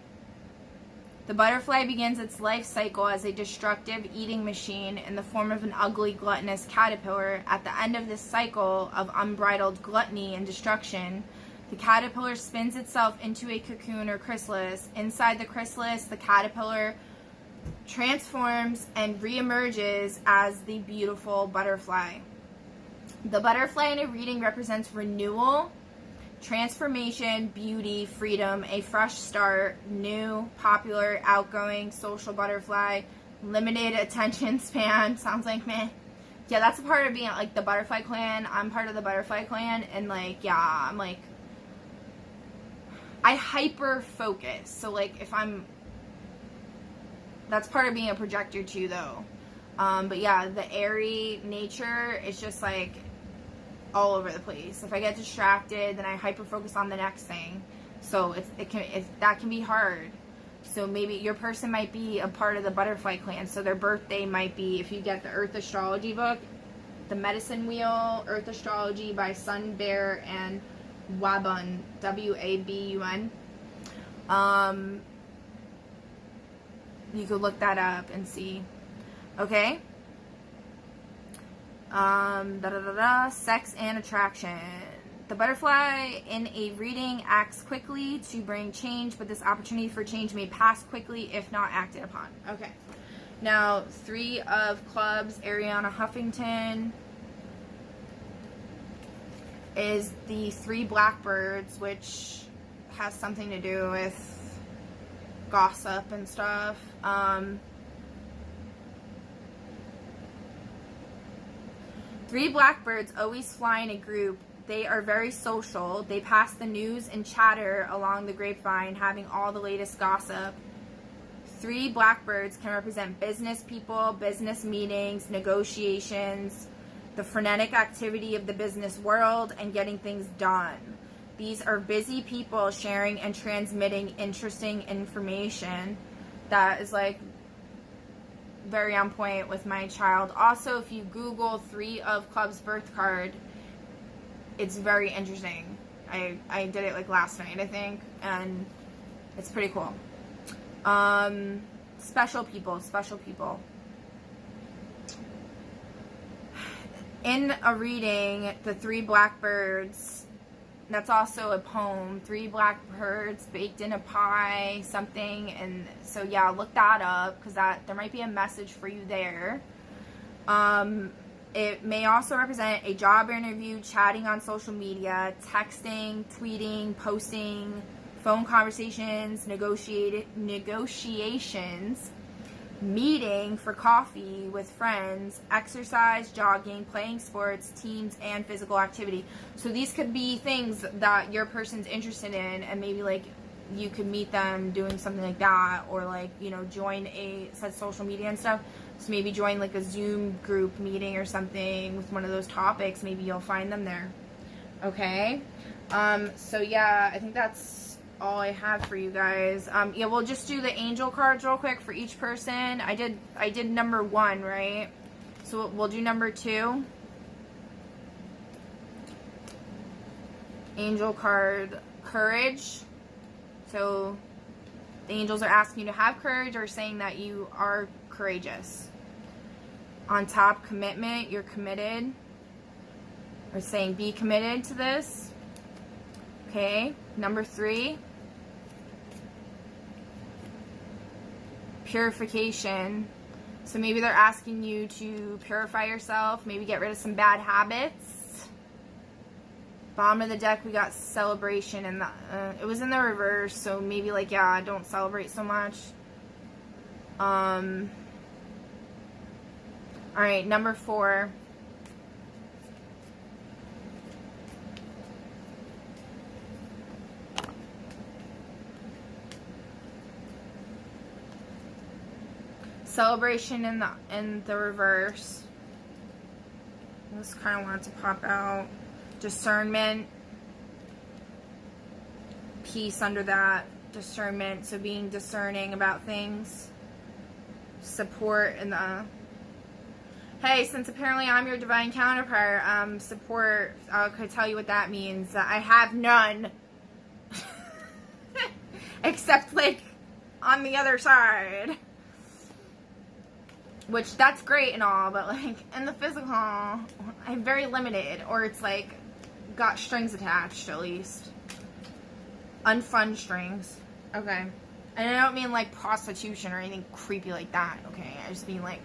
The butterfly begins its life cycle as a destructive eating machine in the form of an ugly, gluttonous caterpillar. At the end of this cycle of unbridled gluttony and destruction, the caterpillar spins itself into a cocoon or chrysalis. Inside the chrysalis, the caterpillar transforms and reemerges as the beautiful butterfly. The butterfly in a reading represents renewal, transformation, beauty, freedom, a fresh start, new, popular, outgoing, social butterfly, limited attention span. Sounds like meh. Yeah, that's a part of being like the butterfly clan. I'm part of the butterfly clan, and like, yeah, I'm like, I hyper focus. So like, if I'm, that's part of being a projector too, though. But yeah, the airy nature is just like all over the place. If I get distracted, then I hyper focus on the next thing. So that can be hard. So maybe your person might be a part of the butterfly clan. So their birthday might be, if you get the Earth Astrology book, the Medicine Wheel, Earth Astrology by Sun Bear and Wabun, W-A-B-U-N. You could look that up and see. Okay. Sex and attraction. The butterfly in a reading acts quickly to bring change, but this opportunity for change may pass quickly if not acted upon. Okay. Now, 3 of clubs, Ariana Huffington, is the 3 blackbirds, which has something to do with gossip and stuff. 3 blackbirds always fly in a group. They are very social. They pass the news and chatter along the grapevine, having all the latest gossip. 3 blackbirds can represent business people, business meetings, negotiations, the frenetic activity of the business world, and getting things done. These are busy people sharing and transmitting interesting information. That is like very on point with my child. Also, if you Google 3 of clubs birth card, it's very interesting. I did it like last night, I think, and it's pretty cool. Special people. In a reading, the 3 blackbirds, that's also a poem. 3 blackbirds baked in a pie, something. And so yeah, look that up, because there might be a message for you there. It may also represent a job interview, chatting on social media, texting, tweeting, posting, phone conversations, negotiations, meeting for coffee with friends, exercise, jogging, playing sports, teams, and physical activity. So these could be things that your person's interested in, and maybe like you could meet them doing something like that, or like, you know, join social media and stuff. So maybe join like a Zoom group meeting or something with one of those topics. Maybe you'll find them there. Okay. So yeah, I think that's all I have for you guys. Yeah, we'll just do the angel cards real quick for each person. I did number 1, right? So we'll do number 2. Angel card, courage. So the angels are asking you to have courage, or saying that you are courageous. On top, commitment, you're committed. Or saying be committed to this. Okay, number 3. Purification. So maybe they're asking you to purify yourself, maybe get rid of some bad habits. Bottom of the deck, we got celebration, and it was in the reverse, so maybe like, yeah, don't celebrate so much. Alright, number 4. Celebration in the reverse. This kind of wanted to pop out. Discernment. Peace under that. Discernment. So being discerning about things. Support in the... Hey, since apparently I'm your divine counterpart, support, I could tell you what that means. I have none. except like on the other side. Which that's great and all, but like in the physical, I'm very limited, or it's like got strings attached at least. Unfun strings. Okay. And I don't mean like prostitution or anything creepy like that, okay? I just mean like,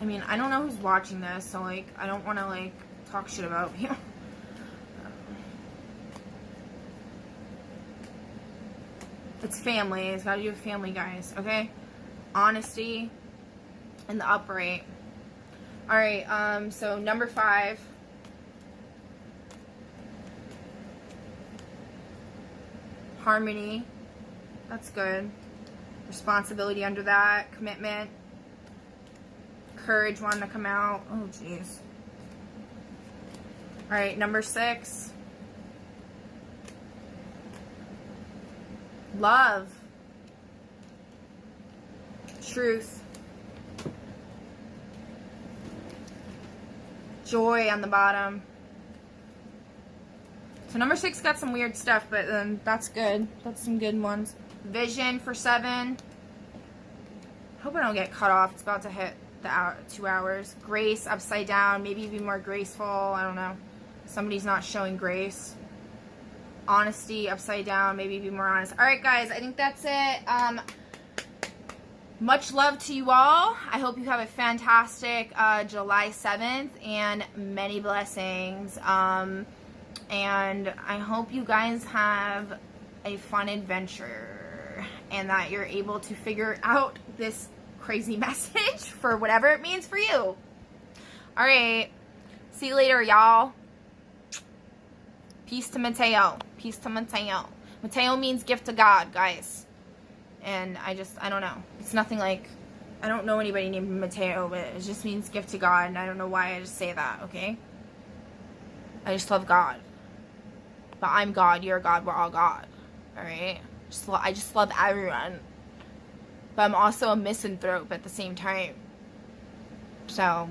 I mean, I don't know who's watching this, so like, I don't want to like talk shit about you. It's family. It's got to do with family, guys, okay? Honesty and the upright. Alright, so number 5. Harmony. That's good. Responsibility under that. Commitment. Courage wanting to come out. Oh, jeez. Alright, number 6. Love. Truth. Joy on the bottom. So number 6 got some weird stuff, but that's good. That's some good ones. Vision for 7. Hope I don't get cut off. It's about to hit the 2 hours. Grace upside down. Maybe be more graceful. I don't know. Somebody's not showing grace. Honesty upside down. Maybe be more honest. Alright, guys. I think that's it. Much love to you all. I hope you have a fantastic July 7th and many blessings. And I hope you guys have a fun adventure and that you're able to figure out this crazy message for whatever it means for you. Alright. See you later, y'all. Peace to Mateo. Peace to Mateo. Mateo means gift to God, guys. And I don't know. It's nothing like, I don't know anybody named Mateo, but it just means gift to God, and I don't know why I just say that, okay? I just love God. But I'm God, you're God, we're all God. Alright? I just love everyone. But I'm also a misanthrope at the same time. So,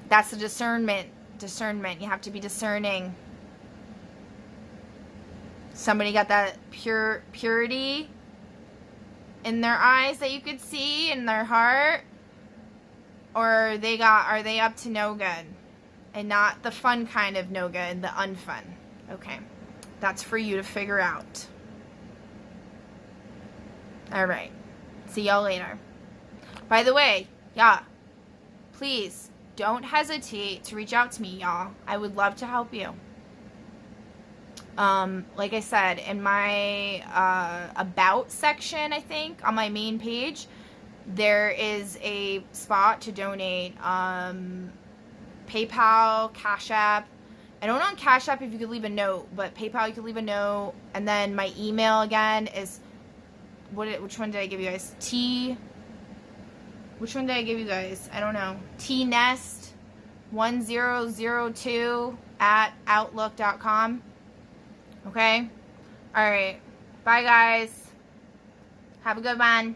that's the discernment. Discernment. You have to be discerning. Somebody got that purity in their eyes that you could see, in their heart, or are they up to no good, and not the fun kind of no good, the unfun. Okay, that's for you to figure out. All right, see y'all later. By the way, yeah, please don't hesitate to reach out to me, y'all. I would love to help you. Like I said, in my about section, I think, on my main page, there is a spot to donate. PayPal, Cash App. I don't know on Cash App if you could leave a note, but PayPal you could leave a note. And then my email again is, which one did I give you guys? Which one did I give you guys? I don't know. tnest1002@outlook.com. Okay? Alright. Bye, guys. Have a good one.